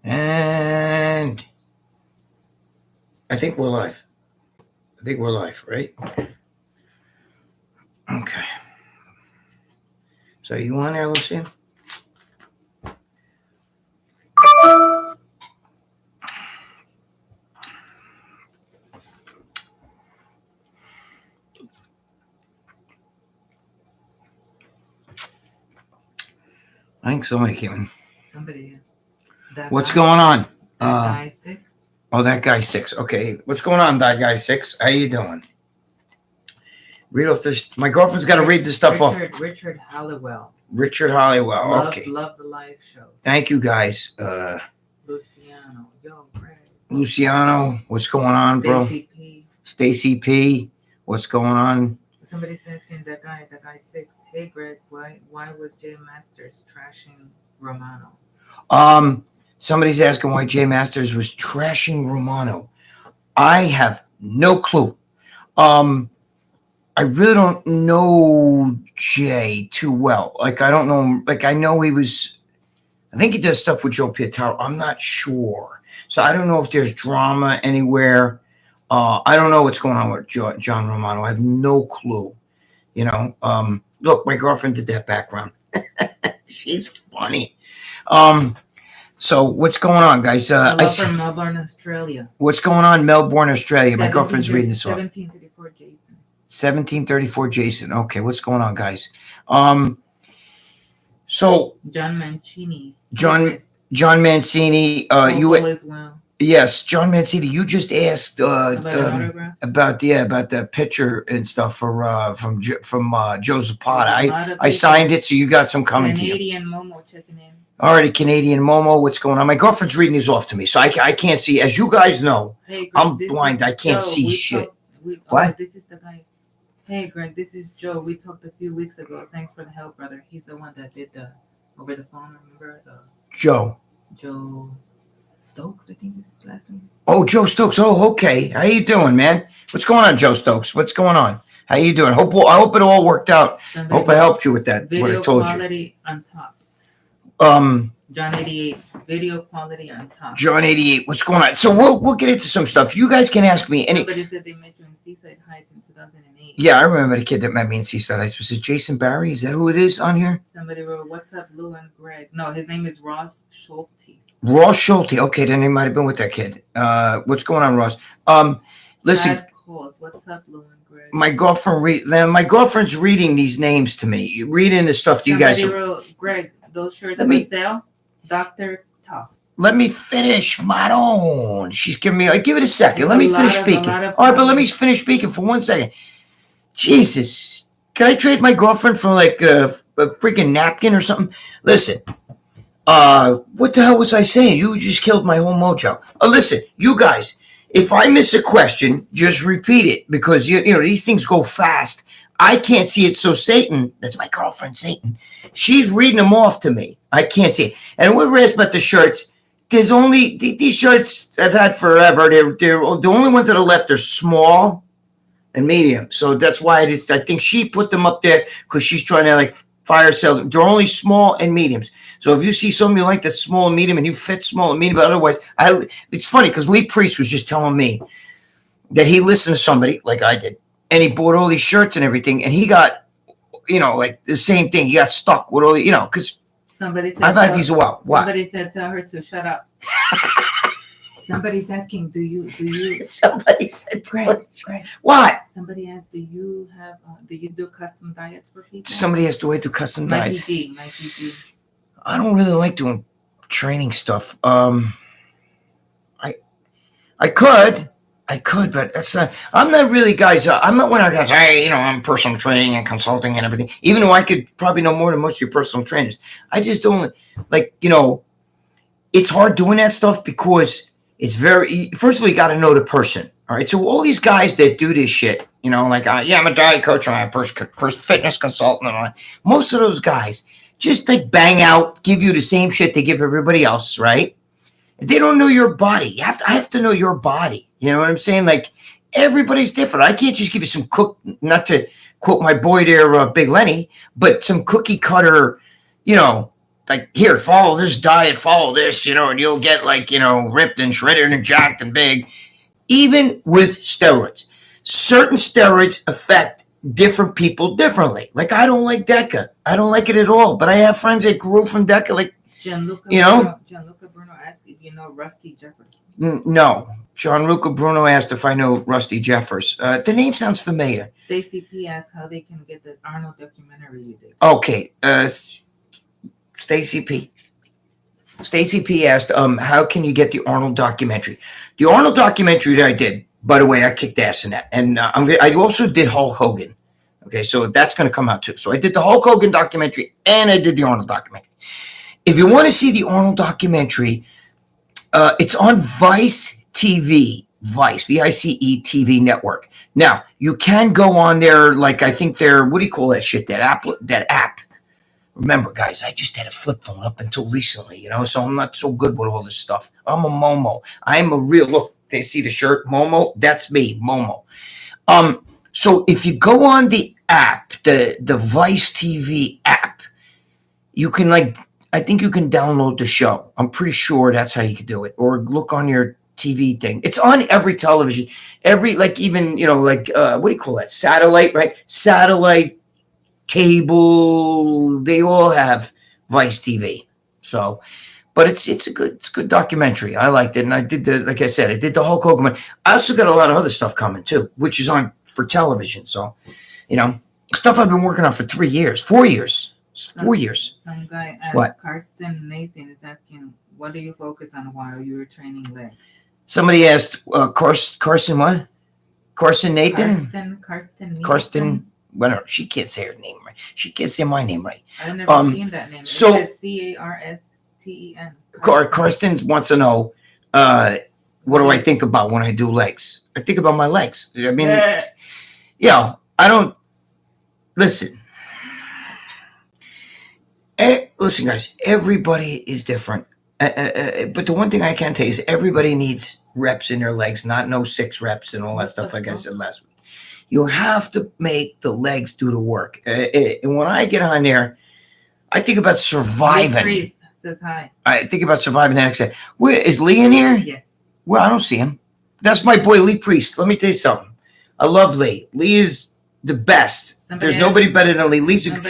And I think we're live. Right? Okay. So you on there, Lucian? I think somebody came in. Somebody. What's going on? That guy 6. Oh, that guy 6. Okay. What's going on, that guy 6? How you doing? Read off this. My girlfriend's got to read this stuff off. Richard Halliwell. Richard Halliwell. Okay. Love the live show. Thank you, guys. Luciano. Yo, Greg. Luciano, what's going on, bro? Stacy P. What's going on? Somebody says, "Can that guy 6? Hey, Greg, why was Jay Masters trashing Romano?" Somebody's asking why Jay Masters was trashing Romano. I have no clue. I really don't know Jay too well. Like, I don't know. Like, I know he was. I think he does stuff with Joe Pietaro. I'm not sure. So I don't know if there's drama anywhere. I don't know what's going on with John Romano. I have no clue. You know, look, my girlfriend did that background. She's funny. So what's going on, guys? From Melbourne, Australia. What's going on, Melbourne, Australia? My girlfriend's reading this off. 1734 Jason. 1734 Jason. Okay, what's going on, guys? So John Mancini. John Mancini. You as well. Yes, John Mancini. You just asked about the picture and stuff for from Joe Zapata. I signed it, so you got some coming to you. Canadian Momo checking in. All right, Canadian Momo, what's going on? My girlfriend's reading these off to me, so I can't see. As you guys know, hey, Greg, I'm blind. I can't see shit. What? This is the guy. Hey, Greg, this is Joe. We talked a few weeks ago. Thanks for the help, brother. He's the one that did the over the phone. Remember Joe Stokes, I think is his last name. Oh, Joe Stokes. Oh, okay. How you doing, man? What's going on, Joe Stokes? What's going on? How you doing? I hope it all worked out. Hope I helped you with that. What I told you. Video quality on top. John 88. Video quality on top. John 88. What's going on? So we'll get into some stuff. You guys can ask me any. Somebody said they met you in Seaside Heights in 2008. Yeah, I remember the kid that met me in Seaside Heights. Was it Jason Barry? Is that who it is on here? Somebody wrote, "What's up, Lou and Greg?" No, his name is Ross Schulte. Ross Schulte. Okay, then he might have been with that kid. What's going on, Ross? Listen. What's up, Lou and Greg? My girlfriend's reading these names to me. Reading the stuff to you guys. Wrote, Greg, those shirts for sale. Dr. Tough. Let me finish, Maron. She's giving me. Give it a second. Let me finish speaking. All right, but let me finish speaking for 1 second. Jesus, can I trade my girlfriend for like a freaking napkin or something? Listen. What the hell was I saying? You just killed my whole mojo. Listen, you guys, if I miss a question, just repeat it because you know these things go fast. I can't see it. So Satan, that's my girlfriend, Satan. She's reading them off to me. I can't see it. And we were asked about the shirts. There's only these shirts I've had forever. They're the only ones that are left are small and medium. So that's why I think she put them up there because she's trying to like fire sale them. They're only small and mediums. So if you see something you like that's small and medium and you fit small and medium, but otherwise, it's funny because Lee Priest was just telling me that he listened to somebody like I did, and he bought all these shirts and everything, and he got, like the same thing. He got stuck with all the, because somebody said I've had these a while. What? Somebody said tell her to shut up. Somebody's asking, do you? Somebody said, Greg. What? Somebody asked, do you do custom diets for people? Somebody has to wait to custom diets. Mikey G. I don't really like doing training stuff. I could, but that's not. I'm not really, guys. I'm not one of guys. I'm personal training and consulting and everything. Even though I could probably know more than most of your personal trainers, I just don't like. It's hard doing that stuff because it's very. First of all, you got to know the person. All right. So all these guys that do this shit, I'm a diet coach, I'm a fitness consultant, and all that. Most of those guys just like bang out, give you the same shit they give everybody else, right? They don't know your body. I have to know your body. You know what I'm saying? Like everybody's different. I can't just give you some not to quote my boy there, Big Lenny, but some cookie cutter, like, here, follow this diet, follow this, and you'll get like, ripped and shredded and jacked and big. Even with steroids, certain steroids affect different people differently. Like, I don't like Deca. I don't like it at all. But I have friends that grew from Deca. Like, Gianluca Bruno asked if you know Rusty Jeffers. No. Gianluca Bruno asked if I know Rusty Jeffers. The name sounds familiar. Stacy P asked how they can get the Arnold documentary you did. Okay. Stacy P. Stacy P asked, how can you get the Arnold documentary? The Arnold documentary that I did, by the way, I kicked ass in that. And I also did Hulk Hogan. Okay, so that's going to come out too. So I did the Hulk Hogan documentary and I did the Arnold documentary. If you want to see the Arnold documentary, it's on Vice TV, Vice, Vice TV network. Now, you can go on there, like, I think they're, what do you call that shit, that app. Remember, guys, I just had a flip phone up until recently, so I'm not so good with all this stuff. I'm a Momo. I'm a real, look, they see the shirt, Momo? That's me, Momo. So if you go on the app, the Vice TV app, you can, I think you can download the show. I'm pretty sure that's how you can do it. Or look on your TV thing. It's on every television. Every, even, what do you call that? Satellite, right? Satellite, cable, they all have Vice TV. So, but it's a good documentary. I liked it. And I did like I said, I did the Hulk Hogan one. I also got a lot of other stuff coming too, which is on for television. So, stuff I've been working on for 4 years. 4 years. Some guy asked, what? Karsten Nason is asking, what do you focus on while you were training legs? Somebody asked, Carson what? Carson Nathan? Karsten. Well, no, she can't say her name right. She can't say my name right. I've never seen that name. It says Carsten. Karsten wants to know, what do I think about when I do legs? I think about my legs. I mean, I don't, listen. Listen, guys, everybody is different. But the one thing I can tell you is everybody needs reps in their legs, not no 6 reps and all that stuff like I said last week. You have to make the legs do the work. And when I get on there, I think about surviving. Lee says hi. I think about surviving the next day. Where is Lee in here? Yes. Well, I don't see him. That's my boy Lee Priest. Let me tell you something. I love Lee. Lee is the best. There's nobody better than Lee. Lee should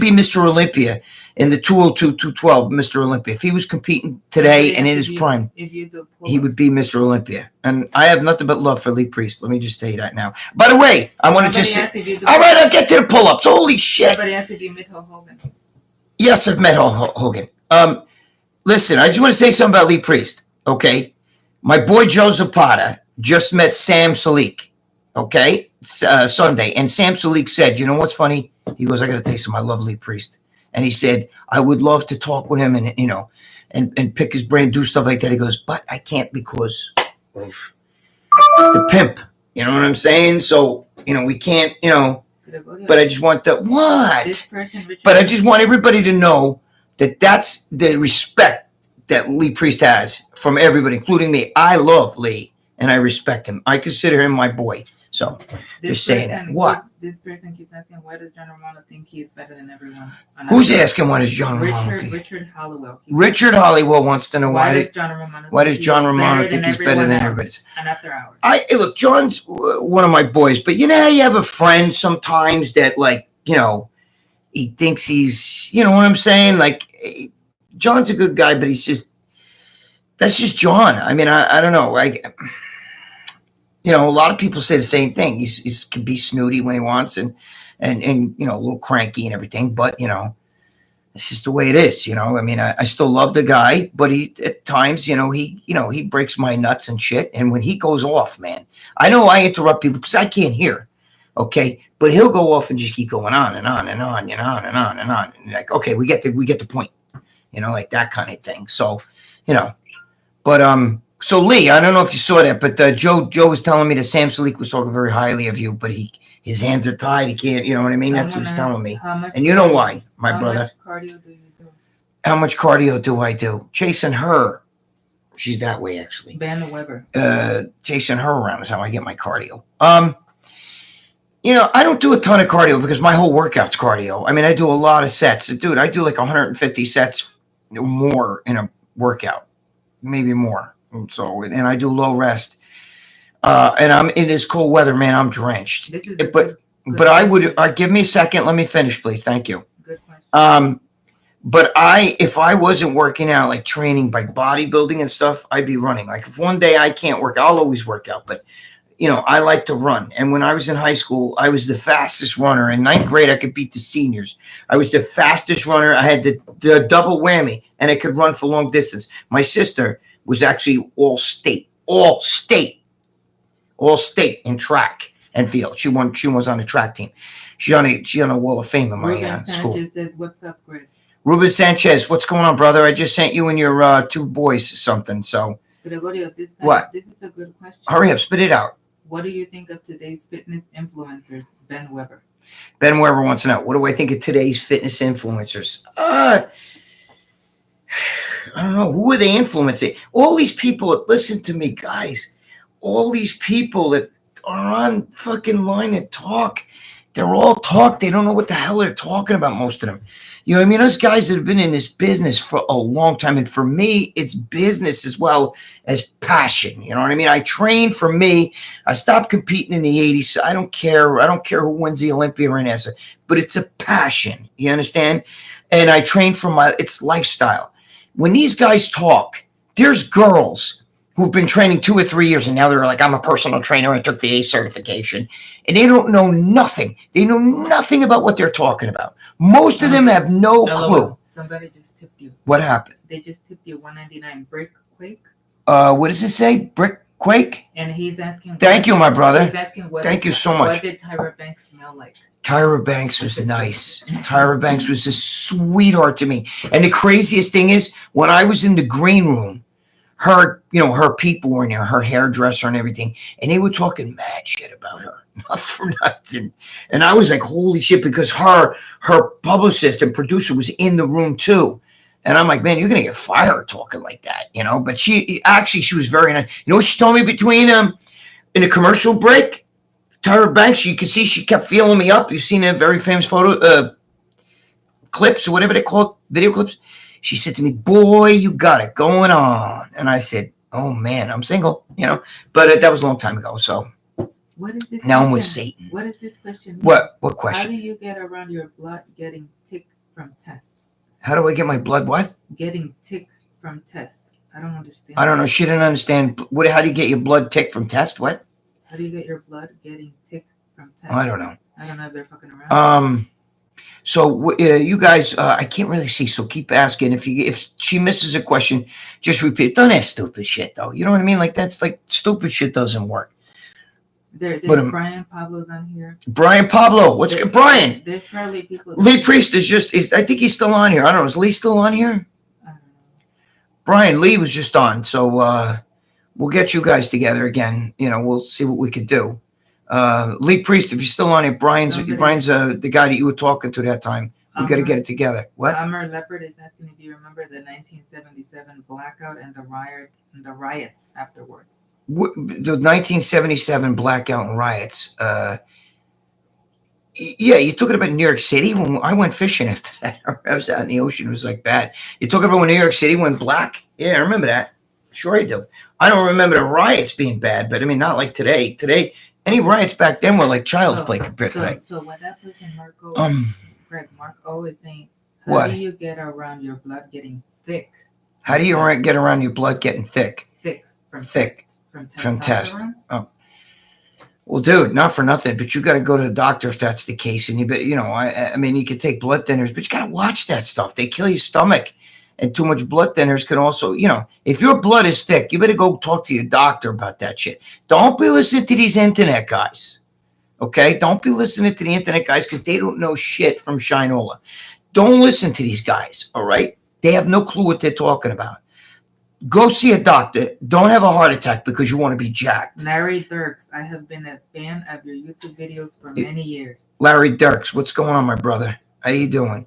be Mr. Olympia in the 202, 212, Mr. Olympia. If he was competing today and in his prime, he would be Mr. Olympia. And I have nothing but love for Lee Priest. Let me just tell you that now. By the way, I want to just say, all right, I'll get to the pull-ups. Holy shit. Somebody asked if you met Hulk Hogan. Yes, I've met Hulk Hogan. Listen, I just want to say something about Lee Priest, okay? My boy Joe Zapata just met Sam Salik, okay, Sunday. And Sam Salik said, you know what's funny? He goes, I got to tell you something. I love Lee Priest. And he said, I would love to talk with him and, and pick his brain, do stuff like that. He goes, but I can't because of the pimp. You know what I'm saying? So, we can't, but I just want but I just want everybody to know that that's the respect that Lee Priest has from everybody, including me. I love Lee and I respect him. I consider him my boy. So just saying that. What? This person keeps asking, why does John Romano think he is better than everyone? Who's asking why does John Romano think? Richard Halliwell. Richard Halliwell wants to know why does John Romano think he's better than everybody? And after hours. Look, John's one of my boys, but you know how you have a friend sometimes that he thinks he's, you know what I'm saying? Like, John's a good guy, but that's just John. I mean, I don't know. A lot of people say the same thing. He can be snooty when he wants and a little cranky and everything, but it's just the way it is. I mean, I still love the guy, but he at times, he breaks my nuts and shit. And when he goes off, man, I know I interrupt people because I can't hear. Okay, but he'll go off and just keep going on and on and on and on and on and on. And like, okay, we get the point, like that kind of thing. So, but so Lee, I don't know if you saw that, but Joe was telling me that Sam Salik was talking very highly of you, but his hands are tied. He can't, you know what I mean? That's what he's telling me. And you know why, my brother. How much cardio do you do? How much cardio do I do? Chasing her. She's that way, actually. Banner Weber. Chasing her around is how I get my cardio. I don't do a ton of cardio because my whole workout's cardio. I mean, I do a lot of sets. Dude, I do like 150 sets or more in a workout, maybe more. So, and I do low rest. And I'm in this cold weather, man. I'm drenched. This is a But good I would question. give me a second. Let me finish, please. Thank you. Good question. But if I wasn't working out, like training by bodybuilding and stuff, I'd be running. Like if one day I can't work, I'll always work out. But I like to run. And when I was in high school, I was the fastest runner. In ninth grade, I could beat the seniors. I was the fastest runner. I had the double whammy, and I could run for long distance. My sister was actually all state in track and field. She won. She was on the track team. She on a wall of fame in my school. Sanchez says, "What's up, Greg?" Ruben Sanchez, what's going on, brother? I just sent you and your two boys something. So Gregorio, what? This is a good question. Hurry up, spit it out. What do you think of today's fitness influencers, Ben Weber? Ben Weber wants to know, what do I think of today's fitness influencers? I don't know. Who are they influencing? All these people that listen to me, guys. All these people that are on fucking line and talk. They're all talk. They don't know what the hell they're talking about, most of them. You know what I mean? Us guys that have been in this business for a long time. And for me, it's business as well as passion. You know what I mean? I train for me. I stopped competing in the 80s. So I don't care. I don't care who wins the Olympia or NASA, but it's a passion. You understand? And I train for it's lifestyle. When these guys talk, there's girls who've been training 2 or 3 years, and now they're like, I'm a personal trainer. I took the A certification. And they don't know nothing. They know nothing about what they're talking about. Most of them have no clue. Somebody just tipped you. What happened? They just tipped you $199. Brick Quake. What does it say? Brick Quake? And he's asking. Thank you, my brother. He's asking Thank you so much. What did Tyra Banks smell like? Tyra Banks was nice. Tyra Banks was a sweetheart to me. And the craziest thing is, when I was in the green room, her people were in there, her hairdresser and everything, and they were talking mad shit about her. Not for nothing. And I was like, holy shit, because her publicist and producer was in the room too. And I'm like, man, you're gonna get fired talking like that, But she was very nice. You know what she told me between in a commercial break? Tyra Banks, you can see she kept feeling me up. You've seen a very famous photo clips or whatever they call it, video clips. She said to me, boy, you got it going on. And I said, oh, man, I'm single, But that was a long time ago, so. What is this now question? I'm with Satan. What is this question? What question? How do you get around your blood getting tick from test? How do I get my blood what? Getting tick from test. I don't understand. I don't know. She didn't understand. How do you get your blood tick from test? What? How do you get your blood getting tick from test? I don't know. I don't know if they're fucking around. So you guys, I can't really see. So keep asking. If she misses a question, just repeat. Don't ask stupid shit though. You know what I mean? Like that's like stupid shit doesn't work. There's Brian Pablo's on here. Brian Pablo, what's good, Brian? There's probably people. Lee Priest is. I think he's still on here. I don't know. Is Lee still on here? I don't know. Brian Lee was just on. So we'll get you guys together again. We'll see what we could do. Lee Priest, if you're still on it, Brian's the guy that you were talking to that time. We got to get it together. What? Amber Leopard is asking if you remember the 1977 blackout and the riots afterwards. The 1977 blackout and riots. Yeah, you're talking about New York City when I went fishing after that. I was out in the ocean. It was like bad. You're talking about when New York City went black? Yeah, I remember that. Sure I do. I don't remember the riots being bad, but I mean, not like today. Today, any riots back then were like child's play compared to today. So what that person, Marco, Mark is saying, how do you get around your blood getting thick? How do you get around your blood getting thick? Thick. From test. Oh. Well, dude, not for nothing, but you got to go to the doctor if that's the case. And I mean, you could take blood thinners, but you got to watch that stuff. They kill your stomach. And too much blood thinners can also, if your blood is thick, you better go talk to your doctor about that shit. Don't be listening to these internet guys. Okay? Don't be listening to the internet guys because they don't know shit from Shinola. Don't listen to these guys, all right? They have no clue what they're talking about. Go see a doctor. Don't have a heart attack because you want to be jacked. Larry Dirks, I have been a fan of your YouTube videos for many years. Larry Dirks, what's going on, my brother? How you doing?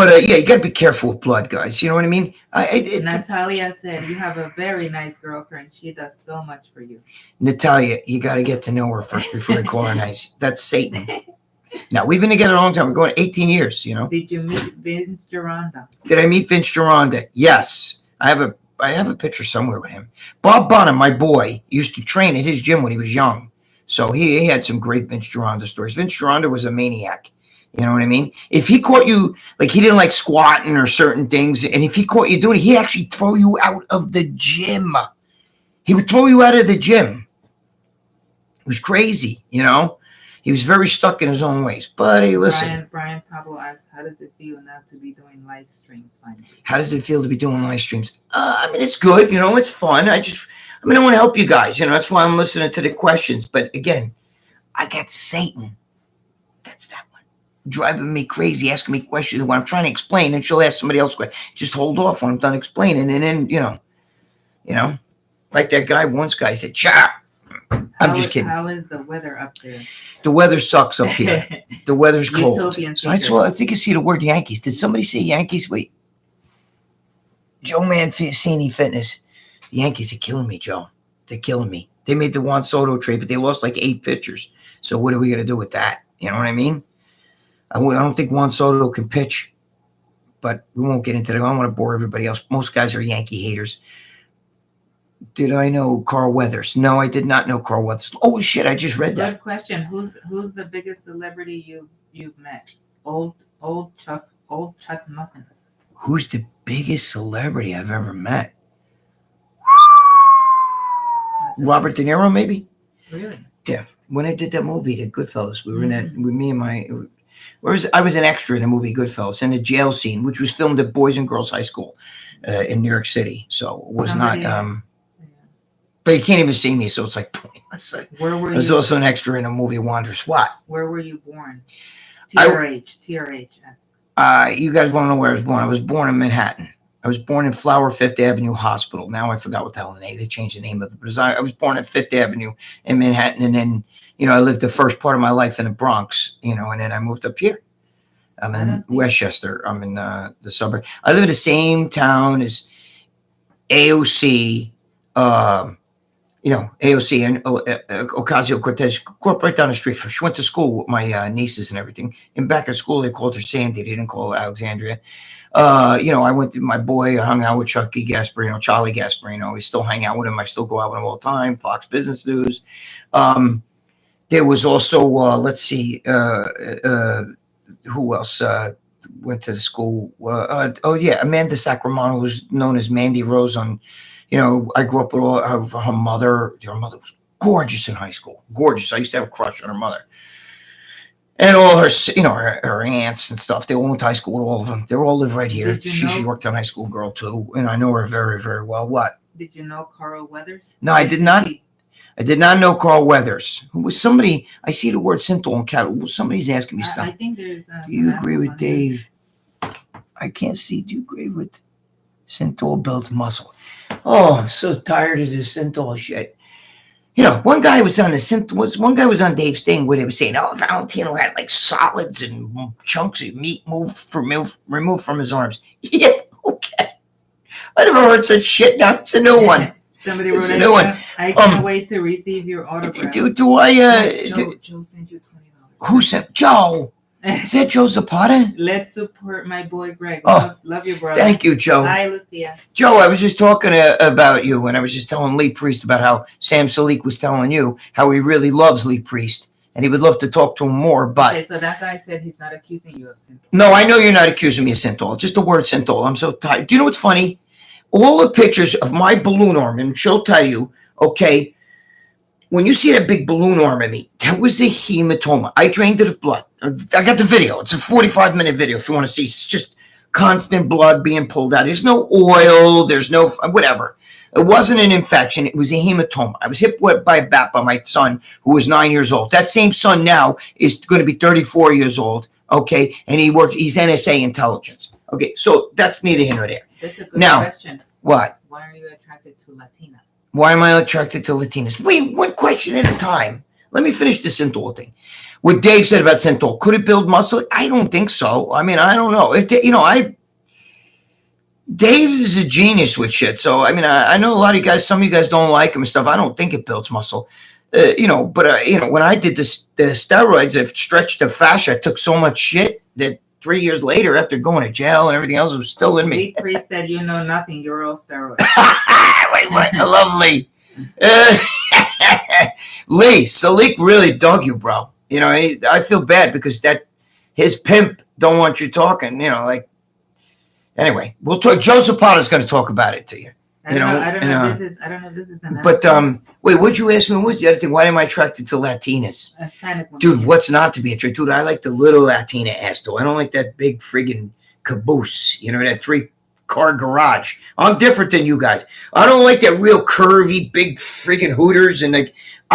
yeah, you got to be careful with blood, guys. You know what I mean? Natalia said, you have a very nice girlfriend. She does so much for you. Natalia, you got to get to know her first before you call her nice. That's Satan. Now, we've been together a long time. We're going 18 years, you know. Did you meet Vince Gironda? Did I meet Vince Gironda? Yes. I have a picture somewhere with him. Bob Bonham, my boy, used to train at his gym when he was young. So he had some great Vince Gironda stories. Vince Gironda was a maniac. You know what I mean? If he caught you, like he didn't like squatting or certain things, and if he caught you doing it, he'd actually throw you out of the gym. He would throw you out of the gym. It was crazy, you know? He was very stuck in his own ways. But hey, listen. Brian Pablo asked, how does it feel now to be doing live streams finally? How does it feel to be doing live streams? I mean, it's good. You know, it's fun. I want to help you guys. You know, that's why I'm listening to the questions. But again, I got Satan. That's that one. Driving me crazy, asking me questions when I'm trying to explain, and she'll ask somebody else questions. Just hold off when I'm done explaining. And then, you know, like that guy, once guy said, chop. I'm just kidding. How is the weather up there? The weather sucks up here. The weather's cold. So I think I see the word Yankees. Did somebody say Yankees? Wait. Joe Mancini Fitness. The Yankees are killing me, Joe. They're killing me. They made the Juan Soto trade, but they lost like 8 pitchers. So what are we going to do with that? You know what I mean? I don't think Juan Soto can pitch, but we won't get into that. I don't want to bore everybody else. Most guys are Yankee haters. Did I know Carl Weathers? No, I did not know Carl Weathers. Oh shit! I just read that. Good question. Who's the biggest celebrity you've met? Old Chuck Muffin. Who's the biggest celebrity I've ever met? Robert De Niro, maybe. Really? Yeah. When I did that movie, The Goodfellas, we were in that with me and I was an extra in the movie Goodfellas in the jail scene, which was filmed at Boys and Girls High School in New York City. So it was not. But you can't even see me, so it's like pointless. Where were you? I was also an extra in a movie Wander SWAT. Where were you born? TRH. You guys want to know where I was born? I was born in Manhattan. I was born in Flower Fifth Avenue Hospital. Now I forgot what the hell the name. They changed the name of it. But I was born at Fifth Avenue in Manhattan, and then I lived the first part of my life in the Bronx. And then I moved up here. I'm in Westchester. I'm in the suburb. I live in the same town as AOC. AOC and Ocasio-Cortez grew up right down the street. She went to school with my nieces and everything. And back at school, they called her Sandy. They didn't call her Alexandria. I went to my boy. I hung out with Charlie Gasparino. We still hang out with him. I still go out with him all the time. Fox Business News. There was also, let's see, who else went to school? Amanda Sacramento was known as Mandy Rose on. I grew up with her mother. Her mother was gorgeous in high school. Gorgeous. I used to have a crush on her mother. And all her, her aunts and stuff. They all went to high school with all of them. They all live right here. She worked on high school girl too. And I know her very, very well. What? Did you know Carl Weathers? No, I did not. I did not know Carl Weathers. Who was somebody? I see the word synthol and cattle. Somebody's asking me stuff. I think there's. Do you agree with Dave? I can't see. Do you agree with synthol builds muscle? Oh, I'm so tired of this synthol shit. One guy was on Dave's thing where they were saying, Valentino had like solids and chunks of meat removed from his arms. Yeah, okay. I never heard such shit. Now it's a new one. Somebody wrote a new one. I can't wait to receive your autograph. Joe sent you $20. Who sent Joe? Is that Joe Zapata? Let's support my boy Greg. Love you, brother. Thank you, Joe. Hi, Lucia. Joe, I was just talking about you, and I was just telling Lee Priest about how Sam Salik was telling you how he really loves Lee Priest, and he would love to talk to him more, but... Okay, so that guy said he's not accusing you of synthol. No, I know you're not accusing me of synthol. Just the word synthol. I'm so tired. Do you know what's funny? All the pictures of my balloon arm, and she'll tell you, okay, when you see that big balloon arm in me, that was a hematoma. I drained it of blood. I got the video. It's a 45-minute video if you want to see. It's just constant blood being pulled out. There's no oil. There's no whatever. It wasn't an infection. It was a hematoma. I was hit by a bat by my son, who was 9 years old. That same son now is going to be 34 years old, okay? And he's NSA intelligence. Okay, so that's neither here nor there. That's a good question. What? Why are you attracted to Latinas? Why am I attracted to Latinas? Wait, one question at a time. Let me finish this synthol thing. what Dave said about Synthol, could it build muscle? I don't think so. I mean, I don't know. If they, Dave is a genius with shit. So I mean, I know a lot of you guys. Some of you guys don't like him and stuff. I don't think it builds muscle. But when I did the steroids, I've stretched the fascia. I took so much shit that 3 years later, after going to jail and everything else, it was still in me. Lee Priest said, "You know nothing. You're all steroids." Wait, what? I love Lee. Lee, Salik really dug you, bro. I feel bad because his pimp don't want you talking. Anyway, we'll talk. Joe Zapata's going to talk about it to you. I don't know if this is an But wait, what'd you ask me? What was the other thing? Why am I attracted to Latinas? Hispanic women. Dude, what's not to be attracted? Dude, I like the little Latina ass though. I don't like that big friggin' caboose. That 3-car garage. I'm different than you guys. I don't like that real curvy, big friggin' hooters and I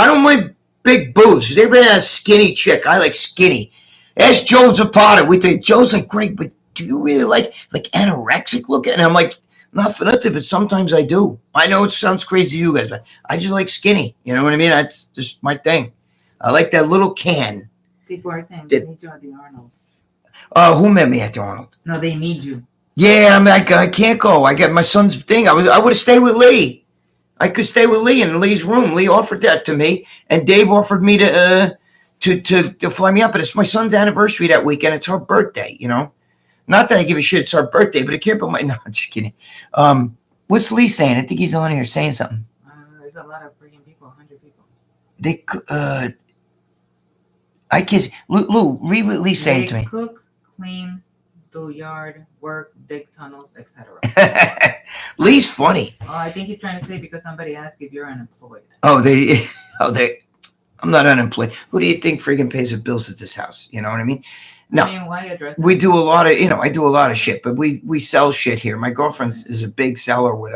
don't mind big boobs. Everybody has a skinny chick. I like skinny. Ask Joe Zapata. We think Joe's like, great, but do you really like anorexic looking? And I'm like, not for nothing, but sometimes I do. I know it sounds crazy to you guys, but I just like skinny. You know what I mean? That's just my thing. I like that little can. People are saying they need you at the Arnold. Who met me at the Arnold? No, they need you. Yeah, I mean, I can't go. I got my son's thing. I would have stayed with Lee. I could stay with Lee in Lee's room. Lee offered that to me, and Dave offered me to fly me up. But it's my son's anniversary that weekend. It's her birthday. Not that I give a shit. It's her birthday, but I can't put my. No, I'm just kidding. What's Lee saying? I think he's on here saying something. There's a lot of freaking people. 100 people. I can't. Lou, read what Lee's saying to me. Cook, clean, do yard, work, dig tunnels, etc. Lee's funny. Oh, I think he's trying to say because somebody asked if you're unemployed. I'm not unemployed. Who do you think friggin' pays the bills at this house? You know what I mean? No, why address we do a lot of, I do a lot of shit, but we sell shit here. My girlfriend is a big seller with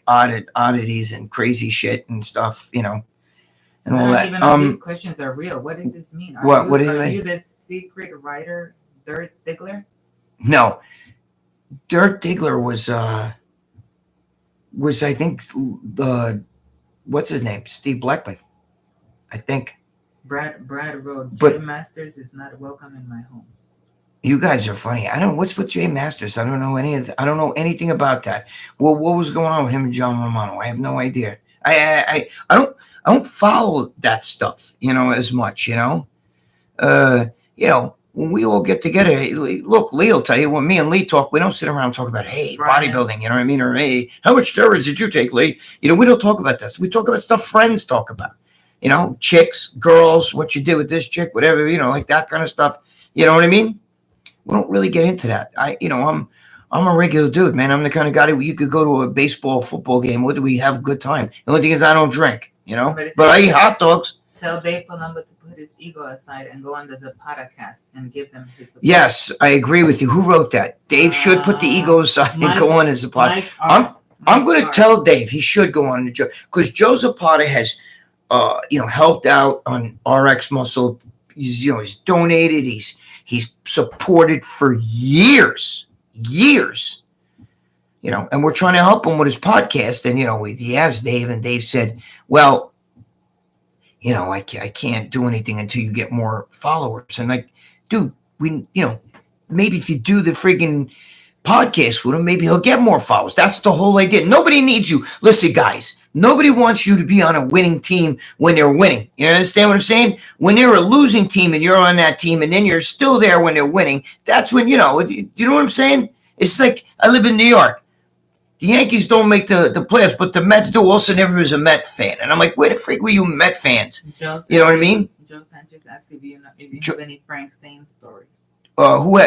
oddities and crazy shit and stuff, and all that. Even all these questions are real. What does this mean? Are you the secret writer, Dirt Diggler? No, Dirt Diggler was I think what's his name? Steve Blackman, I think. Brad wrote, Jay Masters is not welcome in my home. You guys are funny. I don't know what's with Jay Masters. I don't know I don't know anything about that. Well, what was going on with him and John Romano? I have no idea. I don't follow that stuff, as much, when we all get together, look, Lee will tell you when me and Lee talk, we don't sit around and talk about, hey, bodybuilding, you know what I mean? Or, hey, how much steroids did you take, Lee? We don't talk about this. We talk about stuff friends talk about. Chicks, girls, what you did with this chick, whatever, like that kind of stuff. You know what I mean? We don't really get into that. I'm a regular dude, man. I'm the kind of guy that you could go to a baseball, football game. What do we have a good time? The only thing is I don't drink, but I eat hot dogs. Tell Dave Palumbo to put his ego aside and go on the podcast and give them his support. Yes, I agree with you. Who wrote that? Dave should put the ego aside and go on as a podcast. I'm going to tell Dave he should go on the Joe, because Joe Zapata has helped out on RX Muscle. He's donated. He's supported for years, and we're trying to help him with his podcast. And, he asked Dave, and Dave said, well, I can't do anything until you get more followers. And like, dude, maybe if you do the friggin' podcast with him, maybe he'll get more followers. That's the whole idea. Nobody needs you. Listen, guys, nobody wants you to be on a winning team when they're winning. You understand what I'm saying? When they're a losing team and you're on that team and then you're still there when they're winning, that's when, do you know what I'm saying? It's like I live in New York. The Yankees don't make the playoffs, but the Mets do. Also, never was a Met fan. And I'm like, where the freak were you Met fans? You know what I mean? Joe Sanchez asked if you have any Frank Zane stories. Who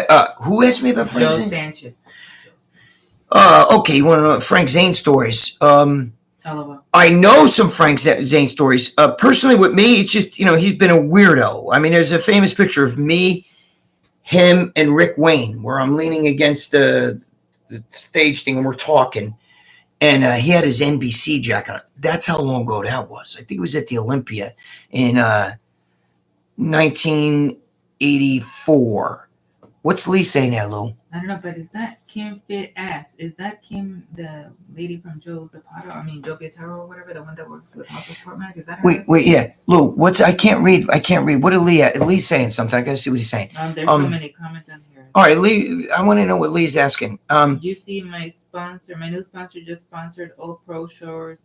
asked me about Frank Zane? Joe Sanchez. Okay, you want to know Frank Zane stories? I know some Frank Zane stories. Personally, with me, it's just, he's been a weirdo. I mean, there's a famous picture of me, him, and Rick Wayne, where I'm leaning against the stage thing and we're talking. And he had his NBC jacket on. That's how long ago that was. I think it was at the Olympia in 1984. What's Lee saying there, Lou? I don't know, but is that Kim Fit Ass? Is that Kim, the lady from Joe Zapata? I mean, Joe Pietaro or whatever, the one that works with Muscle Sport Mag? Is that her? Wait, yeah. Lou, I can't read. What did Lee's saying something. I gotta see what he's saying. There's so many comments on here. All right, Lee, I want to know what Lee's asking. You see my new sponsor just sponsored All Pro shows.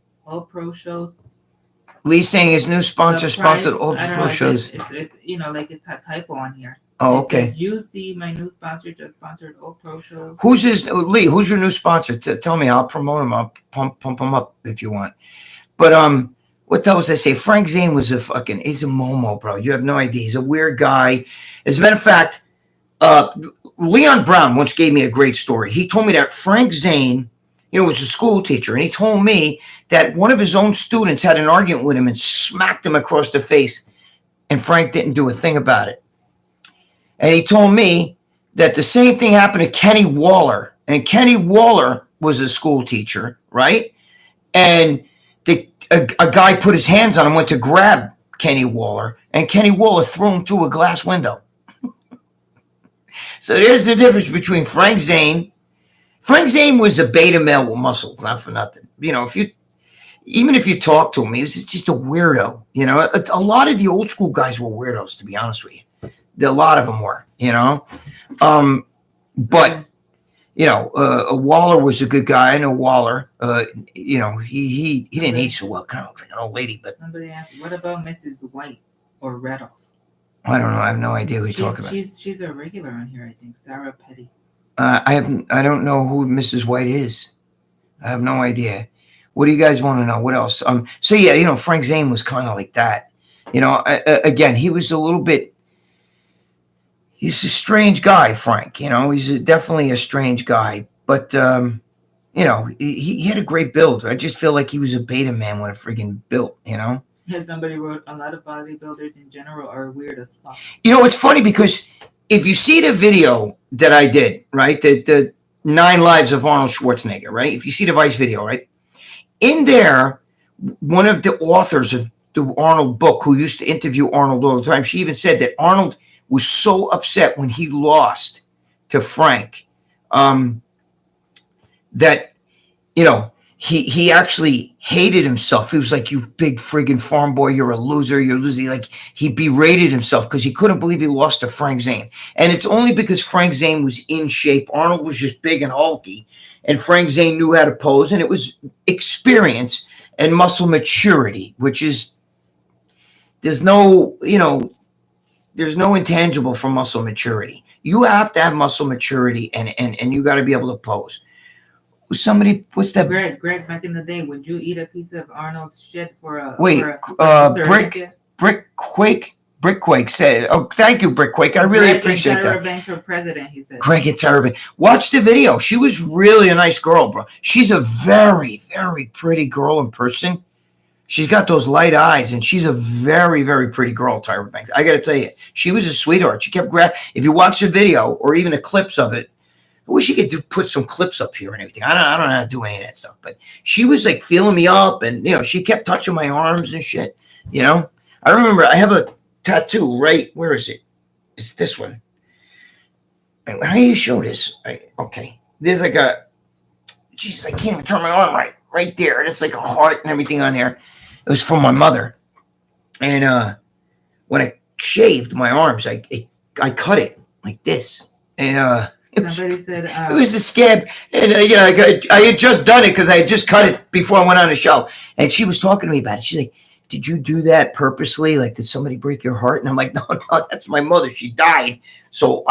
Lee's saying his new sponsor sponsored All Pro shows. It's like it's a typo on here. Oh, okay. You see my new sponsor just sponsored All Pro shows. Who's Lee? Who's your new sponsor? Tell me. I'll promote him. I'll pump him up if you want. But what the hell was I say? Frank Zane was he's a Momo, bro. You have no idea. He's a weird guy. As a matter of fact, Leon Brown once gave me a great story. He told me that Frank Zane, was a school teacher, and he told me that one of his own students had an argument with him and smacked him across the face, and Frank didn't do a thing about it. And he told me that the same thing happened to Kenny Waller, and Kenny Waller was a school teacher, right? And a guy put his hands on him, went to grab Kenny Waller, and Kenny Waller threw him through a glass window. So there's the difference between Frank Zane. Frank Zane was a beta male with muscles, not for nothing. Even if you talk to him, he was just a weirdo. A lot of the old school guys were weirdos, to be honest with you. A lot of them were, but Waller was a good guy. I know Waller. He didn't age so well. Kind of looks like an old lady. But somebody asked, what about Mrs. White or Randolph? I don't know. I have no idea who you're talking about. She's a regular on here, I think. Sarah Petty. I don't know who Mrs. White is. I have no idea. What do you guys want to know? What else? So yeah, Frank Zane was kind of like that. Again, he was a little bit. He's a strange guy, Frank. He's definitely a strange guy. But he had a great build. I just feel like he was a beta man when it friggin' built. As somebody wrote, a lot of bodybuilders in general are weird as fuck. It's funny because if you see the video that I did, right, the 9 Lives of Arnold Schwarzenegger, right, if you see the Vice video, right, in there, one of the authors of the Arnold book who used to interview Arnold all the time, she even said that Arnold was so upset when he lost to Frank that, he actually hated himself. He was like, you big friggin' farm boy, you're a loser, Like, he berated himself because he couldn't believe he lost to Frank Zane. And it's only because Frank Zane was in shape. Arnold was just big and hulky, and Frank Zane knew how to pose, and it was experience and muscle maturity, which is, there's no intangible for muscle maturity. You have to have muscle maturity, and you got to be able to pose. What's that? Greg, back in the day, would you eat a piece of Arnold's shit for a Brickquake said, oh, thank you, Brickquake. I really appreciate that. Banks for president, he said. Greg and Tara Banks. Watch the video. She was really a nice girl, bro. She's a very, very pretty girl in person. She's got those light eyes, and she's a very, very pretty girl, Tyra Banks. I got to tell you, she was a sweetheart. She kept if you watch the video or even the clips of it, I wish you could put some clips up here and everything. I don't know how to do any of that stuff, but she was like feeling me up, and she kept touching my arms and shit. I remember I have a tattoo right. Where is it? It's this one. How do you show this? Okay, there's like a. Jesus, I can't even turn my arm right there. And it's like a heart and everything on there. It was from my mother, and when I shaved my arms, I cut it like this, and somebody said it was a scab, and I had just done it because I had just cut it before I went on the show, and she was talking to me about it. She's like, "Did you do that purposely? Like, did somebody break your heart?" And I'm like, "No, that's my mother. She died, so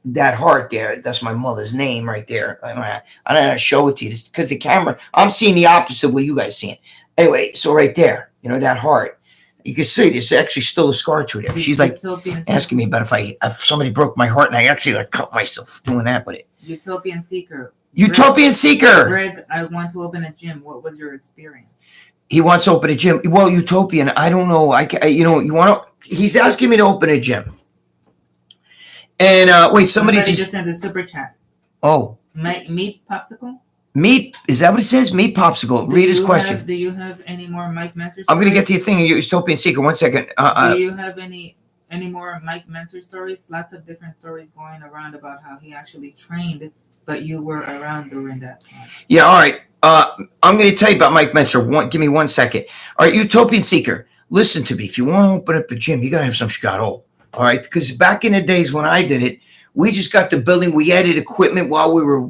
that heart there, that's my mother's name right there. I don't know how to show it to you because the camera, I'm seeing the opposite of what you guys seeing. Anyway, so right there, that heart, you can see there's actually still a scar to it there. She's like asking me about if somebody broke my heart, and I actually cut myself doing that with it. Utopian Seeker. Greg, I want to open a gym. What was your experience? He wants to open a gym. Well, Utopian, I don't know. He's asking me to open a gym. And wait, somebody just sent a super chat. Oh. Meat popsicle? Meat, is that what it says? Meat popsicle. Read his question. Do you have any more Mike messages? I'm going to get to your thing in Utopian Seeker. 1 second. Do you have any any more Mike Menser stories? Lots of different stories going around about how he actually trained, but you were around during that time. Yeah, all right. I'm going to tell you about Mike Menser. Give me 1 second. All right, Utopian Seeker, listen to me. If you want to open up a gym, you got to have some Scotto. All right, because back in the days when I did it, we just got the building. We added equipment while we were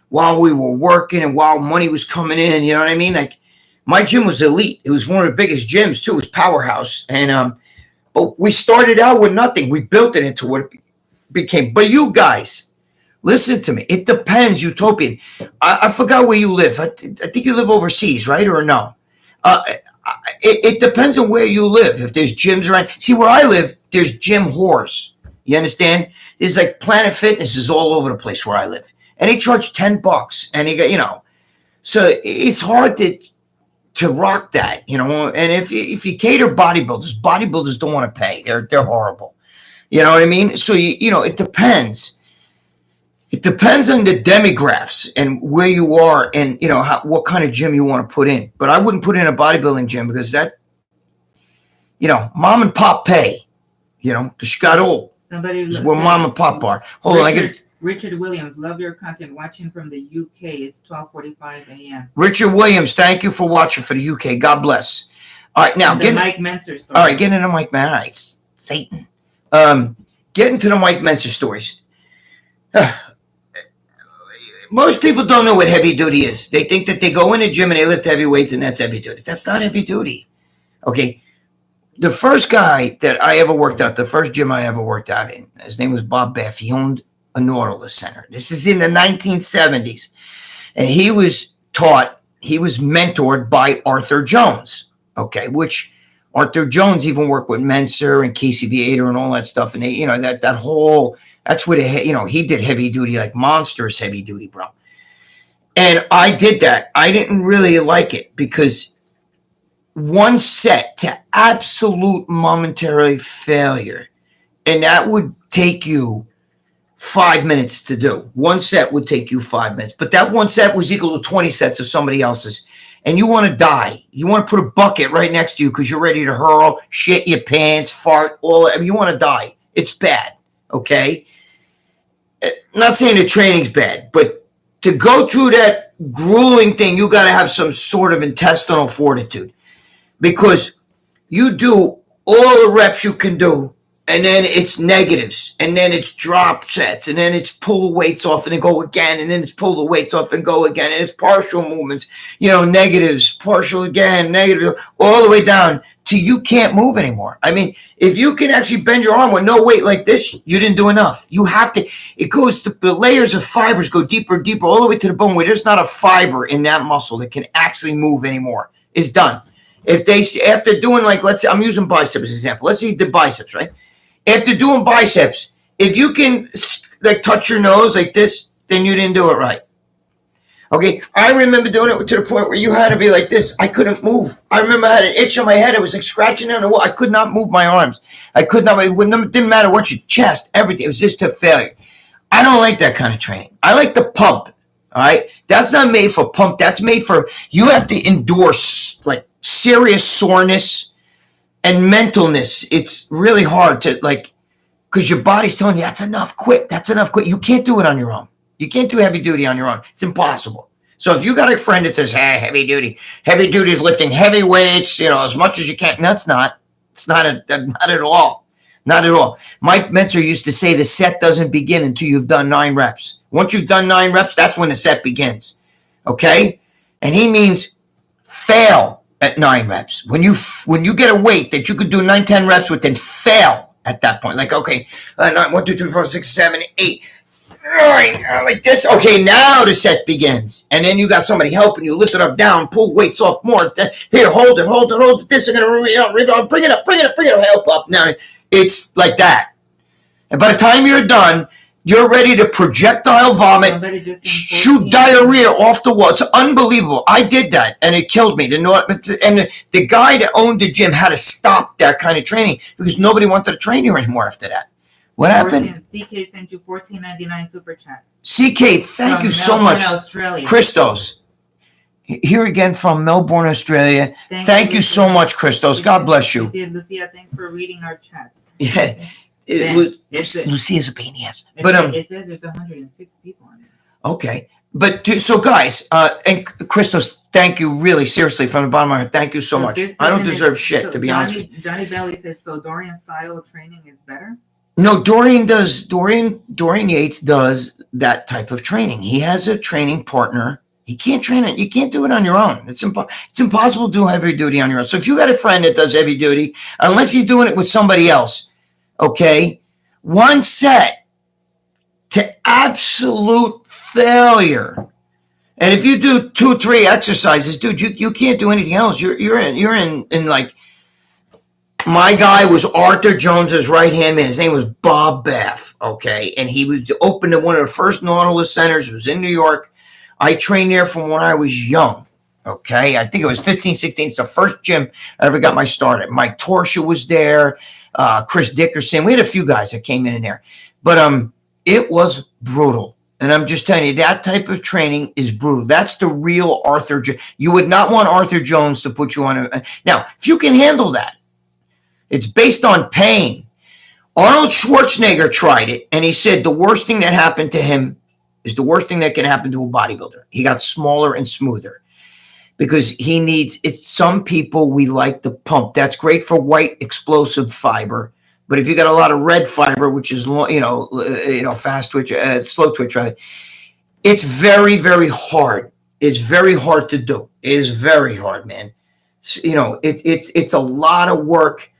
while we were working and while money was coming in. You know what I mean? Like my gym was elite. It was one of the biggest gyms too. It was Powerhouse, and but we started out with nothing. We built it into what it became. But you guys, listen to me. It depends, Utopian. I forgot where you live. I think you live overseas, right? Or no? It depends on where you live. If there's gyms around. See, where I live, there's gym whores. You understand? There's like Planet Fitness is all over the place where I live. And they charge $10. And they got, so it's hard to rock that, And if you cater bodybuilders don't want to pay. They're horrible. You know what I mean? So, it depends. It depends on the demographics and where you are and, what kind of gym you want to put in. But I wouldn't put in a bodybuilding gym because that, mom and pop pay. The Scotto is where mom and pop are. Hold on. Richard Williams, love your content. Watching from the UK. It's 12:45 a.m. Richard Williams, thank you for watching for the UK. God bless. All right, now Mike Menser story. All right, get into Mike Menser. All right, Satan. Get into the Mike Menser stories. Most people don't know what heavy duty is. They think that they go in a gym and they lift heavy weights and that's heavy duty. That's not heavy duty. Okay. The first guy that I ever worked out, the first gym I ever worked out in, his name was Bob Baff. He owned a Nautilus Center. This is in the 1970s. And he was mentored by Arthur Jones. Okay. Which Arthur Jones even worked with Menser and Casey Viator and all that stuff. And they, that's where he did heavy duty, like monstrous heavy duty, bro. And I did that. I didn't really like it because one set to absolute momentary failure, and that would take you 5 minutes to do. One set would take you 5 minutes, but that one set was equal to 20 sets of somebody else's. And you want to die. You want to put a bucket right next to you because you're ready to hurl, shit your pants, fart, all that. You want to die. It's bad. Okay. I'm not saying the training's bad, but to go through that grueling thing, you got to have some sort of intestinal fortitude because you do all the reps you can do, and then it's negatives, and then it's drop sets, and then it's pull the weights off and then go again, and then it's pull the weights off and go again, and it's partial movements, negatives, partial again, negative, all the way down to you can't move anymore. I mean, if you can actually bend your arm with no weight like this, you didn't do enough. You have to, it goes to, the layers of fibers go deeper and deeper all the way to the bone where there's not a fiber in that muscle that can actually move anymore. It's done. If they, after doing let's say, I'm using biceps as an example. Let's say you did biceps, right? After doing biceps, if you can touch your nose like this, then you didn't do it right. Okay, I remember doing it to the point where you had to be like this. I couldn't move. I remember I had an itch on my head. It was like scratching on the wall. I could not move my arms. I could not. It didn't matter what your chest, everything. It was just a failure. I don't like that kind of training. I like the pump. All right, that's not made for pump. That's made for you have to endure serious soreness and mentalness. It's really hard to because your body's telling you that's enough. Quit. That's enough. Quit. You can't do it on your own. You can't do heavy duty on your own. It's impossible. So if you got a friend that says, hey, heavy duty is lifting heavy weights, as much as you can. No, it's not. It's not at all. Not at all. Mike Menser used to say the set doesn't begin until you've done 9 reps. Once you've done 9 reps, that's when the set begins. Okay? And he means fail at 9 reps. When you get a weight that you could do 9, 10 reps with, then fail at that point. 1, 2, 3, 4, 6, 7, 8. Like this. Okay, now the set begins. And then you got somebody helping you lift it up, down, pull weights off more. Here, hold it. This is going to bring it up, help up. Now, it's like that. And by the time you're done, you're ready to projectile vomit, shoot diarrhea off the wall. It's unbelievable. I did that, and it killed me. And the guy that owned the gym had to stop that kind of training because nobody wanted to train you anymore after that. What happened? CK sent you $14.99 super chat. CK, thank you so much. Australia. Christos. Here again from Melbourne, Australia. Thank you so much, Christos. God bless you. Lucia, thanks for reading our chats. Yeah. Lucia's a pain in the ass. But it says there's 106 people on it. Okay. But so guys, and Christos, thank you really seriously from the bottom of my heart. Thank you so much. I don't deserve shit, to be honest with you. Johnny Bailey says, so Dorian's style of training is better? No, Dorian Yates does that type of training. He has a training partner. He can't train it. You can't do it on your own. It's impossible to do heavy duty on your own. So if you got a friend that does heavy duty, unless he's doing it with somebody else, okay, one set to absolute failure. And if you do 2, 3 exercises, dude, you can't do anything else. You're in like, my guy was Arthur Jones's right hand man. His name was Bob Bath. Okay. And he was open to one of the first Nautilus centers. It was in New York. I trained there from when I was young. Okay. I think it was 15, 16. It's the first gym I ever got my start at. Mike Torsha was there. Chris Dickerson. We had a few guys that came in there, but, it was brutal. And I'm just telling you, that type of training is brutal. That's the real Arthur. You would not want Arthur Jones to put you on now, if you can handle that, it's based on pain. Arnold Schwarzenegger tried it, and he said the worst thing that happened to him is the worst thing that can happen to a bodybuilder. He got smaller and smoother because he needs it. Some people, we like the pump. That's great for white explosive fiber. But if you got a lot of red fiber, which is, fast twitch, slow twitch, rather, it's very, very hard. It's very hard to do. It is very hard, man. It's a lot of work.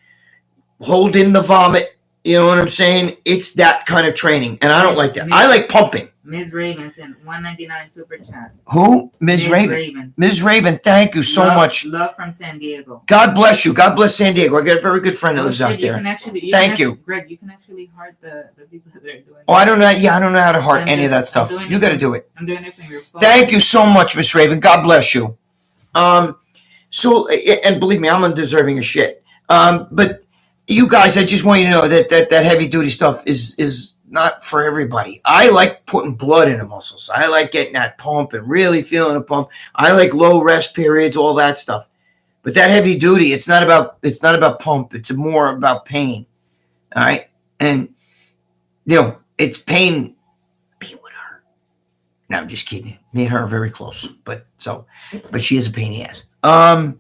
Hold in the vomit. You know what I'm saying? It's that kind of training, and I don't like that. I like pumping. Ms. Raven sent $1.99 super chat. Who? Ms. Raven. Ms. Raven, thank you so much. Love from San Diego. God bless you. God bless San Diego. I got a very good friend that lives out there. Thank you. Greg, you can actually heart the people that are doing it. Oh, I don't know. Yeah, I don't know how to heart any of that stuff. You got to do it. I'm doing it from your phone. Thank you so much, Ms. Raven. God bless you. So, and believe me, I'm undeserving of shit. But you guys, I just want you to know that heavy duty stuff is not for everybody. I like putting blood in the muscles. I like getting that pump and really feeling a pump. I like low rest periods, all that stuff. But that heavy duty, it's not about pump. It's more about pain. All right. And it's pain being with her. No, I'm just kidding. Me and her are very close. But she is a pain in the ass.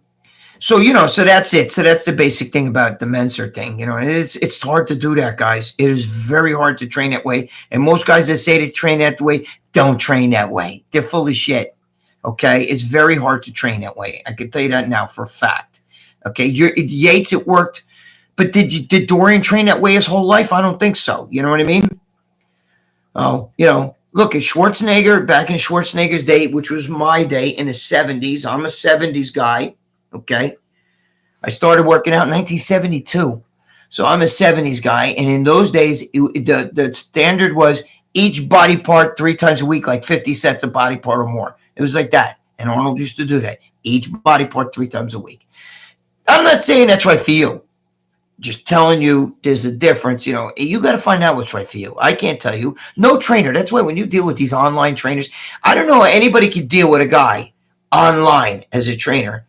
So that's it. So that's the basic thing about the Menser thing. It's hard to do that, guys. It is very hard to train that way. And most guys that say they train that way don't train that way. They're full of shit. Okay, it's very hard to train that way. I can tell you that now for a fact. Okay, Yates, it worked, but did Dorian train that way his whole life? I don't think so. You know what I mean? Oh, look at Schwarzenegger back in Schwarzenegger's day, which was my day in the 70s. I'm a 70s guy. Okay. I started working out in 1972. So I'm a 70s guy. And in those days, the standard was each body part 3 times a week, like 50 sets of body part or more. It was like that. And Arnold used to do that. Each body part 3 times a week. I'm not saying that's right for you. Just telling you there's a difference. You got to find out what's right for you. I can't tell you. No trainer. That's why when you deal with these online trainers, I don't know how anybody can deal with a guy online as a trainer.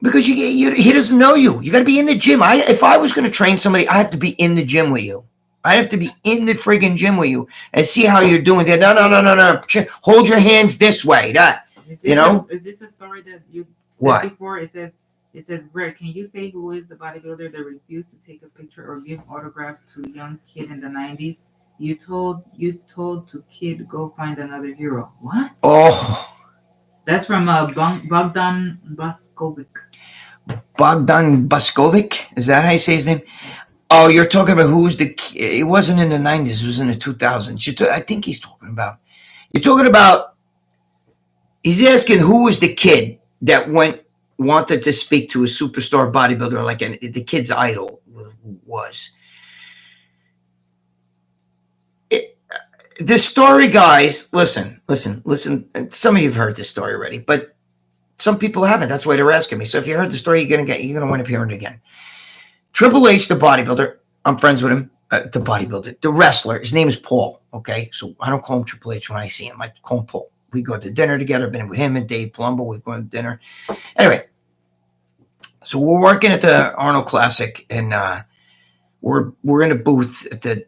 Because he doesn't know you. You got to be in the gym. If I was going to train somebody, I have to be in the gym with you. I have to be in the friggin' gym with you and see how you're doing. No. Hold your hands this way. Is this a story that you said before? It says, Greg, can you say who is the bodybuilder that refused to take a picture or give autograph to a young kid in the 90s? You told to kid go find another hero. What? Oh. That's from Bogdan Baskovic. Bogdan Baskovic? Is that how you say his name? Oh, you're talking about who's the kid? It wasn't in the 90s. It was in the 2000s. I think he's talking about. You're talking about. He's asking who was the kid that wanted to speak to a superstar bodybuilder, like the kid's idol was. This story, guys, listen. Some of you have heard this story already, but some people haven't. That's why they're asking me. So if you heard the story, you're gonna wind up hearing it again. Triple H, the bodybuilder, I'm friends with him. The bodybuilder, the wrestler, his name is Paul. Okay, so I don't call him Triple H when I see him. I call him Paul. We go to dinner together. I've been with him and Dave Palumbo. We've gone to dinner. Anyway, so we're working at the Arnold Classic, and we're in a booth at the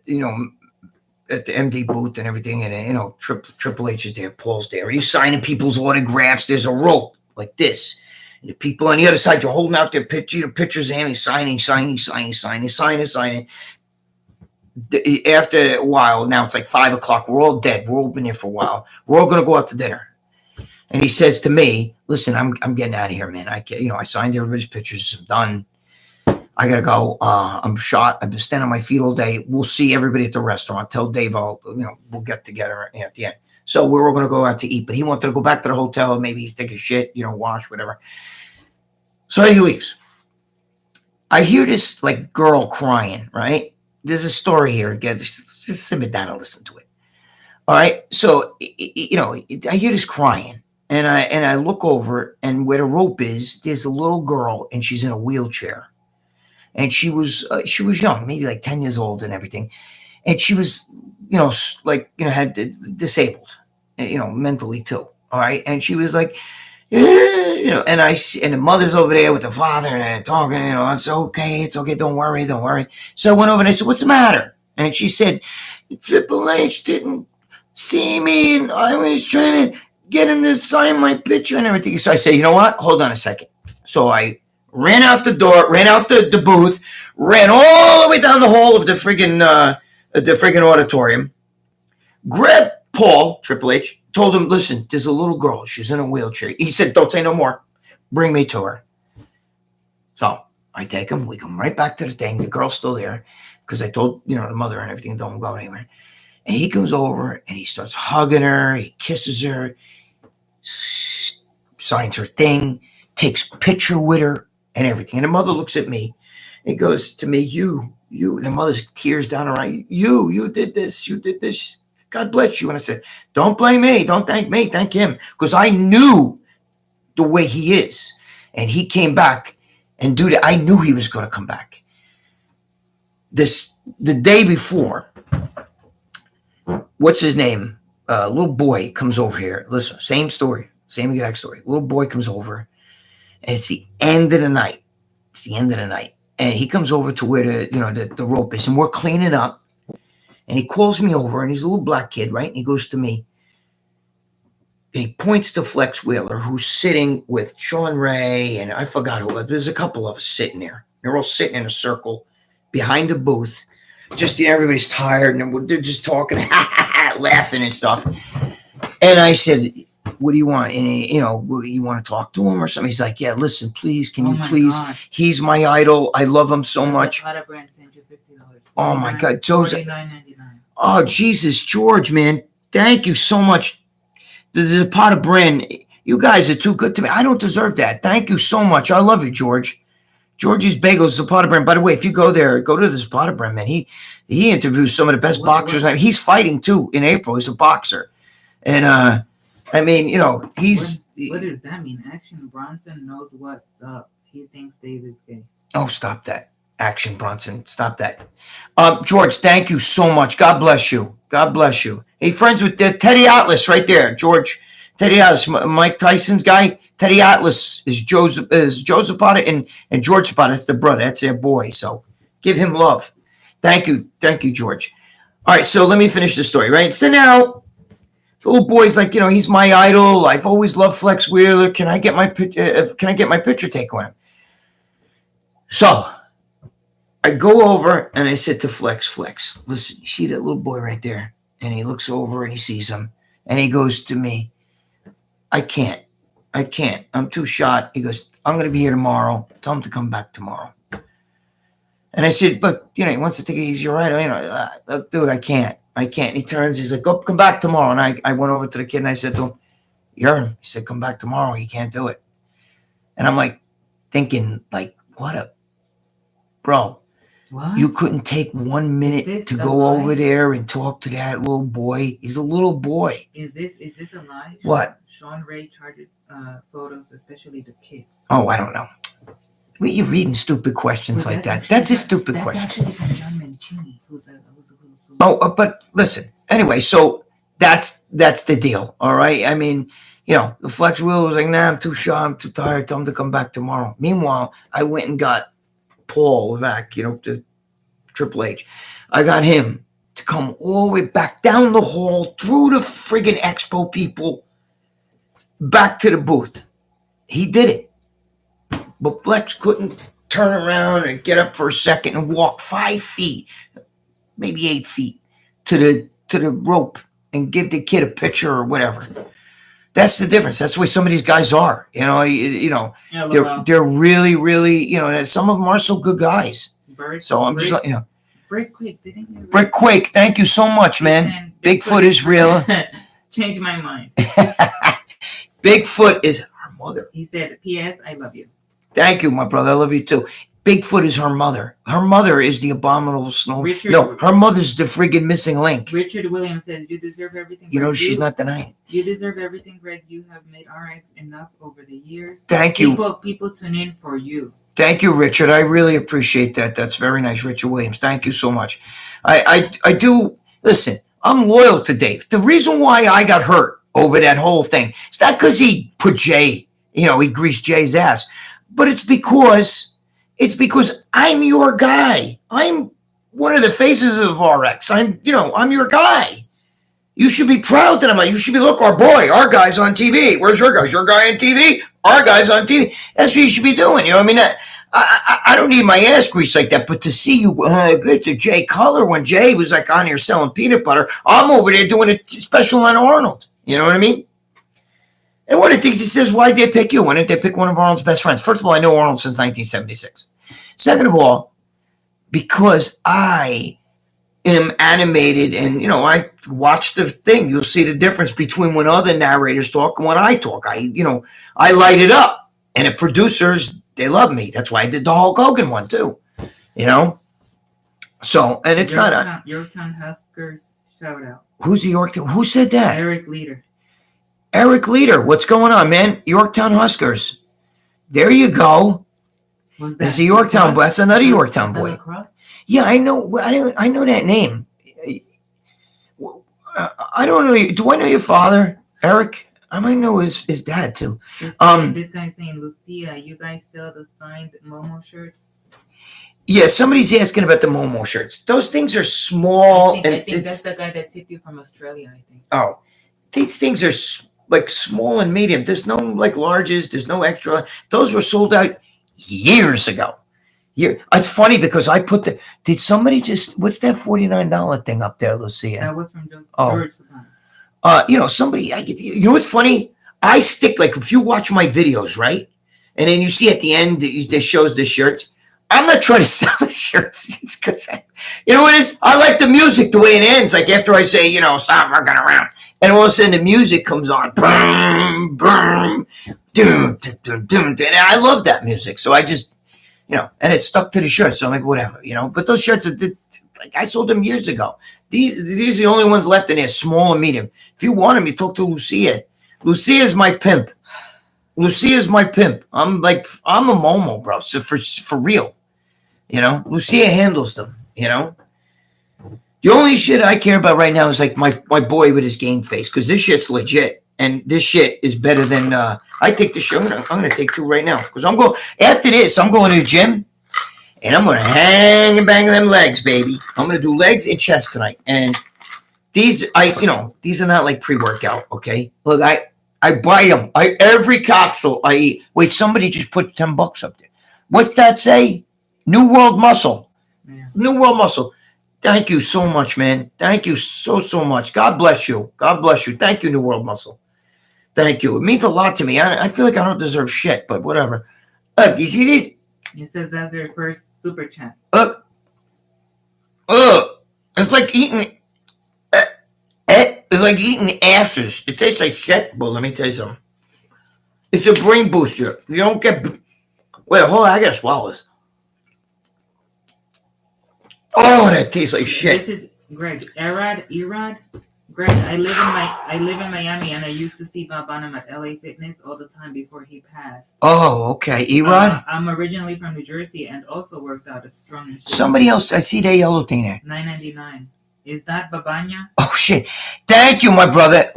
at the MD booth and everything, and Triple H is there, Paul's there, and he's signing people's autographs. There's a rope like this, and the people on the other side are holding out their pictures, and he's signing. After a while, now it's like 5:00. We're all dead. We're all been here for a while. We're all gonna go out to dinner. And he says to me, "Listen, I'm getting out of here, man. I can't, I signed everybody's pictures. I'm done. I gotta go. I'm shot. I've been standing on my feet all day. We'll see everybody at the restaurant. Tell Dave we'll get together at the end." So we were gonna go out to eat, but he wanted to go back to the hotel, maybe take a shit, wash, whatever. So he leaves. I hear this like girl crying, right? There's a story here. Again, just sit down and listen to it. All right. So I hear this crying. And I look over, and where the rope is, there's a little girl, and she's in a wheelchair. And she was young, maybe like 10 years old and everything. And she was, had disabled, mentally too. All right. And she was like, and the mother's over there with the father, and they're talking, it's okay. Don't worry. So I went over and I said, "What's the matter?" And she said, "Triple H didn't see me, and I was trying to get him to sign my picture and everything." So I say, "You know what? Hold on a second." So I ran out the door, ran out the booth, ran all the way down the hall of the friggin' auditorium, grabbed Paul, Triple H, told him, "Listen, there's a little girl. She's in a wheelchair." He said, "Don't say no more. Bring me to her." So I take him. We come right back to the thing. The girl's still there because I told, the mother and everything, don't go anywhere. And he comes over and he starts hugging her. He kisses her, signs her thing, takes picture with her and everything. And the mother looks at me and goes to me, you, and the mother's tears down her eye. You did this. God bless you. And I said, "Don't blame me. Don't thank me. Thank him." Because I knew the way he is. And he came back and do that. I knew he was going to come back. The day before, what's his name? Little boy comes over here. Listen, same story, same exact story. Little boy comes over, and it's the end of the night. And he comes over to where the rope is, and we're cleaning up. And he calls me over, and he's a little black kid, right? And he goes to me, and he points to Flex Wheeler, who's sitting with Sean Ray, and I forgot who. There's a couple of us sitting there. They're all sitting in a circle behind the booth. Just everybody's tired, and they're just talking, laughing and stuff. And I said, "What do you want?" And you want to talk to him or something? He's like, "Yeah, listen, please, can you please? Gosh. He's my idol. I love him so much." Oh my God, Joseph! Oh Jesus, George, man, thank you so much. This is a pot of brand. You guys are too good to me. I don't deserve that. Thank you so much. I love you, George. George's Bagels, Zapata Brand. By the way, if you go there, go to the Zapata Brand, man. He interviews some of the best boxers. He's fighting too in April. He's a boxer, and he's. What does that mean? Action Bronson knows what's up. He thinks Dave is gay. Oh, stop that, Action Bronson. Stop that, George. Thank you so much. God bless you. God bless you. Hey, friends with Teddy Atlas right there, George. Teddy Atlas, Mike Tyson's guy. Teddy Atlas is Joe Zapata and George Zapata. That's the brother. That's their boy. So give him love. Thank you, George. All right, so let me finish the story. Right. So now the little boy's like, he's my idol. I've always loved Flex Wheeler. Can I get my picture taken with him? So I go over and I said to Flex, listen, you see that little boy right there? And he looks over and he sees him and he goes to me, I can't. I'm too shot. He goes, I'm going to be here tomorrow. Tell him to come back tomorrow. And I said, but, he wants to take it easy, right? Look, dude, I can't. And he turns, he's like, come back tomorrow. And I went over to the kid and I said to him, you heard him. He said, come back tomorrow. He can't do it. And I'm like thinking, like, bro, what? You couldn't take 1 minute to go over there and talk to that little boy. He's a little boy. Is this a lie? What? Sean Ray charges photos, especially the kids. Oh, I don't know. Were you reading stupid questions like that? That's a stupid question. That's actually from John Mancini, who's but listen. Anyway, so That's the deal. All right. I mean, the Flex Wheel was like, nah, I'm too shy. I'm too tired. Tell him to come back tomorrow. Meanwhile, I went and got Paul Levesque, the Triple H. I got him to come all the way back down the hall, through the friggin' expo people, back to the booth. He did it. But Flex couldn't turn around and get up for a second and walk 5 feet, maybe 8 feet, to the rope and give the kid a picture or whatever. That's the difference. That's the way some of these guys are. They're really, really, some of them are so good guys. So I'm just, Brickquake, didn't you? Brickquake, thank you so much, man. Bigfoot is real. Change my mind. Bigfoot is her mother. He said, P.S. I love you. Thank you, my brother. I love you too. Bigfoot is her mother. Her mother is the abominable snow. Her mother's the friggin' missing link. Richard Williams says, you deserve everything. She's not denying it. You deserve everything, Greg. You have made RX enough over the years. Thank you. People tune in for you. Thank you, Richard. I really appreciate that. That's very nice, Richard Williams. Thank you so much. I do. Listen, I'm loyal to Dave. The reason why I got hurt over that whole thing, it's not because he put Jay, he greased Jay's ass, but it's because I'm your guy. I'm one of the faces of RX. I'm your guy. You should be proud that I'm like, you should be, look, our guy's on TV. Where's your guy? Is your guy on TV? Our guy's on TV. That's what you should be doing. You know what I mean? I don't need my ass greased like that, but to see you, it's a Jay Cutler when Jay was like on here selling peanut butter, I'm over there doing a special on Arnold. You know what I mean? And one of the things he says, why did they pick you? Why didn't they pick one of Arnold's best friends? First of all, I know Arnold since 1976. Second of all, because I am animated and, I watch the thing. You'll see the difference between when other narrators talk and when I talk. I light it up. And the producers, they love me. That's why I did the Hulk Hogan one too. So, and it's Yorktown Huskers shout out. Who's the Yorktown? Who said that? Eric Leader. Eric Leader, what's going on, man? Yorktown Huskers. There you go. That's a Yorktown boy. That's another Yorktown boy. Yeah, I know. I know that name. I don't know. Do I know your father, Eric? I might know his dad too. This guy's saying, Lucia, you guys sell the signed Momo shirts? Yeah, somebody's asking about the Momo shirts. Those things are small. I think that's the guy that tipped you from Australia, I think. Oh, these things are like small and medium. There's no like larges. There's no extra. Those were sold out years ago. It's funny because I put did somebody just, what's that $49 thing up there, Lucia? That was from George. Somebody, what's funny? I stick, like, if you watch my videos, right? And then you see at the end, it shows the shirts. I'm not trying to sell the shirts. It's because, what it is? I like the music the way it ends. Like after I say, stop fucking around. And all of a sudden the music comes on. Boom, boom, doom, doom, doom. And I love that music. So I just, and it's stuck to the shirt. So I'm like, whatever, But those shirts, I sold them years ago. These are the only ones left in there, small and medium. If you want them, you talk to Lucia. Lucia's my pimp. Lucia's my pimp. I'm a Momo, bro. So for real. Lucia handles them, The only shit I care about right now is like my boy with his game face, because this shit's legit. And this shit is better than I take the show. I'm gonna take 2 right now. Because after this, I'm going to the gym. And I'm going to hang and bang them legs, baby. I'm going to do legs and chest tonight. And these are not like pre-workout, okay? Look, I bite them. Every capsule I eat. Wait, somebody just put $10 up there. What's that say? New World Muscle. Yeah. New World Muscle. Thank you so much, man. Thank you so much. God bless you. God bless you. Thank you, New World Muscle. Thank you. It means a lot to me. I feel like I don't deserve shit, but whatever. Look, you see these? It says that's their first super chat. It's like eating. It's like eating ashes. It tastes like shit. But let me tell you something. It's a brain booster. You don't get. Wait, hold on. I gotta swallow this. Oh, that tastes like shit. This is Greg. Erad. Greg, I live in Miami, and I used to see Bob Bonham at LA Fitness all the time before he passed. Oh, okay. Erod? I'm originally from New Jersey and also worked out at Strong and Shield. Somebody else, I see that yellow thing there. $9.99. Is that Babanya? Oh shit! Thank you, my brother.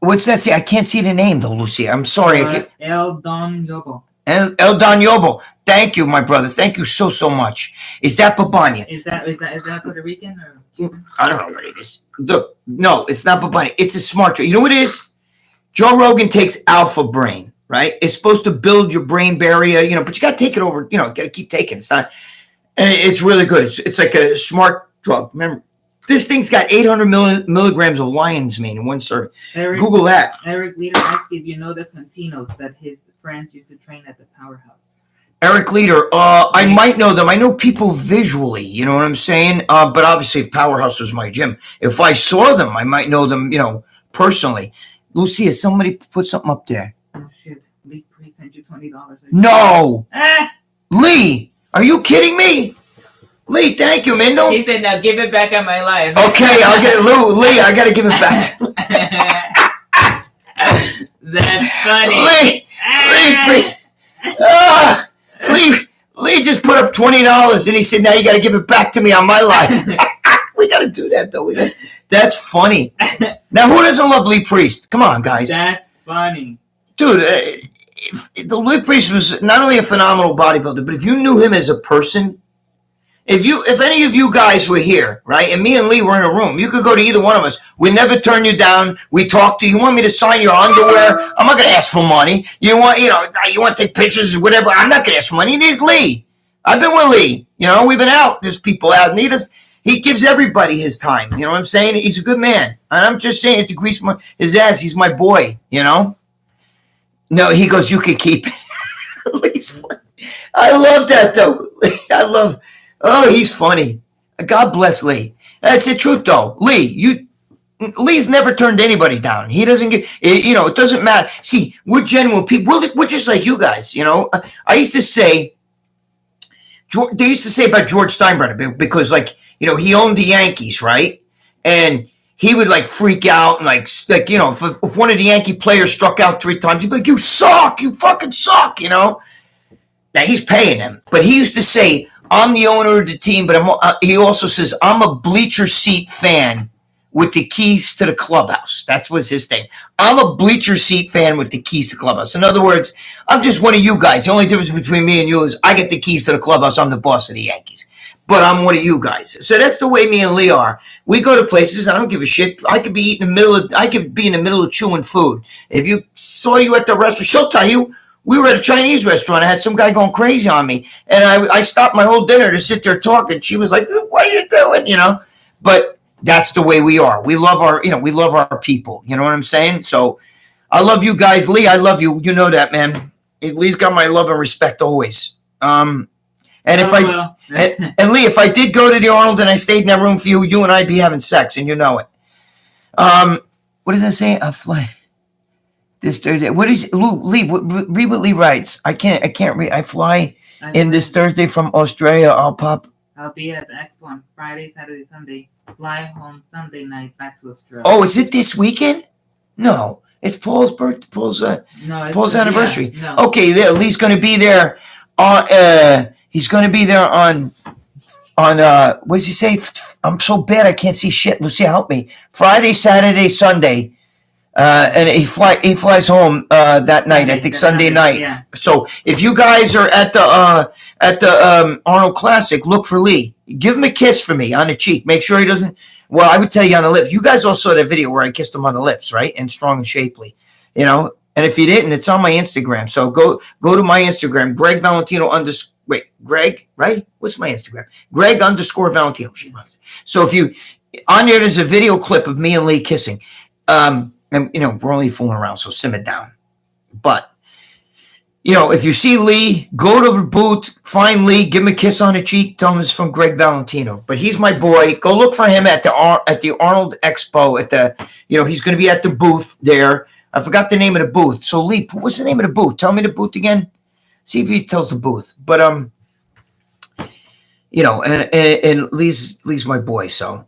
What's that say? I can't see the name though, Lucy. I'm sorry. El Don Yobo. El Don Yobo. Thank you, my brother. Thank you so much. Is that Babanya? Is that Puerto Rican or Cuban? I don't know what it is. Look, no, it's not Babanya. It's a smart drug. You know what it is? Joe Rogan takes Alpha Brain, right? It's supposed to build your brain barrier, but you got to take it over. Got to keep taking. It's not, and it's really good. It's like a smart drug. Remember, this thing's got 800 milligrams of lion's mane in one serving. Google that. Eric Leader asked if you know the Cantinos that his friends used to train at the Powerhouse. Eric Leader, I might know them. I know people visually, you know what I'm saying? But obviously, Powerhouse was my gym. If I saw them, I might know them, personally. Lucia, somebody put something up there. Oh, shit. Lee Priest sent you $20. No! Lee, are you kidding me? Lee, thank you, man. He said, now give it back at my life. Okay, I'll get it. Lee, I got to give it back. That's funny. Lee, please. Lee just put up $20 and he said, now you got to give it back to me on my life. We got to do that, though. That's funny. Now, who doesn't love Lee Priest? Come on, guys. That's funny. Dude, the Lee Priest was not only a phenomenal bodybuilder, but if you knew him as a person, if any of you guys were here, right, and me and Lee were in a room, you could go to either one of us. We never turn you down. We talk to you. You want me to sign your underwear? I'm not going to ask for money. You want to take pictures or whatever? I'm not going to ask for money. There's Lee. I've been with Lee. We've been out. There's people out. He gives everybody his time. You know what I'm saying? He's a good man. And I'm just saying it to grease his ass. He's my boy, No, he goes, you can keep it. Lee's funny. I love that, though. He's funny. God bless Lee. That's the truth, though. Lee's never turned anybody down. He doesn't get, it doesn't matter. See, we're genuine people. We're just like you guys, I used to say, they used to say about George Steinbrenner because, he owned the Yankees, right? And he would, freak out and, if one of the Yankee players struck out 3 times, he'd be like, you suck. You fucking suck, Now, he's paying them. But he used to say, I'm the owner of the team, but he also says, I'm a bleacher seat fan with the keys to the clubhouse. That was his thing. I'm a bleacher seat fan with the keys to the clubhouse. In other words, I'm just one of you guys. The only difference between me and you is I get the keys to the clubhouse. I'm the boss of the Yankees. But I'm one of you guys. So that's the way me and Lee are. We go to places. I don't give a shit. I could be in the middle of chewing food. If you saw you at the restaurant, she'll tell you. We were at a Chinese restaurant. I had some guy going crazy on me. And I stopped my whole dinner to sit there talking. She was like, what are you doing? But that's the way we are. We love our people. You know what I'm saying? So I love you guys. Lee, I love you. You know that, man. Lee's got my love and respect always. And Lee, if I did go to the Arnold and I stayed in that room for you, you and I'd be having sex, and you know it. What did I say? I'll fly this Thursday. What is Lee? Read what Lee writes. I can't read. I fly in this Thursday from Australia. I'll be at the expo on Friday, Saturday, Sunday. Fly home Sunday night back to Australia. Oh, is it this weekend? No, it's Paul's birthday. Paul's anniversary. Yeah, no. Okay, Lee's going to be there. He's going to be there on what does he say? I'm so bad I can't see shit. Lucia, help me. Friday, Saturday, Sunday. And he flies home that night. I think Sunday night. Yeah. So if you guys are at the Arnold Classic, look for Lee. Give him a kiss for me on the cheek. Make sure he doesn't. Well, I would tell you on the lips. You guys all saw that video where I kissed him on the lips, right? And strong and shapely, And if you didn't, it's on my Instagram. So go to my Instagram, Gregg Valentino Gregg, right? What's my Instagram? Gregg _Valentino. She runs it. So if you on there's a video clip of me and Lee kissing. And we're only fooling around, so simmer down. But if you see Lee, go to the booth, find Lee, give him a kiss on the cheek, tell him it's from Gregg Valentino. But he's my boy. Go look for him at the Arnold Expo. He's going to be at the booth there. I forgot the name of the booth. So Lee, what's the name of the booth? Tell me the booth again. See if he tells the booth. But and Lee's my boy. So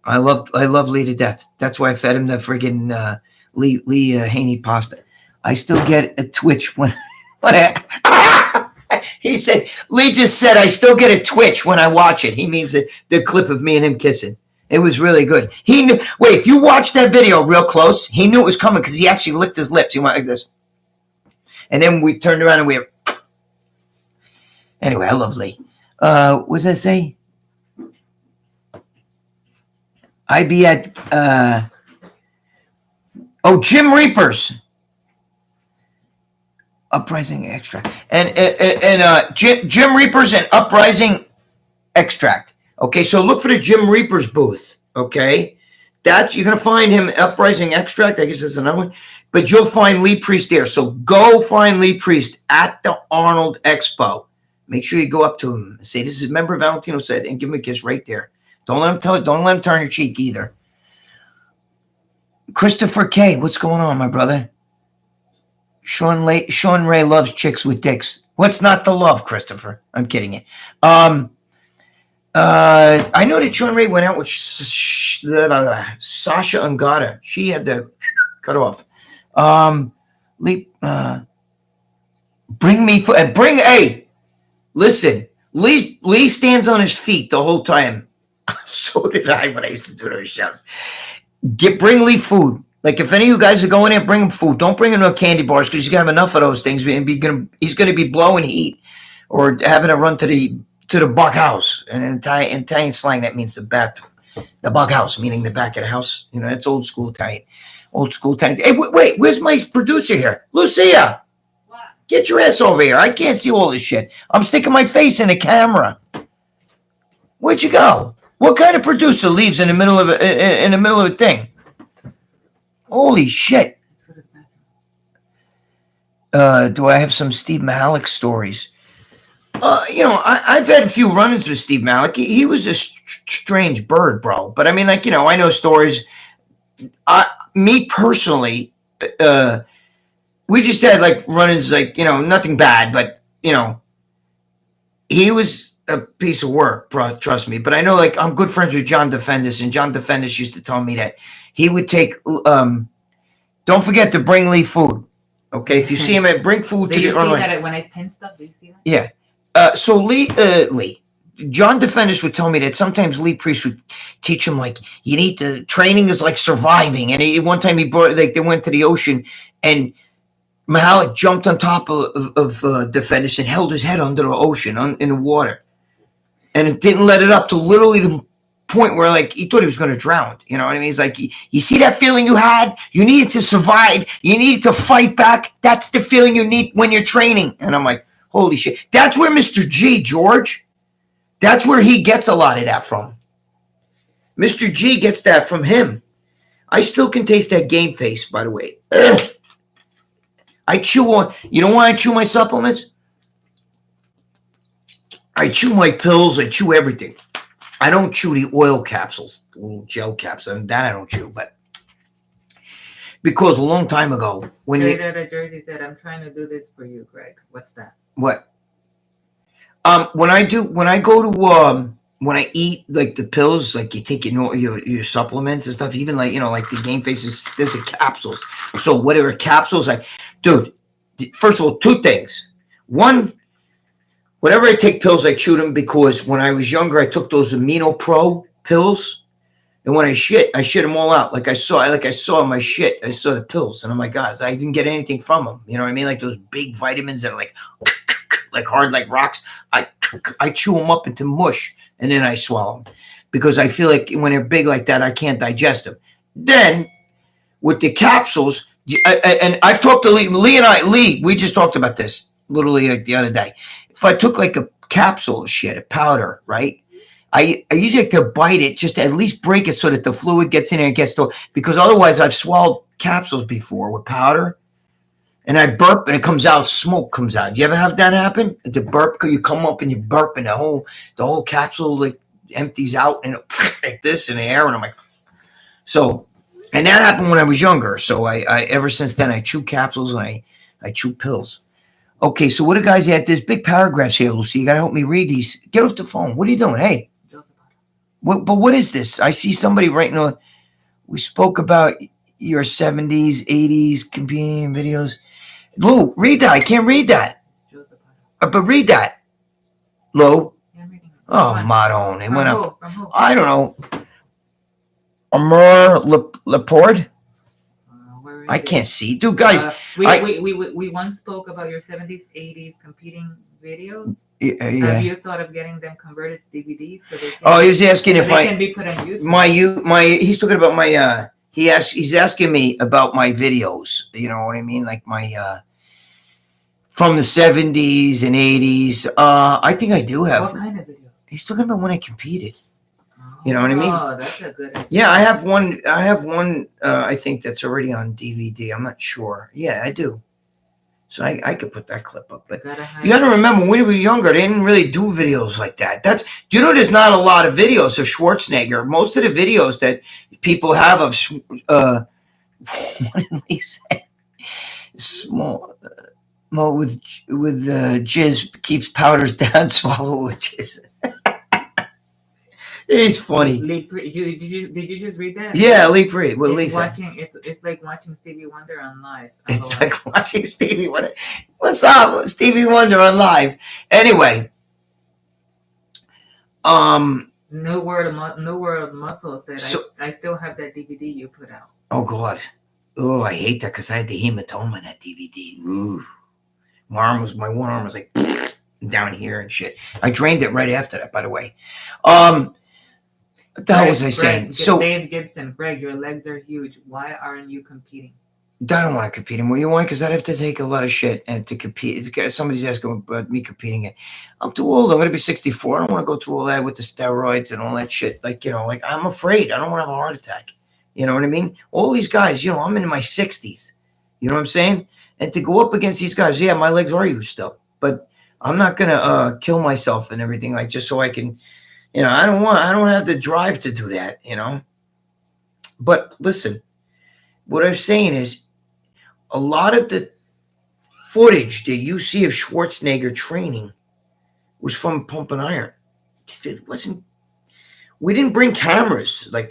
I love Lee to death. That's why I fed him the friggin' Lee Haney pasta. I still get a twitch when he said, Lee just said, I still get a twitch when I watch it. He means the clip of me and him kissing. It was really good. He knew. Wait, if you watch that video real close, he knew it was coming because he actually licked his lips. He went like this, and then we turned around and we. Anyway, I love Lee. What does that say? I be at. Jim Reapers. Uprising Extract and Jim Reapers and Uprising Extract. Okay, so look for the Jim Reapers booth. Okay, you're gonna find him. Uprising Extract. I guess that's another one, but you'll find Lee Priest there. So go find Lee Priest at the Arnold Expo. Make sure you go up to him and say, "This is member Valentino said," and give him a kiss right there. Don't let him turn your cheek either. Christopher K, what's going on, my brother? Sean Ray loves chicks with dicks. What's not to love, Christopher? I'm kidding you. I know that Sean Ray went out with Sasha Ungata. She had to cut off. Listen, Lee stands on his feet the whole time. So did I when I used to do those shows. Bring Lee food. Like if any of you guys are going there, bring him food. Don't bring him no candy bars because you can have enough of those things. He's gonna be blowing heat or having to run to the bug house. And in Italian slang, that means the bathroom. The bug house, meaning the back of the house. You know, that's old school Italian. Old school Italian. Hey, wait, where's my producer here? Lucia, what? Get your ass over here. I can't see all this shit. I'm sticking my face in the camera. Where'd you go? What kind of producer leaves in the middle of a thing? Holy shit. Do I have some Steve Malik stories? I've had a few run-ins with Steve Malik. He was a strange bird, bro. But I mean, like, I know stories. Me personally, we just had like run-ins, like, nothing bad, but, he was a piece of work, bro, trust me. But I know, like, I'm good friends with John Defendis, and John Defendis used to tell me that he would take, don't forget to bring Lee food. Okay, if you see him, bring food to the. Do you see that when I pin stuff? Do you see that? Yeah. So Lee, John Defendis would tell me that sometimes Lee Priest would teach him, like, you need to, training is like surviving. And one time he brought, like, they went to the ocean and Malik jumped on top of Defendis and held his head under the ocean in the water. And it didn't let it up to literally the point where, like, he thought he was going to drown. You know what I mean? He's like, you see that feeling you had? You needed to survive. You needed to fight back. That's the feeling you need when you're training. And I'm like, holy shit. That's where Mr. G, George, that's where he gets a lot of that from. Mr. G gets that from him. I still can taste that game face, by the way. I chew on, you know why I chew my supplements? I chew my pills. I chew everything. I don't chew the oil capsules, the little gel caps. I mean, that I don't chew, but because a long time ago, when Straight out of Jersey said, "I'm trying to do this for you, Greg." What's that? What? When I eat, like, the pills, like, you take your supplements and stuff, even like, like the game faces, there's the capsules. So whatever capsules dude, first of all, two things. One, whenever I take pills, I chew them because when I was younger, I took those Amino Pro pills. And when I shit them all out. Like I saw my shit. I saw the pills. And I'm like, guys, I didn't get anything from them. You know what I mean? Like those big vitamins that are like hard like rocks. I chew them up into mush and then I swallow them. Because I feel like when they're big like that, I can't digest them. Then with the capsules, and I've talked to Lee, we just talked about this literally like the other day. If I took like a capsule of shit, a powder, right? I usually like to bite it just to at least break it so that the fluid gets in there and gets to, because otherwise I've swallowed capsules before with powder and I burp and it comes out, smoke comes out. You ever have that happen? The burp, you come up and you burp and the whole capsule like empties out and like this in the air. And I'm like, so, and that happened when I was younger. So I ever since then I chew capsules and I chew pills. Okay, so what do guys at? There's big paragraphs here, Lucy. You got to help me read these. Get off the phone. What are you doing? Hey. What is this? I see somebody writing we spoke about your 70s, 80s competing videos. Lou, read that. I can't read that. But read that. Lou. Oh, Madon. It went up. I don't know. Amur Laporte. Where is I it? can't see, dude. Guys, we once spoke about your 70s, 80s competing videos. yeah. Have you thought of getting them converted to DVDs so they can? Oh, he was asking if they can be put on YouTube. He's talking about my. He's asking me about my videos. You know what I mean, like my from the 70s and 80s. I think I do have. What kind of videos? He's talking about when I competed. You know what I mean? Oh, that's a good idea. Yeah, I have one. I think that's already on DVD. I'm not sure. Yeah, I do. So I could put that clip up. But you got to remember, when we were younger, they didn't really do videos like that. Do you know there's not a lot of videos of Schwarzenegger? Most of the videos that people have of what did he say? Small with jizz keeps powders down, swallow with jizz. He's funny. Did you just read that? Yeah, Lee Pre. What Lee said. It's like watching Stevie Wonder on live. It's like watching Stevie Wonder. What's up, Stevie Wonder on live? Anyway, New World of Muscle said, I still have that DVD you put out. Oh God, oh I hate that because I had the hematoma in that DVD. Ooh. My one arm was like down here and shit. I drained it right after that, by the way. What the hell was I saying? So Dave Gibson, Greg, your legs are huge. Why aren't you competing? I don't want to compete anymore. You know why? Because I'd have to take a lot of shit and to compete. Somebody's asking about me competing. I'm too old. I'm going to be 64. I don't want to go through all that with the steroids and all that shit. Like I'm afraid. I don't want to have a heart attack. You know what I mean? All these guys, I'm in my 60s. You know what I'm saying? And to go up against these guys, yeah, my legs are huge still. But I'm not going to kill myself and everything, like just so I can... I don't have the drive to do that, But listen, what I'm saying is a lot of the footage that you see of Schwarzenegger training was from Pump and Iron. It wasn't, we didn't bring cameras. You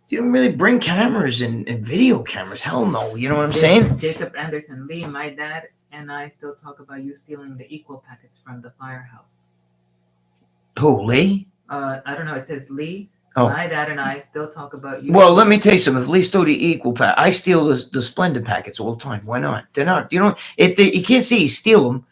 didn't really bring cameras and video cameras. Hell no. You know what I'm saying? Jacob Anderson, Lee, my dad and I still talk about you stealing the equal packets from the firehouse. Who, Lee? I don't know. It says Lee. Oh. My dad and I still talk about you. Well, let me tell you something. If Lee stole the equal pack, I steal the Splenda packets all the time. Why not? They're not. If you can't say you steal them,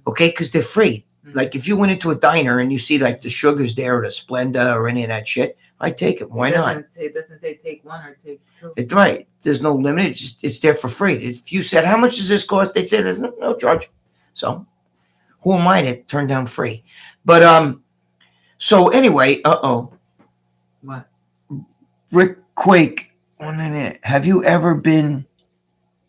okay, because they're free. Mm-hmm. Like if you went into a diner and you see like the sugars there or the Splenda or any of that shit, I take it. Why not? It doesn't say take one or take two. It's right. There's no limit. It's there for free. If you said, how much does this cost? They'd say there's no charge. So who am I to turn down free? But so anyway, what? Rick Quake, 1 minute. Have you ever been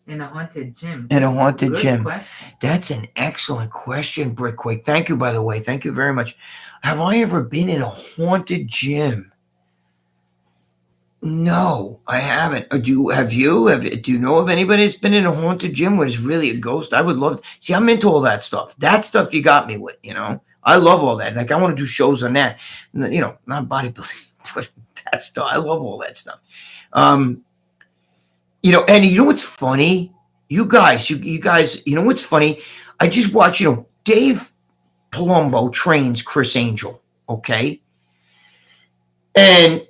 in a haunted gym? In a haunted gym. Question. That's an excellent question, Brick Quake. Thank you, by the way. Thank you very much. Have I ever been in a haunted gym? No, I haven't. Do you know of anybody that's been in a haunted gym where it's really a ghost? I would love to. See, I'm into all that stuff. That stuff you got me with, I love all that. Like, I want to do shows on that. Not bodybuilding, but that stuff. I love all that stuff. And you know what's funny? You guys, you know what's funny? I just watched, Dave Palumbo trains Chris Angel, okay? And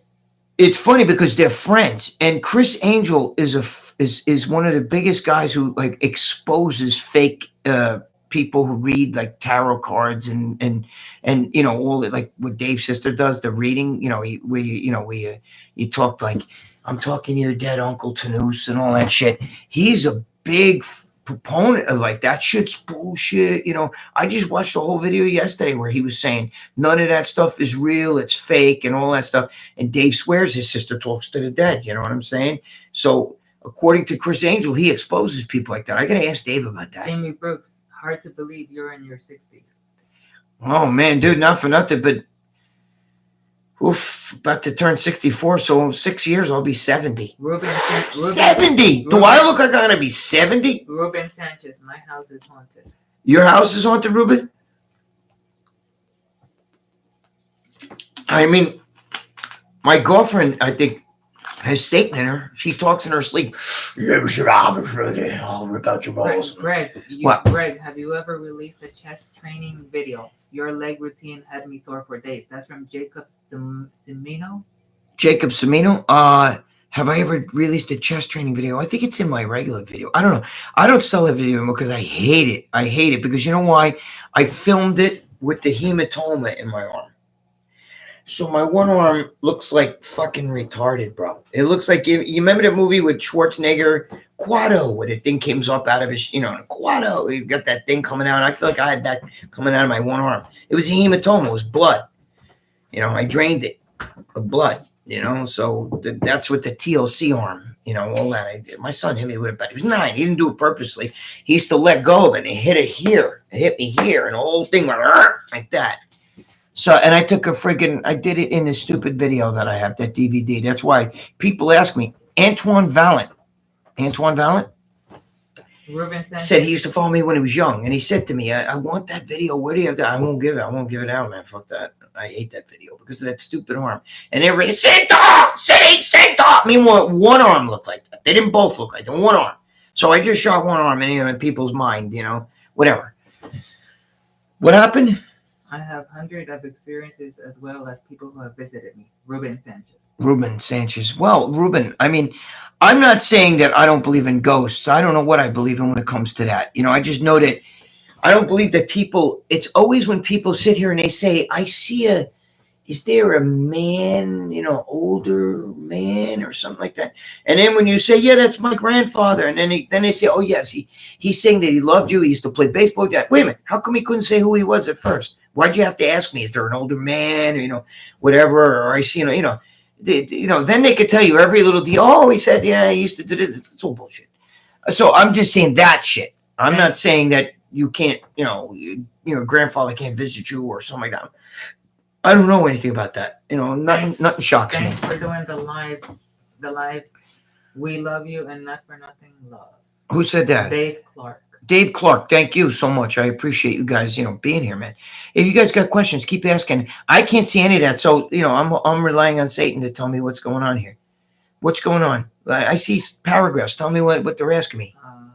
it's funny because they're friends, and Chris Angel is one of the biggest guys who like exposes fake people who read like tarot cards and all that, like what Dave's sister does, the reading. You talked like I'm talking to your dead Uncle Tanus and all that shit. He's a big proponent of like that shit's bullshit. I just watched the whole video yesterday where he was saying none of that stuff is real, it's fake and all that stuff. And Dave swears his sister talks to the dead. You know what I'm saying? So according to Chris Angel, he exposes people like that. I gotta ask Dave about that. Jamie Brooks, hard to believe you're in your 60s. Oh man, dude, not for nothing, but about to turn 64, so in 6 years I'll be 70. 70? Do I look like I'm gonna be 70? Ruben Sanchez, my house is haunted. Your house is haunted, Ruben? I mean, my girlfriend, I think, has Satan in her. She talks in her sleep. I'll rip out your balls. Greg, Greg, have you ever released a chest training video? Your leg routine had me sore for days. That's from Jacob Semino. Jacob Semino. Have I ever released a chest training video? I think it's in my regular video. I don't know. I don't sell that video because I hate it. I hate it because you know why? I filmed it with the hematoma in my arm. So my one arm looks like fucking retarded, bro. It looks like you remember the movie with Schwarzenegger, Quado, where the thing comes up out of his, Quado. You got that thing coming out. I feel like I had that coming out of my one arm. It was a hematoma. It was blood. I drained it of blood. So that's with the TLC arm. All that. My son hit me with it, but he was 9. He didn't do it purposely. He used to let go of it and it hit it here. It hit me here, and the whole thing went like that. So, and I took I did it in this stupid video that I have, that DVD. That's why people ask me, Antoine Valent said he used to follow me when he was young. And he said to me, I want that video. Where do you have that? I won't give it out, man. Fuck that. I hate that video because of that stupid arm. And everybody said, say dog. Meanwhile, one arm looked like that. They didn't both look like that. One arm. So I just shot one arm in people's mind, whatever. What happened? I have hundreds of experiences as well as people who have visited me. Ruben Sanchez. Well, Ruben, I'm not saying that I don't believe in ghosts. I don't know what I believe in when it comes to that. I just know that I don't believe that people, it's always when people sit here and they say, is there a man, older man or something like that? And then when you say, yeah, that's my grandfather. And then they say, oh, yes, he's saying that he loved you. He used to play baseball. Wait a minute. How come he couldn't say who he was at first? Why'd you have to ask me? Is there an older man, or, whatever? Or I see, then they could tell you every little deal. Oh, he said, yeah, he used to do this. It's all bullshit. So I'm just saying that shit. I'm not saying that you can't, grandfather can't visit you or something like that. I don't know anything about that. Nothing shocks me. Thanks for doing the live. We love you and not for nothing love. Who said that? Dave Clark, thank you so much. I appreciate you guys, being here, man. If you guys got questions, keep asking. I can't see any of that, so I'm relying on Satan to tell me what's going on here. What's going on? I see paragraphs. Tell me what they're asking me. Hold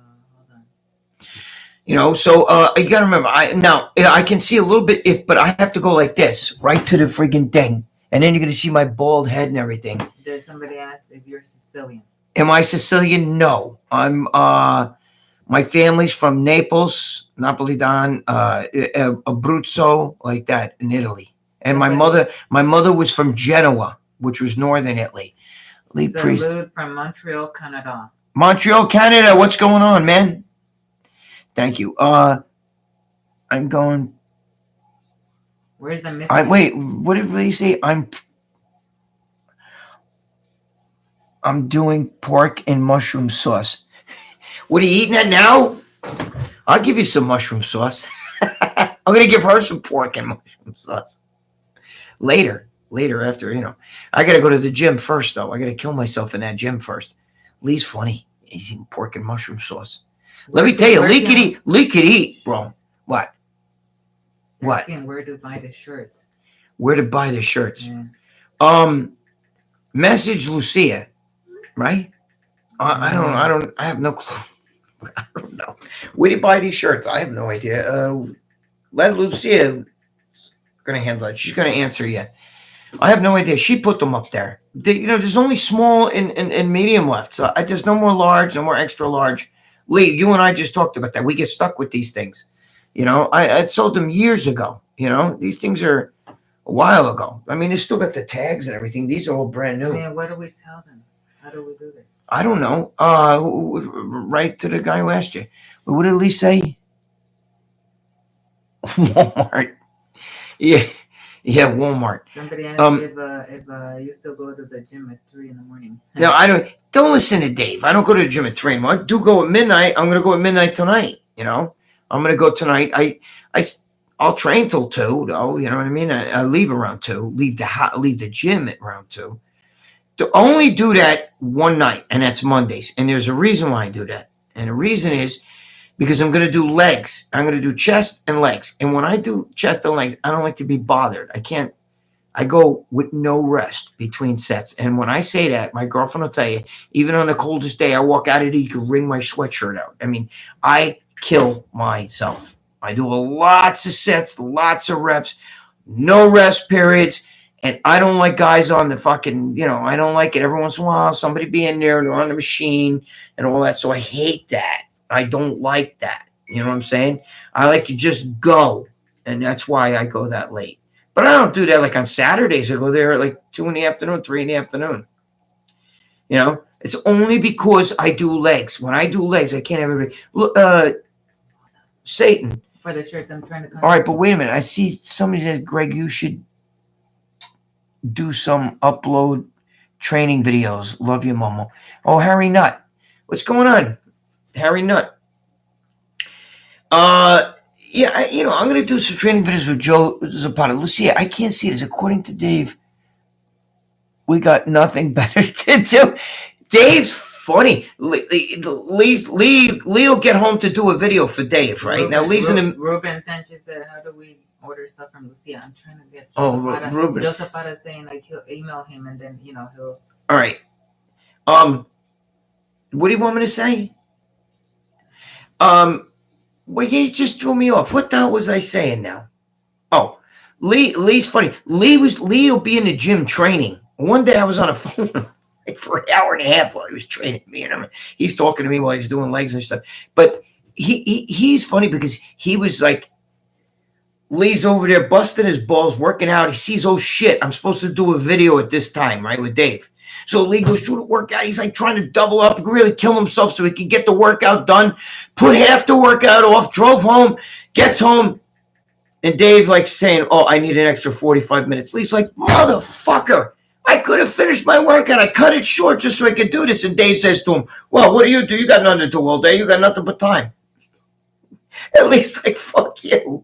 on. So you gotta remember. I can see a little bit but I have to go like this, right to the friggin' thing, and then you're gonna see my bald head and everything. There's somebody asked if you're Sicilian. Am I Sicilian? No, I'm. My family's from Naples, Napolitan, Abruzzo, like that in Italy. And my mother was from Genoa, which was northern Italy. Salute from Montreal, Canada. Montreal, Canada. What's going on, man? Thank you. I'm going. Where's the missing? Wait, what did they say? I'm doing pork and mushroom sauce. What are you eating at now? I'll give you some mushroom sauce. I'm going to give her some pork and mushroom sauce. Later after, I got to go to the gym first, though. I got to kill myself in that gym first. Lee's funny. He's eating pork and mushroom sauce. Let me tell you, Lee could eat, bro. What? Where to buy the shirts? Where to buy the shirts? Yeah. Message Lucia, right? I have no clue. I don't know. Where do you buy these shirts? I have no idea. Let Lucia gonna handle it. She's gonna answer you. I have no idea. She put them up there. There's only small and medium left. So there's no more large, no more extra large. Lee, you and I just talked about that. We get stuck with these things. I sold them years ago. These things are a while ago. They still got the tags and everything. These are all brand new. Man, what do we tell them? How do we do this? I don't know. Right to the guy who asked you. What did Lee say? Walmart. Yeah, Walmart. Somebody asked if you still go to the gym at 3 a.m. No, I don't. Don't listen to Dave. I don't go to the gym at 3 anymore. I do go at midnight. I'm going to go at midnight tonight. I'm going to go tonight. I'll train till 2, though. You know what I mean? I leave around 2. Leave the gym at around 2. To only do that one night, and that's Mondays. And there's a reason why I do that. And the reason is because I'm going to do legs. I'm going to do chest and legs. And when I do chest and legs, I don't like to be bothered. I can't I go with no rest between sets. And when I say that, my girlfriend will tell you, even on the coldest day, I walk out of it, you can wring my sweatshirt out. I mean, I kill myself. I do lots of sets, lots of reps, no rest periods. And I don't like guys on the fucking, I don't like it. Every once in a while, somebody be in there, they're on the machine and all that. So I hate that. I don't like that. You know what I'm saying? I like to just go. And that's why I go that late. But I don't do that like on Saturdays. I go there at like 2 in the afternoon, 3 in the afternoon. It's only because I do legs. When I do legs, I can't have everybody. Satan. For the shirts, I'm trying to. All right, but wait a minute. I see somebody said, Greg, you should do some upload training videos. Love you, Momo. Oh, Harry Nutt. What's going on? Harry Nutt. Yeah, I'm going to do some training videos with Joe Zapata. Lucia, I can't see this. According to Dave, we got nothing better to do. Dave's funny. Lee will get home to do a video for Dave, right? Now, Lee's in the... Ruben Sanchez said, how do we order stuff from Lucia? I'm trying to get... Ruben. Joe Zapata saying, like, he'll email him and then, he'll... All right. What do you want me to say? Well, you just threw me off. What the hell was I saying now? Oh, Lee's funny. Lee will be in the gym training. One day I was on a phone like for an hour and a half while he was training me, and he's talking to me while he's doing legs and stuff. But he's funny because he was like, Lee's over there busting his balls, working out. He sees, oh shit, I'm supposed to do a video at this time, right, with Dave. So Lee goes through the workout. He's like trying to double up, really kill himself so he can get the workout done, put half the workout off, drove home, gets home. And Dave like saying, oh, I need an extra 45 minutes. Lee's like, motherfucker, I could have finished my workout. I cut it short just so I could do this. And Dave says to him, well, what do? You got nothing to do all day. You got nothing but time. And Lee's like, fuck you.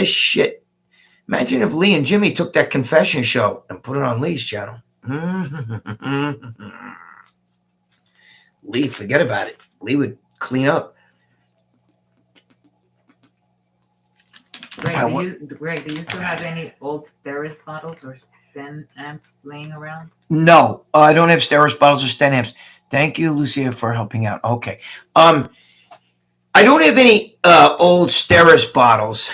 Shit. Imagine if Lee and Jimmy took that confession show and put it on Lee's channel. Lee, forget about it. Lee would clean up. Greg, do you still have any old Steris bottles or Sten amps laying around? No, I don't have Steris bottles or Sten amps. Thank you, Lucia, for helping out. Okay. I don't have any old Steris bottles.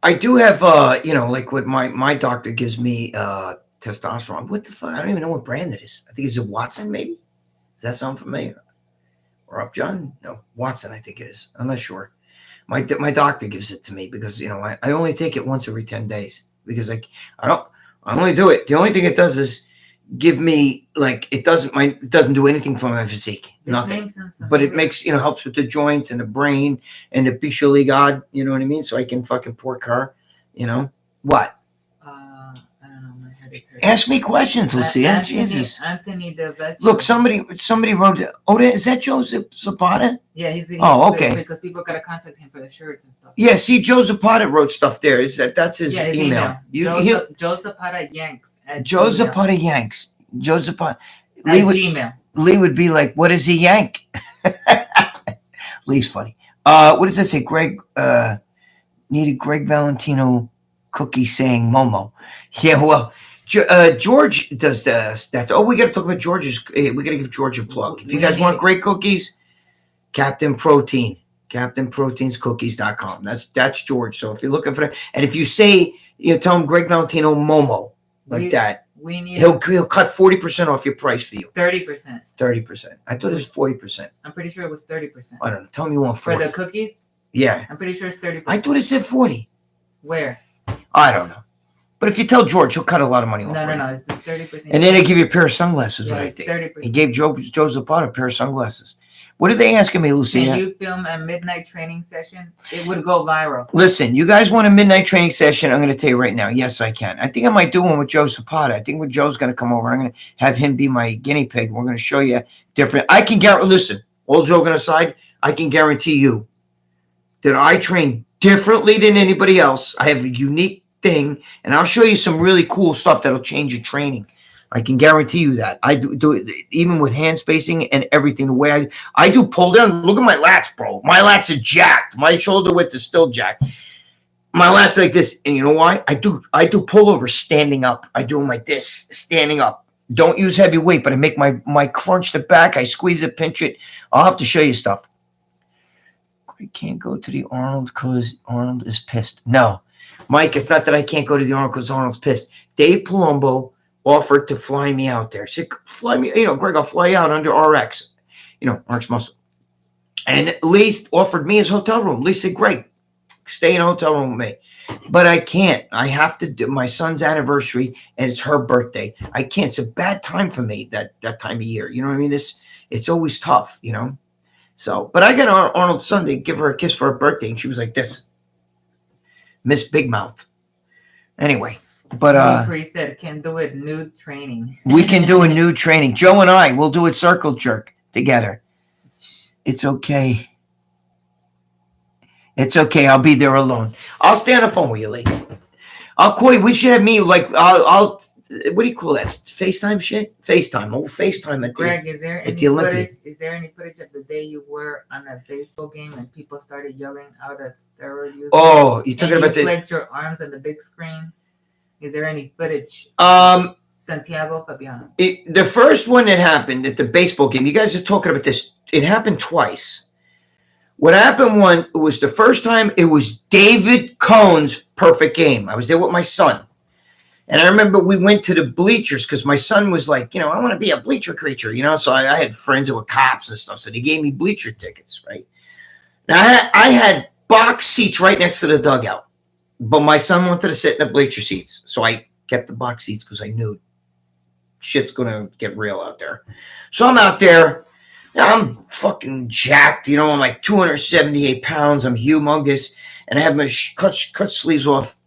I do have, like what my doctor gives me testosterone. What the fuck? I don't even know what brand it is. I think it's a Watson, maybe? Does that sound familiar? Or Upjohn? No, Watson, I think it is. I'm not sure. My doctor gives it to me because, I only take it once every 10 days because I only do it. The only thing it does is give me, like, it doesn't do anything for my physique. Nothing. But it makes, helps with the joints and the brain and the Bicholi God, you know what I mean? So I can fucking pork her, What? I don't know. My head is hurting. Ask me questions, Lucia. Jesus. Anthony the vegetable. Look, somebody wrote, is that Joe Zapata? Yeah, he's okay. Because people got to contact him for the shirts and stuff. Yeah, see, Joe Zapata wrote stuff there. That's his email. Joe Zapata Yanks. Joe Zapata Yanks. Joe Zapata. Gmail. Lee would be like, what does he yank? Lee's funny. What does that say? Greg needed Gregg Valentino cookie saying Momo. Yeah, well, George does that. Oh, we got to talk about George's. We got to give George a plug. If you guys want great cookies, Captain Protein. CaptainProteinsCookies.com. That's George. So if you're looking for that, and if you say, tell him Gregg Valentino Momo, that. He'll cut 40% off your price for you. 30%. 30%. I thought it was 40%. I'm pretty sure it was 30%. I don't know. Tell me you want 40. For the cookies? Yeah. I'm pretty sure it's 30%. I thought it said 40. Where? I don't know. But if you tell George, he'll cut a lot of money off. No. It's 30%. And then they give you a pair of sunglasses. Yeah, what I it's think. 30%. He gave Joe Zapata a pair of sunglasses. What are they asking me, Lucia? Can you film a midnight training session? It would go viral. Listen, you guys want a midnight training session? I'm going to tell you right now. Yes, I can. I think I might do one with Joe Zapata. I think when Joe's going to come over, I'm going to have him be my guinea pig. We're going to show you different. I can guarantee. Listen, all joking aside, I can guarantee you that I train differently than anybody else. I have a unique thing, and I'll show you some really cool stuff that'll change your training. I can guarantee you that. I do it even with hand spacing and everything. The way I do pull down. Look at my lats, bro. My lats are jacked. My shoulder width is still jacked. My lat's like this, and you know why? I do pullover standing up. I do them like this, standing up. Don't use heavy weight, but I make my crunch the back. I squeeze it, pinch it. I'll have to show you stuff. I can't go to the Arnold because Arnold is pissed. No, Mike, it's not that I can't go to the Arnold because Arnold's pissed. Dave Palumbo offered to fly me out there. Said, fly me, Greg, I'll fly you out under RX, RX Muscle. And Lee offered me his hotel room. Lee said, Greg, stay in a hotel room with me. But I can't. I have to do my son's anniversary, and it's her birthday. I can't. It's a bad time for me that time of year. You know what I mean? It's always tough, So, but I got Arnold Sunday, give her a kiss for her birthday, and she was like this, Miss Big Mouth. Anyway, but he said can do it nude training. We can do a nude training. Joe and I will do it circle jerk together. It's okay. It's okay. I'll be there alone. I'll stay on the phone with you, Lee. I'll call you. We should have me like I'll what do you call that? FaceTime shit? FaceTime. Oh, FaceTime at Greg, is there any footage? Is there any footage of the day you were on a baseball game and people started yelling out at steroid use? Oh, you're talking about the flex your arms on the big screen? Is there any footage? Santiago Fabiano. The first one that happened at the baseball game, you guys are talking about this. It happened twice. What happened was the first time it was David Cohn's perfect game. I was there with my son. And I remember we went to the bleachers because my son was like, I want to be a bleacher creature, So I had friends that were cops and stuff. So they gave me bleacher tickets, right? Now I had box seats right next to the dugout. But my son wanted to sit in the bleacher seats. So I kept the box seats because I knew shit's going to get real out there. So I'm out there. I'm fucking jacked, I'm like 278 pounds. I'm humongous. And I have my cut sleeves off.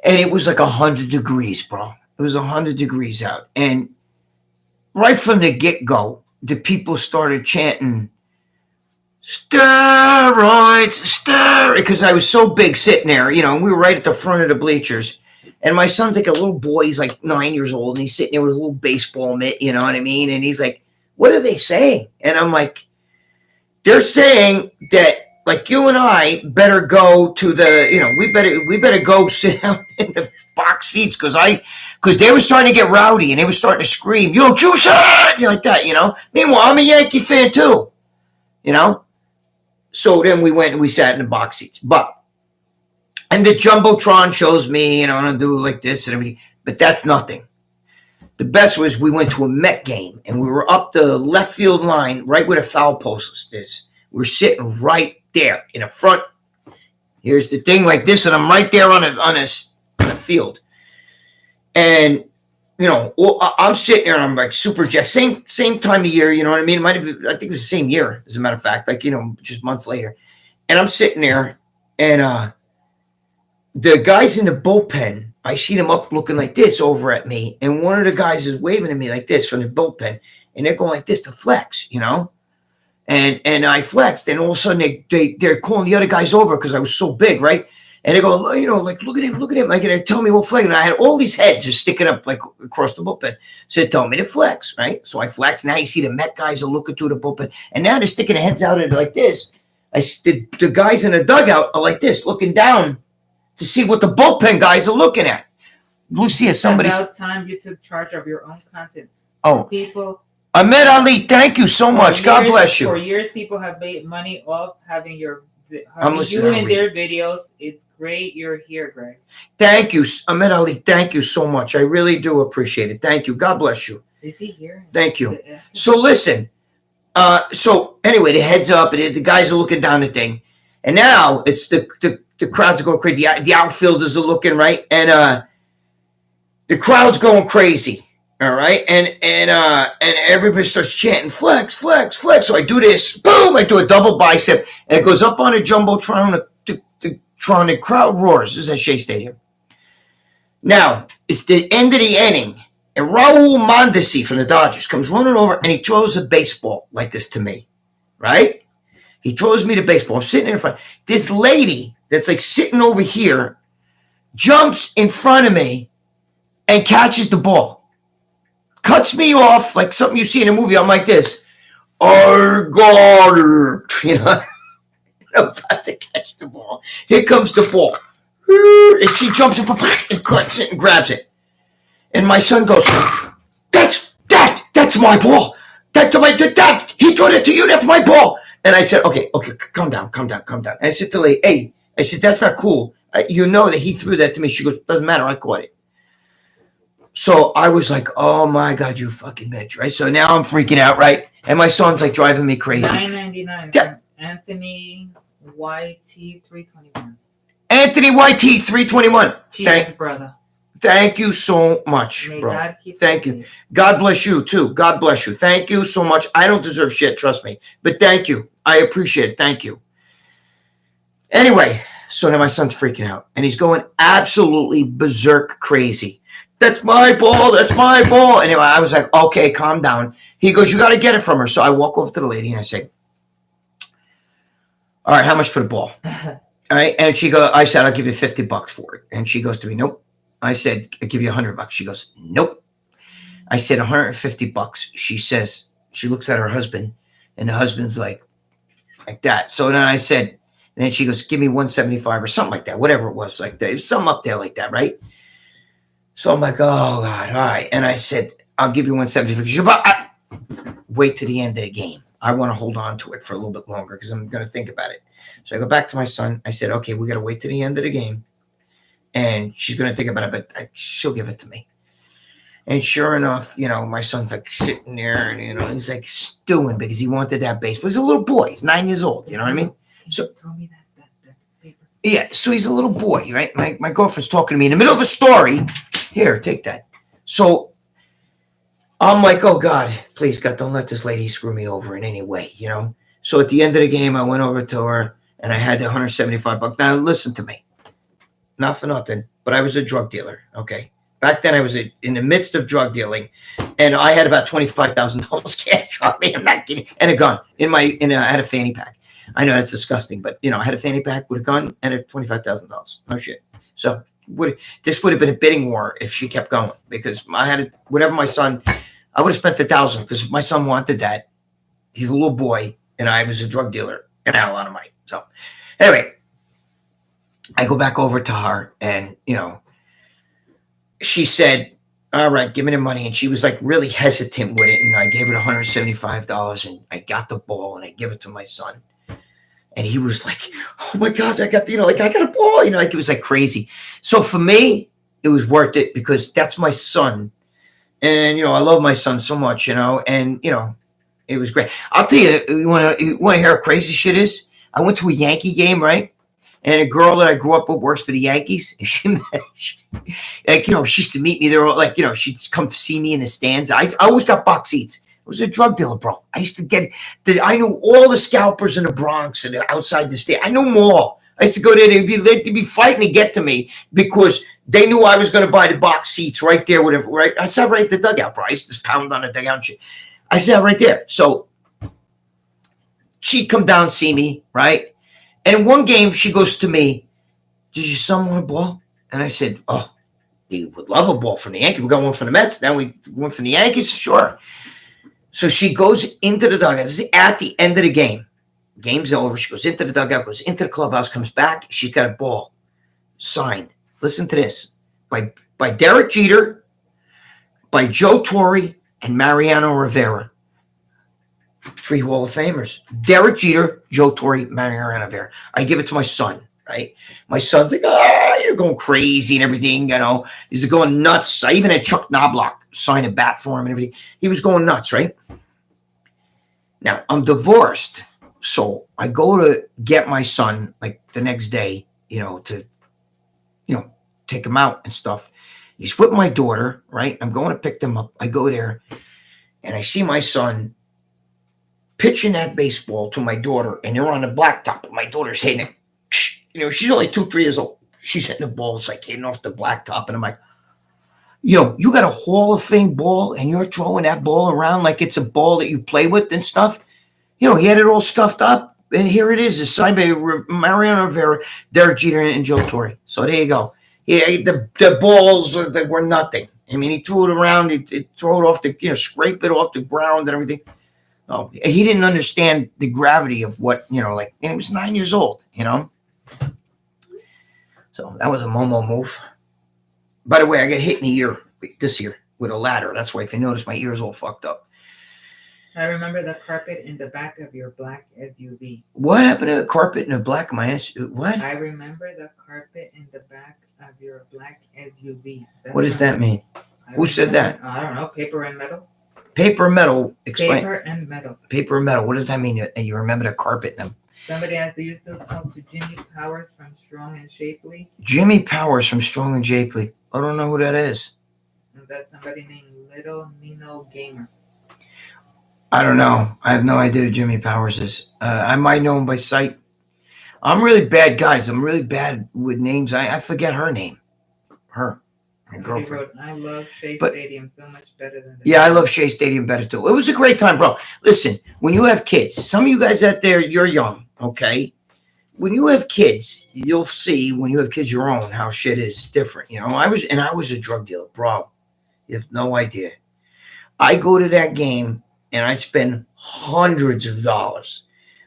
And it was like 100 degrees, bro. It was 100 degrees out. And right from the get-go, the people started chanting, steroids, because I was so big sitting there, and we were right at the front of the bleachers. And my son's like a little boy. He's like 9 years old, and he's sitting there with a little baseball mitt, you know what I mean? And he's like, what are they saying? And I'm like, they're saying that, like, you and I better go to the, we better go sit down in the box seats because they were starting to get rowdy and they were starting to scream, juice it, like that, Meanwhile, I'm a Yankee fan too, So then we went and we sat in the box seats. And the Jumbotron shows me, and I do like this and everything, but that's nothing. The best was we went to a Met game and we were up the left field line right where the foul post is. We're sitting right there in the front. Here's the thing like this, and I'm right there on the field. And I'm sitting there and I'm like super jacked. Same time of year, you know what I mean? I think it was the same year, as a matter of fact, like just months later. And I'm sitting there, and the guys in the bullpen, I see them up looking like this over at me, and one of the guys is waving at me like this from the bullpen, and they're going like this to flex, And I flexed, and all of a sudden they're calling the other guys over because I was so big, right? And they go, like, look at him, like, and they tell me what flex. And I had all these heads just sticking up like across the bullpen. So they told me to flex, right? So I flexed. Now you see the Met guys are looking through the bullpen, and now they're sticking their heads out like this. The guys in the dugout are like this, looking down to see what the bullpen guys are looking at. Lucia, somebody's about time you took charge of your own content. Oh, People. Ahmed Ali, thank you so much. God bless you. For years, people have made money off having you in their videos. It's great you're here, Greg. Thank you, Ahmed Ali. Thank you so much. I really do appreciate it. Thank you. God bless you. Is he here? Thank you. So listen. So anyway, the heads up, and the guys are looking down the thing, and now it's the crowds are going crazy. The outfielders are looking right, and the crowd's going crazy. All right, and everybody starts chanting flex, flex, flex. So I do this, boom! I do a double bicep, and it goes up on a jumbotron. The crowd roars. This is at Shea Stadium. Now it's the end of the inning, and Raul Mondesi from the Dodgers comes running over, and he throws a baseball like this to me. Right? He throws me the baseball. I'm sitting in front. This lady that's like sitting over here jumps in front of me and catches the ball. Cuts me off like something you see in a movie. I'm like this. I got it. about to catch the ball. Here comes the ball. And she jumps up and cuts it and grabs it. And my son goes, that's my ball. Dad, he threw it to you. That's my ball. And I said, okay, calm down. And I said to the lady, hey, I said, that's not cool. You know that he threw that to me. She goes, doesn't matter. I caught it. So I was like, oh my God, you fucking bitch, right? So now I'm freaking out, right? And my son's like driving me crazy. $9.99 from Anthony YT 321. Anthony YT 321. Jesus, brother. Thank you so much, May bro. God keep thank you. God bless you too. God bless you. Thank you so much. I don't deserve shit, trust me. But thank you. I appreciate it. Thank you. Anyway, so now my son's freaking out. And he's going absolutely berserk crazy. That's my ball. That's my ball. Anyway, I was like, okay, calm down. He goes, you got to get it from her. So I walk over to the lady and I say, all right, how much for the ball? All right. And I said, I'll give you $50 for it. And she goes to me, nope. I said, I'll give you $100. She goes, nope. I said, $150. She says, she looks at her husband and the husband's like that. So then I said, and then she goes, give me $175 or something like that. Whatever it was like that. It was something up there like that. Right. So I'm like, oh God. All right. And I said, I'll give you $175. Wait to the end of the game. I want to hold on to it for a little bit longer because I'm going to think about it. So I go back to my son. I said, okay, we got to wait to the end of the game. And she's going to think about it, but she'll give it to me. And sure enough, my son's like sitting there and, he's like stewing because he wanted that baseball. He's a little boy. He's 9 years old. You know what I mean? So tell me that paper. Yeah. So he's a little boy, right? My girlfriend's talking to me in the middle of a story. Here, take that. So I'm like, oh God, please God, don't let this lady screw me over in any way, So at the end of the game, I went over to her and I had the $175. Now listen to me. Not for nothing, but I was a drug dealer. Okay. Back then I was in the midst of drug dealing and I had about $25,000 cash on me. I'm not kidding. And a gun I had a fanny pack. I know that's disgusting, but I had a fanny pack with a gun and a $25,000. No shit. So this would have been a bidding war if she kept going because I had whatever my son, I would have spent $1,000 because my son wanted that. He's a little boy and I was a drug dealer and I had a lot of money. So anyway, I go back over to her and, she said, all right, give me the money. And she was like really hesitant with it. And I gave her $175 and I got the ball and I give it to my son. And he was like, oh my God, I got I got a ball, it was like crazy. So for me, it was worth it because that's my son. And, I love my son so much, and, it was great. I'll tell you, you want to hear how crazy shit is? I went to a Yankee game, right? And a girl that I grew up with works for the Yankees. And she used to meet me there. She'd come to see me in the stands. I always got box seats. I was a drug dealer, bro. I used to I knew all the scalpers in the Bronx and outside the state. I knew them all. I used to go there. They'd be fighting to get to me because they knew I was going to buy the box seats right there. Whatever, right? I sat right at the dugout, bro. I used to just pound on the dugout and shit. I sat right there. So she'd come down and see me, right? And in one game, she goes to me, did your son want a ball? And I said, oh, he would love a ball from the Yankees. We got one from the Mets. Now we went from the Yankees. Sure. So she goes into the dugout. This is at the end of the game. Game's over. She goes into the dugout, goes into the clubhouse, comes back. She's got a ball signed. Listen to this. By Derek Jeter, by Joe Torre, and Mariano Rivera. 3 Hall of Famers. Derek Jeter, Joe Torre, Mariano Rivera. I give it to my son, right? My son's like, you're going crazy and everything, He's going nuts. I even had Chuck Knobloch sign a bat for him and everything. He was going nuts, right? Now, I'm divorced. So I go to get my son like the next day, to, take him out and stuff. He's with my daughter, right? I'm going to pick them up. I go there and I see my son pitching that baseball to my daughter, and they're on the blacktop, and my daughter's hitting it. She's only 2-3 years old. She's hitting the ball. It's like hitting off the blacktop, and I'm like, you got a Hall of Fame ball, and you're throwing that ball around like it's a ball that you play with and stuff. He had it all scuffed up, and here it is. It's signed by Mariano Rivera, Derek Jeter, and Joe Torre. So there you go. The balls were nothing. I mean, he threw it around. He'd throw it off scrape it off the ground and everything. Oh, he didn't understand the gravity of what, like, and he was 9 years old, So that was a Momo move. By the way, I got hit in the ear this year with a ladder. That's why, if you notice, my ear's all fucked up. I remember the carpet in the back of your black SUV. What happened to the carpet in the black of my SUV? What? I remember the carpet in the back of your black SUV. What does that mean? Who said that? I don't know. Paper and metal. Paper and metal. Explain. Paper and metal. Paper and metal. What does that mean? You remember the carpet? Somebody asked, do you still talk to Jimmy Powers from Strong and Shapely? Jimmy Powers from Strong and Shapely. I don't know who that is. And that's somebody named Little Nino Gamer. I don't know. I have no idea who Jimmy Powers is. I might know him by sight. I'm really bad, guys. I'm really bad with names. I forget her name. Her. My girlfriend. Wrote, I love Shea Stadium so much better than I love Shea Stadium better too. It was a great time, bro. Listen, when you have kids, some of you guys out there, you're young, okay? When you have kids, you'll see when you have kids your own how shit is different. I was a drug dealer, bro. You have no idea. I go to that game and I spend hundreds of dollars.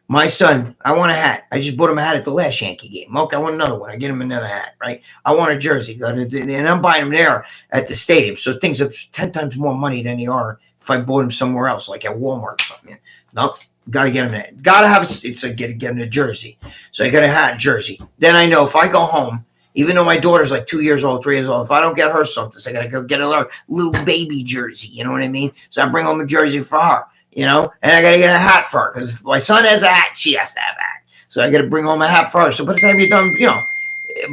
My son, I want a hat. I just bought him a hat at the last Yankee game. Okay, I want another one. I get him another hat, right? I want a jersey. And I'm buying them there at the stadium. So things are 10 times more money than they are if I bought them somewhere else, like at Walmart or something. No, got to get him that. Got to have, get him a jersey. So I got a hat, jersey. Then I know if I go home, even though my daughter's like 2 years old, 3 years old, if I don't get her something, so I got to go get a little baby jersey. You know what I mean? So I bring home a jersey for her. And I got to get a hat for her because if my son has a hat, she has to have a hat. So I got to bring home a hat for her. So by the time you're done,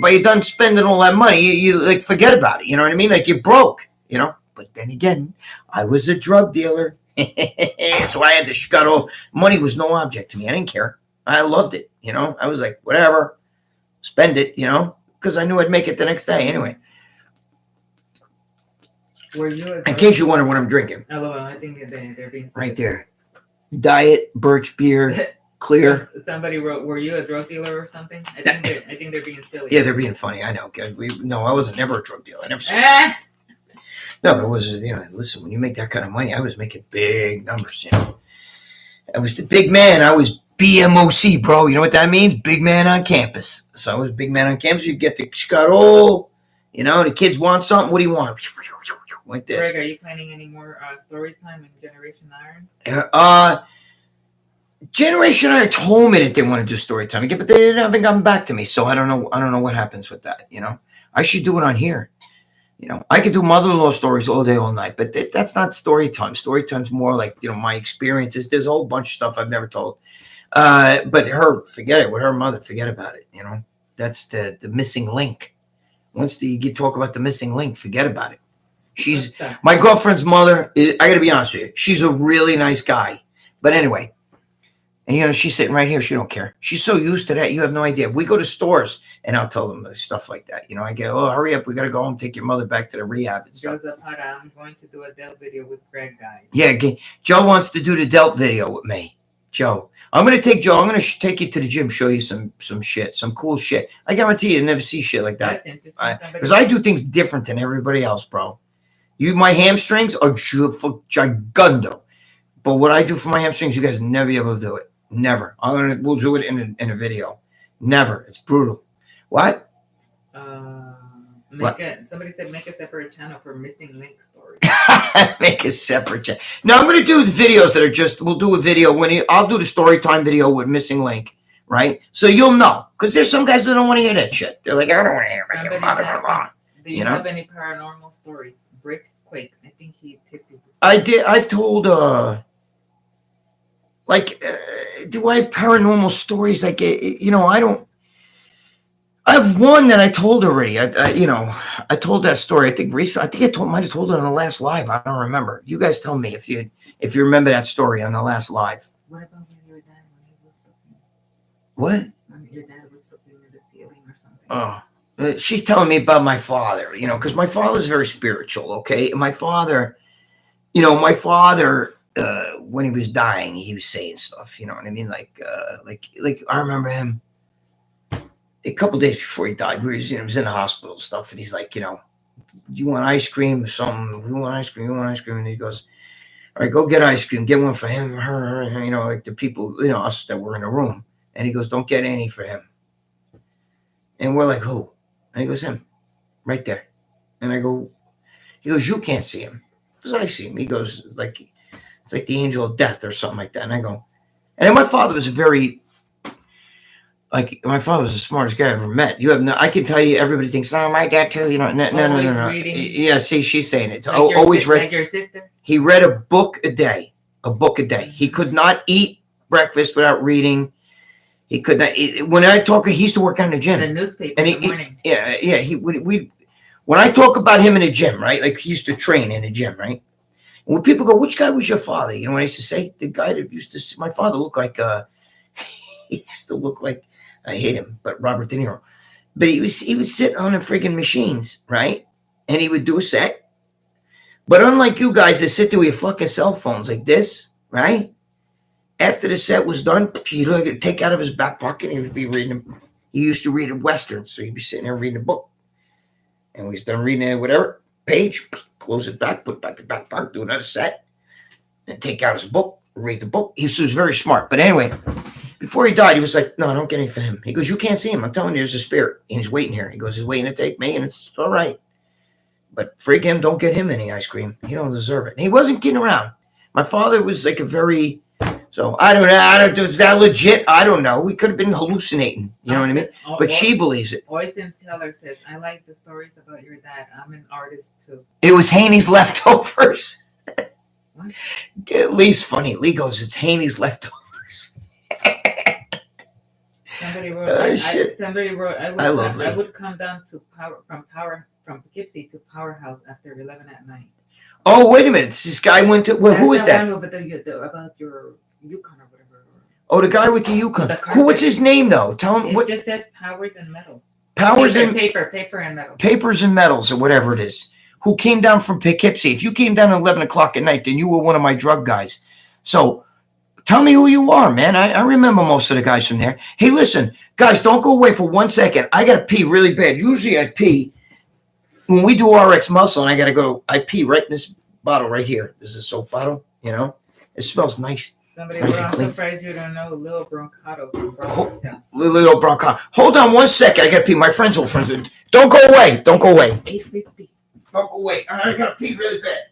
by you're done spending all that money, you like forget about it. You know what I mean? Like you're broke, But then again, I was a drug dealer. So I had to scuttle. Money was no object to me. I didn't care. I loved it. I was like, whatever, spend it, because I knew I'd make it the next day anyway. In case you wonder what I'm drinking. LOL, I think they're being right there. Diet Birch beer, clear. Somebody wrote, "Were you a drug dealer or something?" I think they're being silly. Yeah, they're being funny. I know. No, I wasn't never a drug dealer. I never. No, but it was. Listen, when you make that kind of money, I was making big numbers. I was the big man. I was BMOC, bro. You know what that means? Big man on campus. So I was big man on campus. You get the scuttle. The kids want something. What do you want? Like this. Greg, are you planning any more story time in Generation Iron? Generation Iron told me that they want to do story time again, but they haven't gotten back to me. So I don't know what happens with that. I should do it on here. I could do mother-in-law stories all day, all night, but that's not story time. Story time's more like my experiences. There's a whole bunch of stuff I've never told. But forget it. With her mother, forget about it. That's the missing link. Once you talk about the missing link, forget about it. She's my girlfriend's mother. I got to be honest with you. She's a really nice guy. But anyway, and she's sitting right here. She don't care. She's so used to that. You have no idea. We go to stores and I'll tell them stuff like that. I go, oh, hurry up. We got to go home, take your mother back to the rehab and stuff. I'm going to do a Delt video with Greg, guys. Yeah, Joe wants to do the Delt video with me. Joe. I'm going to take Joe. I'm going to take you to the gym, show you some shit, some cool shit. I guarantee you never see shit like that. Because I do things different than everybody else, bro. My hamstrings are gigundo. But what I do for my hamstrings, you guys never be able to do it. Never. We'll do it in a video. Never. It's brutal. What? Somebody said make a separate channel for missing link stories. Make a separate channel. No, I'm going to do the videos that are we'll do a video I'll do the story time video with missing link, right? So you'll know. Because there's some guys that don't want to hear that shit. They're like, I don't want to hear it. Do you have any paranormal stories? Quake. I think he tipped you. I did. I've told, do I have paranormal stories? Like, I don't. I have one that I told already. I told that story. I think recently. I might have told it on the last live. I don't remember. You guys tell me if you remember that story on the last live. What about when your dad when he was looking? What? When your dad was looking at the ceiling or something. Oh. She's telling me about my father, because my father's very spiritual, okay? My father, when he was dying, he was saying stuff, you know what I mean? Like I remember him a couple days before he died. He was in the hospital and stuff, and he's like, you want ice cream or something? You want ice cream? And he goes, all right, go get ice cream. Get one for him, her, like the people, us that were in the room. And he goes, don't get any for him. And we're like, who? And he goes, him, right there. And I go, he goes, you can't see him. Because I see him. He goes, it's like the angel of death or something like that. And I go, and then my father was my father was the smartest guy I ever met. I can tell you, everybody thinks, oh, my dad too. No. Yeah, see, she's saying it's like always read. Like your sister? He read a book a day. He could not eat breakfast without reading. He could not. When I talk, he used to work on the gym. The newspaper in the morning. He would. When I talk about him in the gym, right? Like he used to train in the gym, right? And when people go, which guy was your father? You know what I used to say? The guy that used to see my father looked like. He used to look like. I hate him, but Robert De Niro. But he would sit on the friggin' machines, right? And he would do a set. But unlike you guys that sit there with your fucking cell phones like this, right? After the set was done, he'd take out of his back pocket and he would be reading. He used to read a Western, so he'd be sitting there reading a book. And when he's done reading it, whatever, page, close it back, put it back in the back pocket, do another set, and take out his book, read the book. He was very smart. But anyway, before he died, he was like, no, don't get any for him. He goes, you can't see him. I'm telling you, there's a spirit. And he's waiting here. He goes, he's waiting to take me, and it's all right. But frig him, don't get him any ice cream. He don't deserve it. And he wasn't kidding around. My father was like a very, so I don't know. Was that legit? I don't know. We could have been hallucinating. You know what I mean? But she believes it. Oysen Taylor says, I like the stories about your dad. I'm an artist too. It was Haney's leftovers. What? Lee's funny. Lee goes, it's Haney's leftovers. Somebody wrote, I would come down to from Poughkeepsie to Powerhouse after 11 at night. Oh, wait a minute. This guy went to, well, who is that? About your Yukon or whatever. Oh, the guy with the Yukon. What's his name, though? Tell him. It just says Powers and Metals. Paper and Metals. Papers and Metals or whatever it is. Who came down from Poughkeepsie. If you came down at 11 o'clock at night, then you were one of my drug guys. So tell me who you are, man. I remember most of the guys from there. Hey, listen, guys, don't go away for 1 second. I got to pee really bad. Usually I pee when we do RX Muscle, and I got to go. I pee right in this bottle right here. This is a soap bottle, It smells nice. Somebody wrote, I'm surprised you don't know Lil Broncato from Bronxtown. Lil Broncato. Hold on 1 second. I got to pee. My friends will friends. Don't go away. 8:50. Don't go away. I got to pee really bad.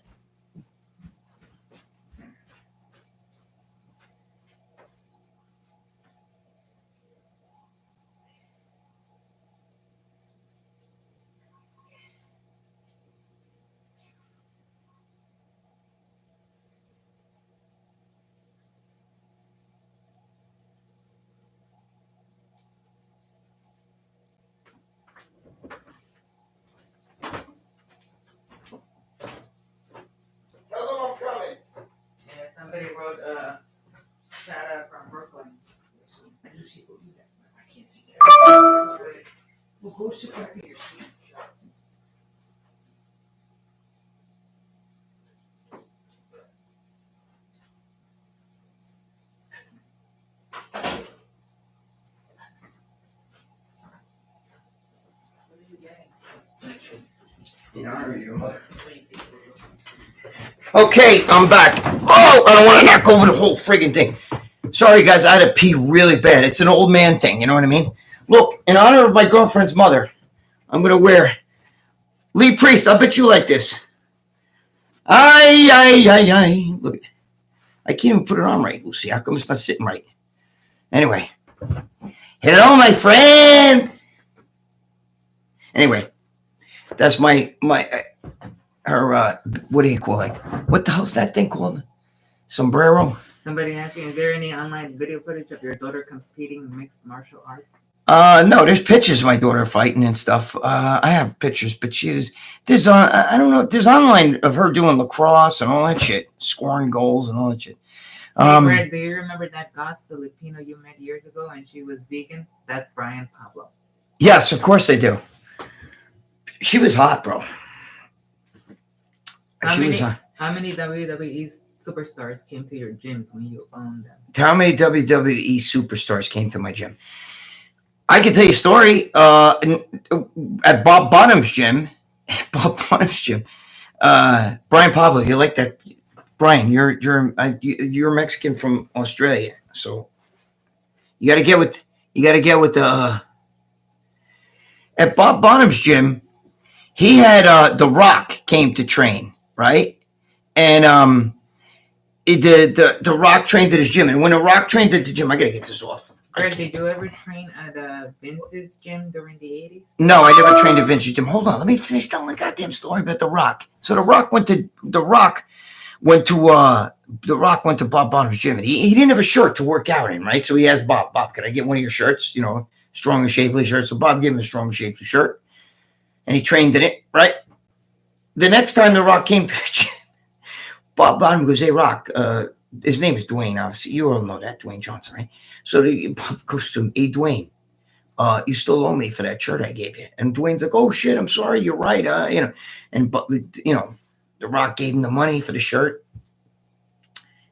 Somebody wrote shout out from Brooklyn. I do see who do that. I can't see that. Well, go sit back in your seat. What are you getting? In honor of your mother. Okay, I'm back. Oh, I don't want to knock over the whole friggin' thing. Sorry, guys, I had to pee really bad. It's an old man thing, you know what I mean? Look, in honor of my girlfriend's mother, I'm going to wear Lee Priest. I bet you like this. Aye. Look, I can't even put it on right, Lucy. How come it's not sitting right? Anyway. Hello, my friend. Anyway, that's my her, what do you call it? What the hell's that thing called? Sombrero? Somebody asking, is there any online video footage of your daughter competing in mixed martial arts? No, there's pictures of my daughter fighting and stuff. I have pictures, but I don't know, there's online of her doing lacrosse and all that shit, scoring goals and all that shit. Hey, Greg, do you remember that goth Filipino you met years ago and she was vegan? That's Brian Pablo. Yes, of course I do. She was hot, bro. How many WWE superstars came to your gyms when you owned them? How many WWE superstars came to my gym? I can tell you a story. At Bob Bonham's gym, Brian Pablo, you like that? Brian, you're Mexican from Australia, so you got to get with the at Bob Bonham's gym. He had The Rock came to train, right? And the Rock trained at his gym, and when The Rock trained at the gym, I gotta get this off. Greg, did you ever train at Vince's gym during the 80s? No, I never trained at Vince's gym. Hold on, let me finish telling the goddamn story about The Rock. So The Rock went to Bob Bonham's gym, and he didn't have a shirt to work out in, right? So he asked Bob, can I get one of your shirts? You know, strong and shapely shirt. So Bob gave him a strong and shapely shirt, and he trained in it, right? The next time The Rock came to the gym, Bob Bonham goes, "Hey, Rock, his name is Dwayne, obviously. You all know that, Dwayne Johnson, right?" So Bob goes to him, "Hey, Dwayne, you still owe me for that shirt I gave you." And Dwayne's like, "Oh, shit, I'm sorry, you're right." But The Rock gave him the money for the shirt.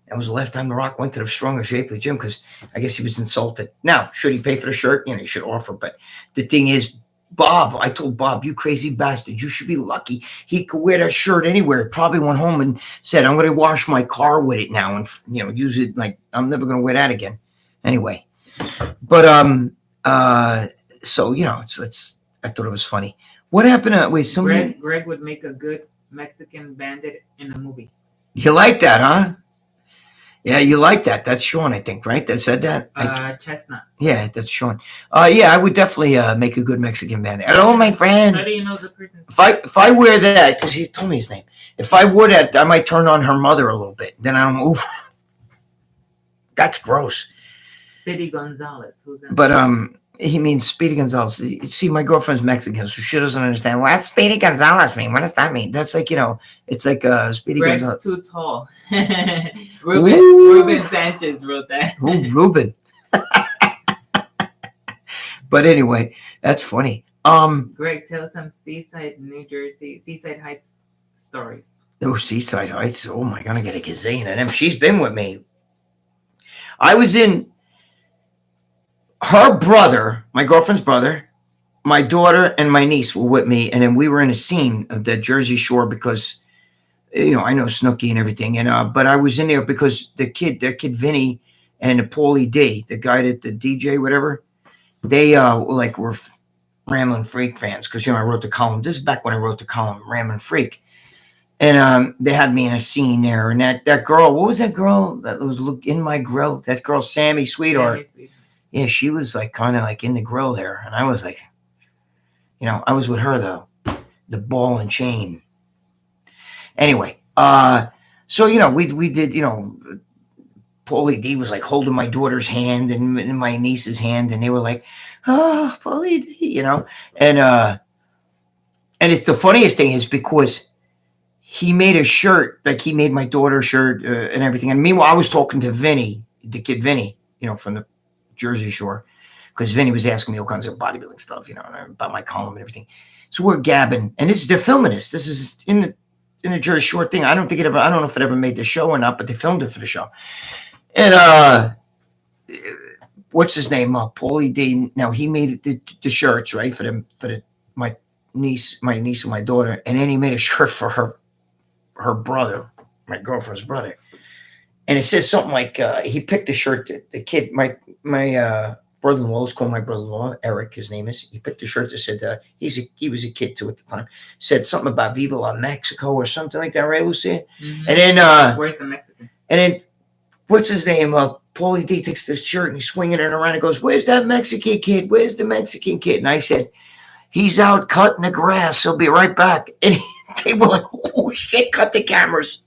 That was the last time The Rock went to the strong and shapely gym because I guess he was insulted. Now, should he pay for the shirt? He should offer. But the thing is, I told Bob, "You crazy bastard, you should be lucky. He could wear that shirt anywhere." He probably went home and said, "I'm going to wash my car with it now and use it like I'm never going to wear that again." Anyway, but so it's I thought it was funny. What happened? Greg would make a good Mexican bandit in a movie. You like that, huh? Yeah, you like that. That's Sean, I think, right? That said that? Chestnut. Yeah, that's Sean. Yeah, I would definitely make a good Mexican bandit. Hello, my friend. How do you know the person? If I wear that, because he told me his name. If I wore that, I might turn on her mother a little bit. Then I don't move. That's gross. Speedy Gonzalez. Who's that? But he means Speedy Gonzalez. See, my girlfriend's Mexican, so she doesn't understand. What's Speedy Gonzalez mean? What does that mean? That's like, it's like Speedy Greg's Gonzalez. too tall. Ruben Sanchez wrote that. Oh, Ruben. But anyway, that's funny. Greg, tell some Seaside Heights stories. Oh, Seaside Heights. Oh my God, I got a gazillion of them. She's been with me. I was in her brother, my girlfriend's brother, my daughter, and my niece were with me, and then we were in a scene of the Jersey Shore because, I know Snooki and everything, and but I was in there because that kid Vinny and Paulie D, the guy that the DJ, whatever, they were Ramblin' Freak fans because I wrote the column. This is back when I wrote the column, Ramblin' Freak, and they had me in a scene there, and that girl, what was that girl that was in my grill? That girl, Sammy Sweetheart. Yeah, she was like kind of like in the grill there. And I was like, I was with her though, the ball and chain. Anyway, so, we did, Paulie D was like holding my daughter's hand and my niece's hand. And they were like, "Oh, Paulie D," and it's the funniest thing is because he made a shirt, like he made my daughter's shirt and everything. And meanwhile, I was talking to Vinny, the kid Vinny, from the Jersey Shore, because Vinny was asking me all kinds of bodybuilding stuff, about my column and everything. So we're gabbing, and they're filming this. This is in the Jersey Shore thing. I don't know if it ever made the show or not, but they filmed it for the show. And what's his name? Paulie D. Now he made the shirts, right, for my niece and my daughter, and then he made a shirt for her brother, my girlfriend's brother. And it says something like he picked a shirt that the kid, my brother-in-law, let's call my brother-in-law Eric, his name is. He picked a shirt that said he was a kid too at the time. Said something about "Viva la Mexico" or something like that, right, Lucia? Mm-hmm. And then where's the Mexican? And then what's his name? Paulie D takes the shirt and he's swinging it around and goes, "Where's that Mexican kid? Where's the Mexican kid?" And I said, "He's out cutting the grass. He'll be right back." And they were like, "Oh shit, cut the cameras."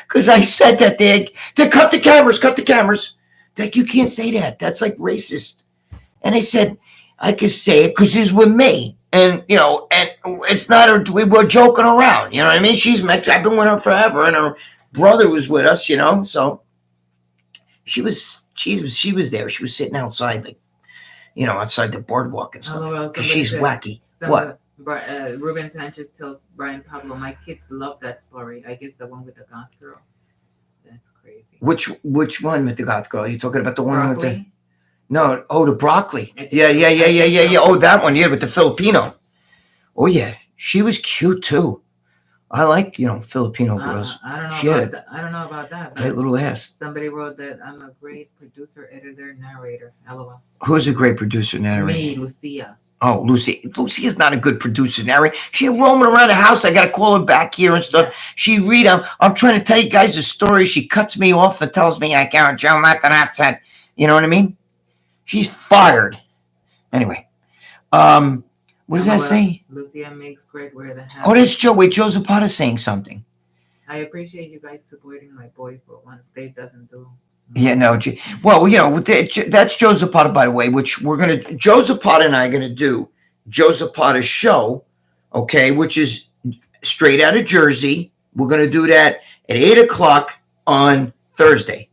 Because I said that they cut the cameras. Like, you can't say that. That's like racist. And I said, I could say it because he's with me. And, and it's not, we were joking around. You know what I mean? She's Mexican. I've been with her forever. And her brother was with us, so she was there. She was sitting outside, like, outside the boardwalk and stuff. Because she's wacky. What? Ruben Sanchez tells Brian Pablo, "My kids love that story. I guess the one with the goth girl. That's crazy." Which one with the goth girl? Are you talking about the one Broccoli? with the? No. Oh, the broccoli. Yeah. Oh, that one. Yeah, with the Filipino. Oh yeah, she was cute too. I like, Filipino girls. I don't know She had about a that. I don't know about that. tight little ass. Somebody wrote that I'm a great producer, editor, narrator. LOL. Who's a great producer narrator? Me, Lucia. Oh, Lucy. Lucia's not a good producer narrator. She roaming around the house. I got to call her back here and stuff. Yeah. She read. I'm trying to tell you guys a story. She cuts me off and tells me I can't. Joe Matanat said. You know what I mean? She's fired. Anyway. What does that say? Lucia makes Gregg wear the hat. Oh, that's Joe. Wait, Joe Zapata saying something. I appreciate you guys supporting my boy for once. Dave doesn't do. Yeah, no. Well, that's Joe Zapata, by the way, which Joe Zapata and I are going to do Joe Zapata's show, okay, which is straight out of Jersey. We're going to do that at 8 o'clock on Thursday.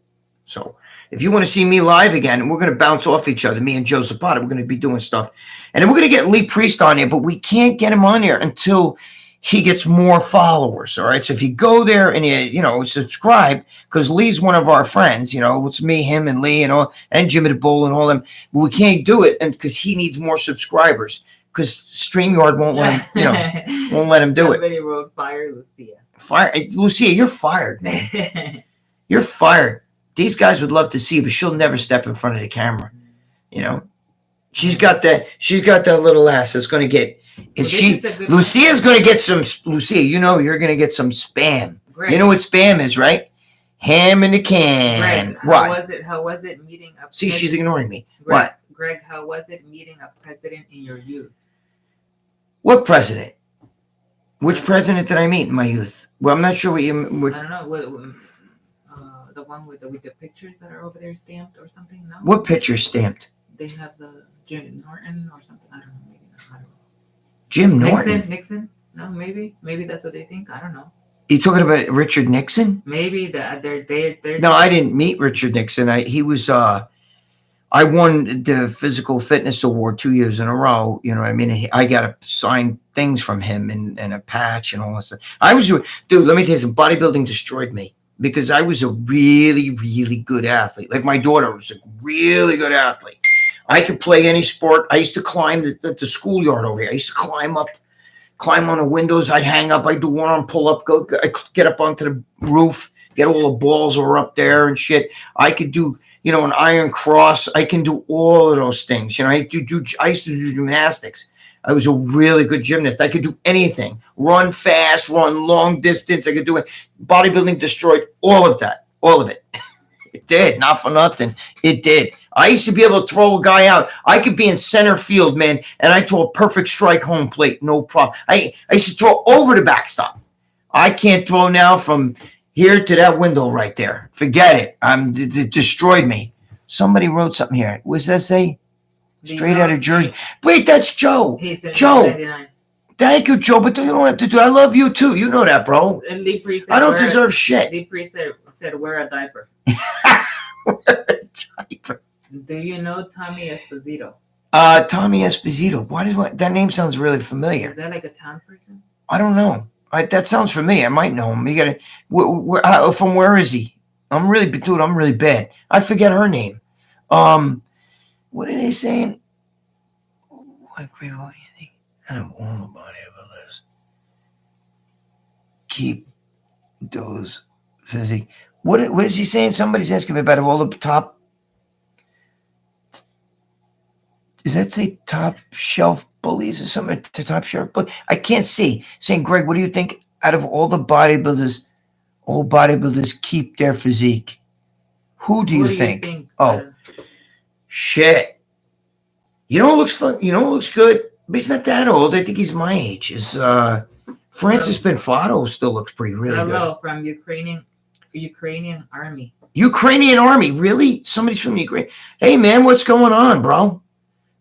So if you want to see me live again, we're going to bounce off each other, me and Joe Zapata. We're going to be doing stuff. And then we're going to get Lee Priest on there, but we can't get him on there until he gets more followers. All right. So if you go there and you subscribe, because Lee's one of our friends, it's me, him, and Lee and Jimmy the Bull and all them. But we can't do it because he needs more subscribers. Because StreamYard won't let him, won't let him do it. Somebody wrote fire Lucia. Lucia, you're fired, man. You're fired. These guys would love to see you, but she'll never step in front of the camera. She's got that little ass that's going to get. Lucia's going to get some. Lucia, you're going to get some spam. Greg, you know what spam is, right? Ham in the can. Greg, how was it meeting a? See, she's ignoring me. Greg, what? Greg, how was it meeting a president in your youth? What president? Which president did I meet in my youth? Well, I'm not sure what you. I don't know. The one with the pictures that are over there stamped or something. No. What picture stamped? They have the Jim Norton or something. I don't know. Maybe not. I don't know. Jim Norton. Nixon. No, maybe that's what they think. I don't know. You talking about Richard Nixon? Maybe they're. No, I didn't meet Richard Nixon. I won the physical fitness award 2 years in a row. You know what I mean? I got to sign things from him and a patch and all that stuff. Dude, let me tell you something. Bodybuilding destroyed me because I was a really, really good athlete. Like my daughter was a really good athlete. I could play any sport. I used to climb the schoolyard over here. I used to climb on the windows. I'd hang up. I'd do one arm pull up. I'd get up onto the roof, get all the balls that were up there and shit. I could do, an iron cross. I can do all of those things. I used to do gymnastics. I was a really good gymnast. I could do anything. Run fast, run long distance. I could do it. Bodybuilding destroyed all of that. All of it. It did. Not for nothing. It did. I used to be able to throw a guy out. I could be in center field, man, and I throw a perfect strike home plate. No problem. I used to throw over the backstop. I can't throw now from here to that window right there. Forget it. It destroyed me. Somebody wrote something here. What does that say? Straight out of Jersey. Wait, that's Joe. Joe. Thank you, Joe, but you don't have to do. I love you too. You know that, bro. And Lee Priest I don't deserve shit. Lee Priest said wear a diaper. Wear a diaper. Do you know Tommy Esposito? Tommy Esposito. That name sounds really familiar. Is that like a town person? I don't know. That sounds familiar. I might know him. You gotta. From where is he? I'm really bad. I forget her name. What are they saying? What do you think? I don't want nobody over this. Keep those physique. What is he saying? Somebody's asking me about all the top. Does that say top shelf bullies or something? Top shelf bullies? I can't see. Saying, Greg, what do you think out of all the bodybuilders, all bodybuilders keep their physique? Who do you think? Oh, shit. Looks fun. Looks good. But he's not that old. I think he's my age. Francis Benfato still looks really good. Hello, from Ukrainian army. Ukrainian army? Really? Somebody's from Ukraine. Hey, man, what's going on, bro?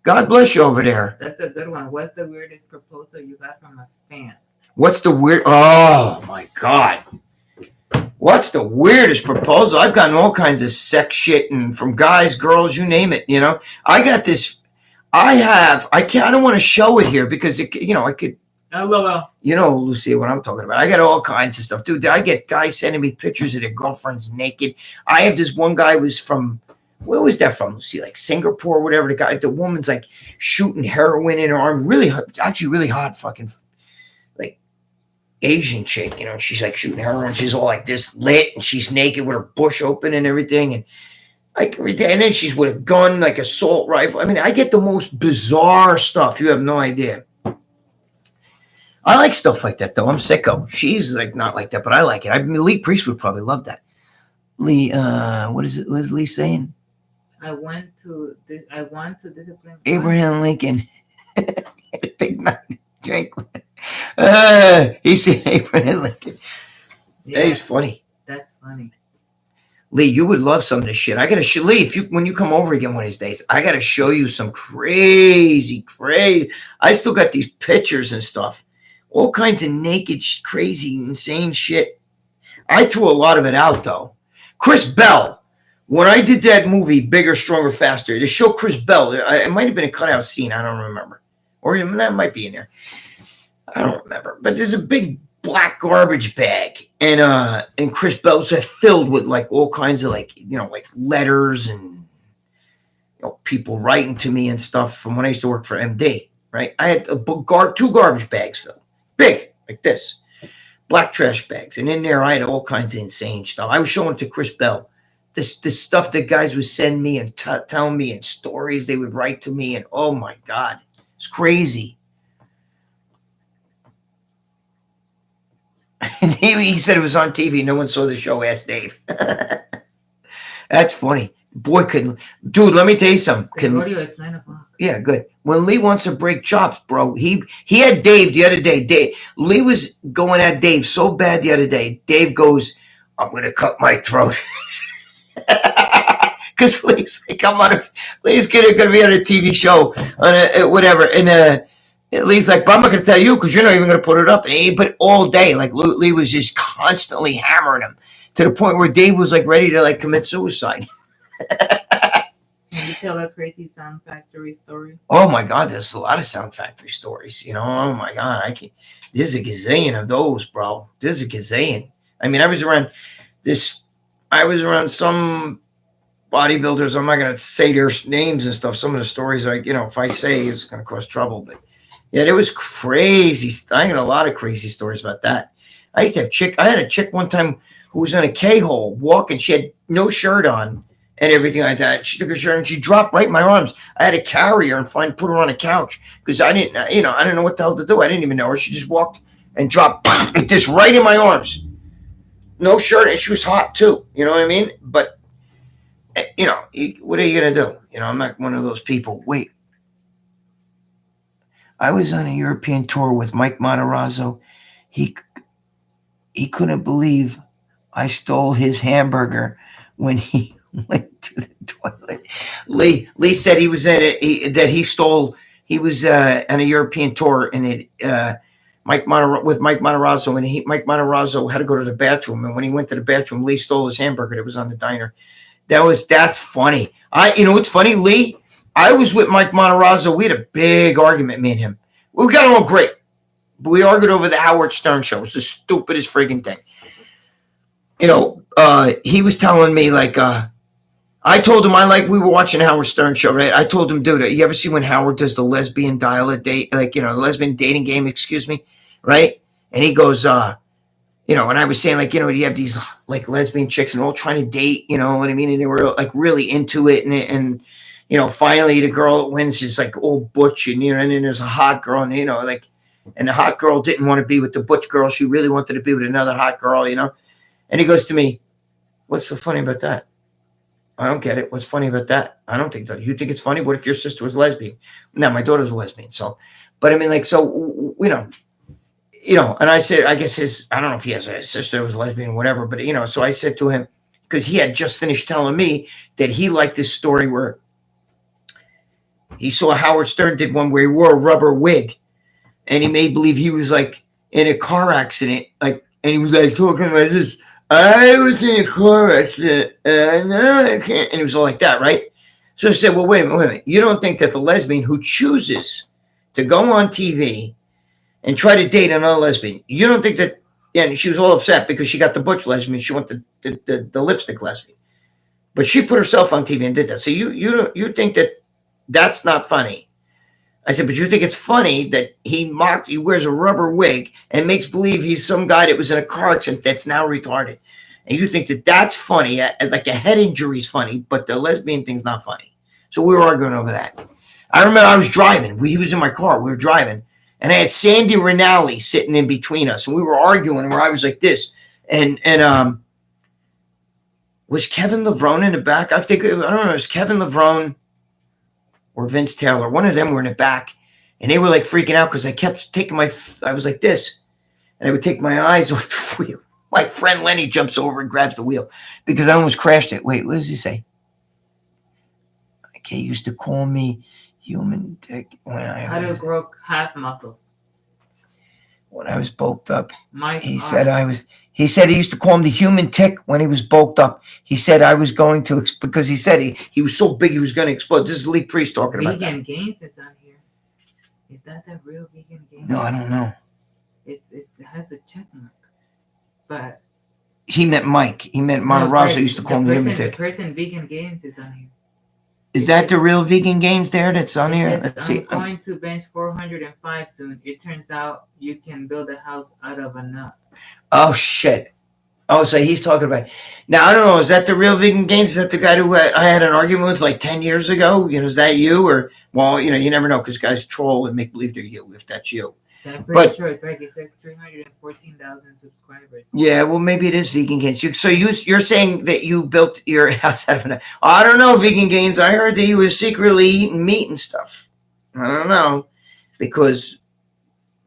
God bless you over there. That's a good one. What's the weirdest proposal you got from a fan? Oh, my God. What's the weirdest proposal? I've gotten all kinds of sex shit and from guys, girls, you name it, I got this. I don't want to show it here because I could. LOL. Lucia, what I'm talking about. I got all kinds of stuff. Dude, I get guys sending me pictures of their girlfriends naked. I have this one guy was from, where was that from, Lucia? Like Singapore, whatever. The woman's like shooting heroin in her arm. Really, actually really hot fucking, like, Asian chick, she's like shooting her, and she's all like this lit, and she's naked with her bush open and everything, and like every day, and then she's with a gun, like assault rifle. I mean, I get the most bizarre stuff. You have no idea. I like stuff like that, though. I'm sicko. She's like not like that, but I like it. Lee Priest would probably love that. Lee, what is it? What is Lee saying? I want to discipline Abraham Lincoln. Big night drink. He said Abraham Lincoln. Yeah, that is funny. That's funny. Lee, you would love some of this shit. I gotta show Lee, when you come over again one of these days, I gotta show you some crazy. I still got these pictures and stuff. All kinds of naked, crazy, insane shit. I threw a lot of it out, though. Chris Bell, when I did that movie, Bigger, Stronger, Faster, to show Chris Bell, it might have been a cutout scene. I don't remember. Or that might be in there. I don't remember. But there's a big black garbage bag. And Chris Bell's filled with like all kinds of like letters and people writing to me and stuff from when I used to work for MD, right? I had two garbage bags filled. Big, like this. Black trash bags. And in there, I had all kinds of insane stuff. I was showing it to Chris Bell. This stuff that guys would send me and tell me, and stories they would write to me. And oh, my God. It's crazy. He said it was on TV. No one saw the show. Asked Dave. That's funny. Boy, dude, let me tell you something. It's 9 o'clock. Yeah, good. When Lee wants to break chops, bro, he had Dave the other day. Lee was going at Dave so bad the other day. Dave goes, "I'm going to cut my throat." Because Lee's like, Lee's going to be on a TV show, on whatever. And Lee's like, "But I'm not going to tell you because you're not even going to put it up." And he put it all day. Like, Lee was just constantly hammering him to the point where Dave was like ready to like commit suicide. Can you tell a crazy Sound Factory story? Oh my God, there's a lot of Sound Factory stories. Oh my God, there's a gazillion of those, bro. There's a gazillion. I mean, I was around some bodybuilders. I'm not gonna say their names and stuff. Some of the stories, if I say, it's gonna cause trouble. But yeah, there was crazy. I had a lot of crazy stories about that. I used to have I had a chick one time who was in a K-hole walking. She had no shirt on and everything like that. She took her shirt and she dropped right in my arms. I had to carry her and put her on a couch because I didn't know what the hell to do. I didn't even know her. She just walked and dropped this right in my arms. No shirt, and she was hot too. You know what I mean? But what are you gonna do? I'm not one of those people. Wait, I was on a European tour with Mike Matarazzo. He couldn't believe I stole his hamburger when he went to the toilet. Lee said he was at it. He was on a European tour, and Mike Matarazzo, and Mike Matarazzo had to go to the bathroom. And when he went to the bathroom, Lee stole his hamburger that was on the diner. That's funny. What's funny, Lee? I was with Mike Matarazzo. We had a big argument, me and him. We got along great, but we argued over the Howard Stern show. It was the stupidest friggin' thing. He was telling me like, I told him we were watching Howard Stern show, right? I told him, dude, you ever see when Howard does the lesbian dial-up date, lesbian dating game, excuse me, right? And he goes, and I was saying you have these like lesbian chicks and all trying to date, you know what I mean? And they were like really into it. And finally the girl that wins is like all butch and then there's a hot girl and, and the hot girl didn't want to be with the butch girl. She really wanted to be with another hot girl, And he goes to me, "What's so funny about that?" I don't get it. What's funny about that? I don't think that. You think it's funny? What if your sister was lesbian? No, my daughter's a lesbian. So, but I mean, and I said, I guess I don't know if he has a sister that was lesbian or whatever, but, so I said to him, because he had just finished telling me that he liked this story where he saw Howard Stern did one where he wore a rubber wig and he made believe he was like in a car accident, and he was like talking about this. I was in a car accident, and now I can't. And he was all like that, right? So I said, well, wait a minute. You don't think that the lesbian who chooses to go on TV and try to date another lesbian, you don't think that, and she was all upset because she got the butch lesbian. She wanted the lipstick lesbian. But she put herself on TV and did that. So you think that that's not funny. I said, but you think it's funny that he wears a rubber wig and makes believe he's some guy that was in a car accident that's now retarded. And you think that that's funny, like a head injury is funny, but the lesbian thing's not funny. So we were arguing over that. I remember I was driving. He was in my car. We were driving. And I had Sandy Rinaldi sitting in between us. And we were arguing where I was like this. And was Kevin Levrone in the back? I don't know. It was Kevin Levrone or Vince Taylor. One of them were in the back. And they were like freaking out because I kept taking I was like this. And I would take my eyes off the wheel. My friend Lenny jumps over and grabs the wheel because I almost crashed it. Wait, what does he say? Okay, used to call me human dick when I how to grow calf muscles. When I was bulked up. He said he used to call him the human tick when he was bulked up. He said I was going to, because he said he was so big he was going to explode. This is Lee Priest talking about that. Vegan Gains is on here. Is that the real Vegan Gains? No, I don't know. It has a check mark. But he meant Mike. He meant Monterazzo used to call him the human tick. The person Vegan Gains is on here. Is that the real Vegan Gains there that's on here? Let's see. I'm going to bench 405 soon. It turns out you can build a house out of a nut. Oh, shit. Oh, so he's talking about... Now, I don't know. Is that the real Vegan Gains? Is that the guy who I had an argument with like 10 years ago? Is that you? Or, well, you never know because guys troll and make believe they're you if that's you. I'm pretty sure, Greg, it says 314,000 subscribers. Yeah, well, maybe it is Vegan Gains. So you're saying that you built your house out of an... I don't know, Vegan Gains. I heard that you were secretly eating meat and stuff. I don't know. Because,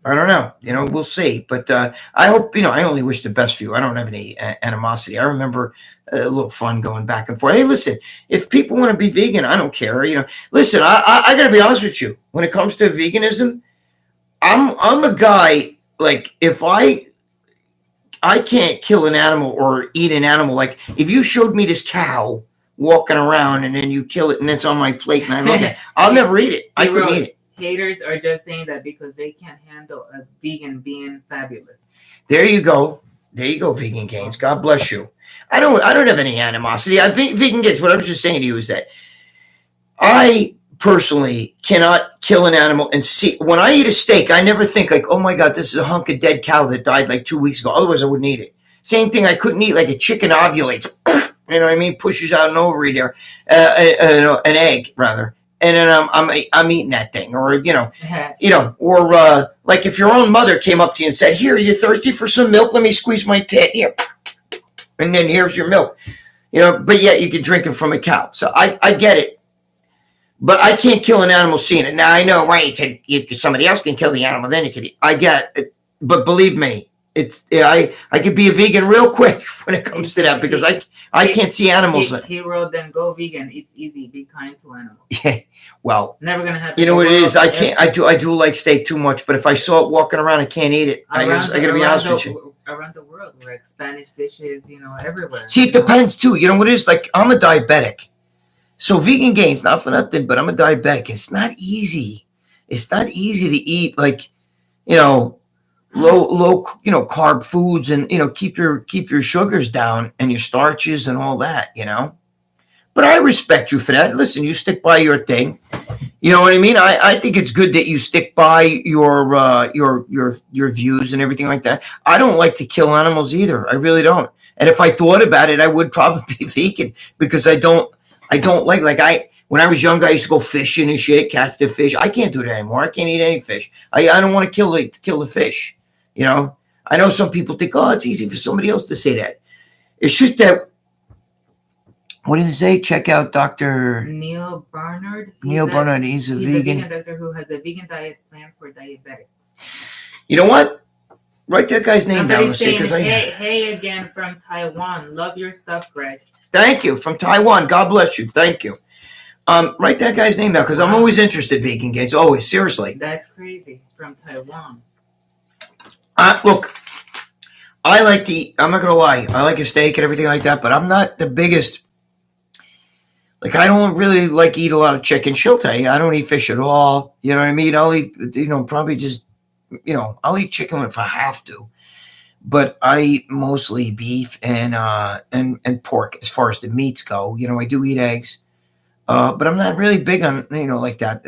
I don't know. We'll see. But I hope, I only wish the best for you. I don't have any animosity. I remember a little fun going back and forth. Hey, listen, if people want to be vegan, I don't care. Listen, I got to be honest with you. When it comes to veganism, I'm a guy, like, if I can't kill an animal or eat an animal. Like, if you showed me this cow walking around and then you kill it and it's on my plate and I look at it, I'll never eat it. I couldn't eat it. Haters are just saying that because they can't handle a vegan being fabulous. There you go. There you go, Vegan Gains. God bless you. I don't have any animosity. I think Vegan Gains, what I was just saying to you is that I personally cannot kill an animal and see. When I eat a steak, I never think like, oh my God, this is a hunk of dead cow that died like 2 weeks ago. Otherwise, I wouldn't eat it. Same thing, I couldn't eat like a chicken ovulates. You know what I mean? Pushes out an ovary there, an egg rather, and then I'm eating that thing, or or like if your own mother came up to you and said, "Here, you thirsty for some milk? Let me squeeze my tit here," and then here's your milk. But yet you can drink it from a cow. So I get it. But I can't kill an animal seeing it. Now, I know, right, somebody else can kill the animal, then you could eat. I get it. But believe me, I could be a vegan real quick when it comes to that because I can't see animals. He wrote, then go vegan. It's easy. Be kind to animals. Yeah, well. Never going to happen. You know what it is? I can't. I do like steak too much, but if I saw it walking around, I can't eat it. I got to be honest with you. Around the world, like Spanish dishes, everywhere. See, it depends too. You know what it is? Like, I'm a diabetic. So Vegan Gains, not for nothing, but I'm a diabetic. It's not easy. It's not easy to eat like, low, carb foods and, keep your sugars down and your starches and all that, But I respect you for that. Listen, you stick by your thing. You know what I mean? I think it's good that you stick by your views and everything like that. I don't like to kill animals either. I really don't. And if I thought about it, I would probably be vegan because I don't like when I was young, I used to go fishing and shit, catch the fish. I can't do that anymore. I can't eat any fish. I don't want to kill the fish. I know some people think, oh, it's easy for somebody else to say that. It's just that, what did it say? Check out Dr. Neil Barnard. He's a vegan doctor who has a vegan diet plan for diabetics. You know what? Write that guy's name down. Hey again from Taiwan. Love your stuff, Greg. Thank you. From Taiwan. God bless you. Thank you. Write that guy's name down because I'm always interested, Vegan Gains. Always. Seriously. That's crazy. From Taiwan. Look, I'm not going to lie. I like a steak and everything like that, but I'm not the biggest. Like, I don't really eat a lot of chicken. She'll tell you, I don't eat fish at all. You know what I mean? I'll eat, probably just, I'll eat chicken if I have to. But I eat mostly beef and pork as far as the meats go. I do eat eggs, but I'm not really big on like that.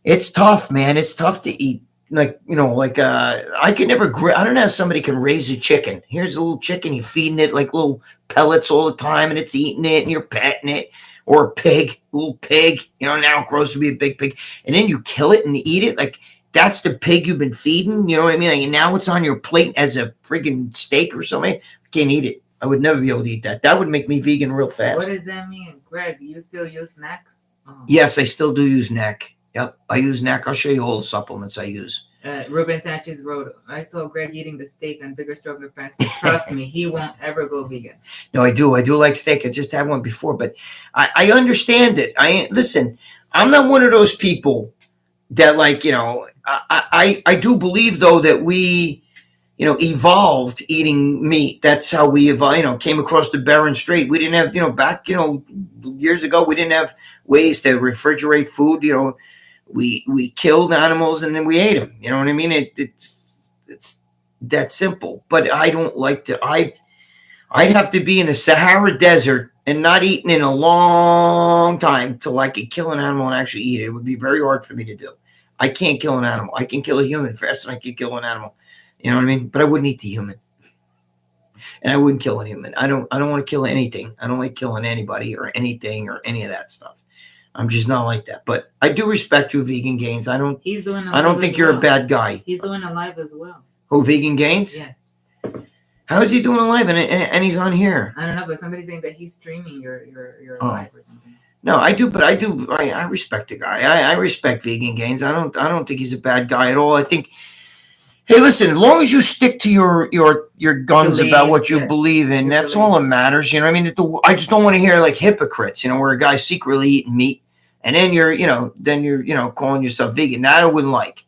It's tough, man. It's tough to eat. Like, I could never. I don't know how somebody can raise a chicken. Here's a little chicken. You're feeding it like little pellets all the time, and it's eating it, and you're petting it. Or a pig, a little pig. Now it grows to be a big pig, and then you kill it and eat it. Like that's the pig you've been feeding. You know what I mean? Like, and now it's on your plate as a friggin' steak or something. I can't eat it. I would never be able to eat that. That would make me vegan real fast. What does that mean, Greg? You still use neck? Oh. Yes, I still do use neck. Yep, I use neck. I'll show you all the supplements I use. Ruben Sanchez wrote, I saw Greg eating the steak on Bigger, Stronger, Faster. Trust me, he won't ever go vegan. No, I do. I do like steak. I just had one before, but I understand it. Listen, I'm not one of those people that I do believe, though, that we, evolved eating meat. That's how we evolved, came across the Bering Strait. We didn't have, back, years ago, we didn't have ways to refrigerate food, we killed animals and then we ate them. You know what I mean? It's that simple. But I don't like to. I'd have to be in the Sahara Desert and not eaten in a long time till I could kill an animal and actually eat it. It would be very hard for me to do. I can't kill an animal. I can kill a human faster than I can kill an animal. You know what I mean? But I wouldn't eat the human. And I wouldn't kill a human. I don't want to kill anything. I don't like killing anybody or anything or any of that stuff. I'm just not like that. But I do respect you, Vegan Gains. I don't think you're a bad guy. He's doing a live as well. Who, Vegan Gains? Yes. How is he doing a live and he's on here? I don't know, but somebody's saying that he's streaming your live or something. No, I do, but I respect the guy. I respect Vegan Gains. I don't think he's a bad guy at all. I think, hey, listen, as long as you stick to your guns about what you believe in, that's all that matters. You know what I mean? I just don't want to hear like hypocrites, where a guy's secretly eating meat and then you're calling yourself vegan. That I wouldn't like.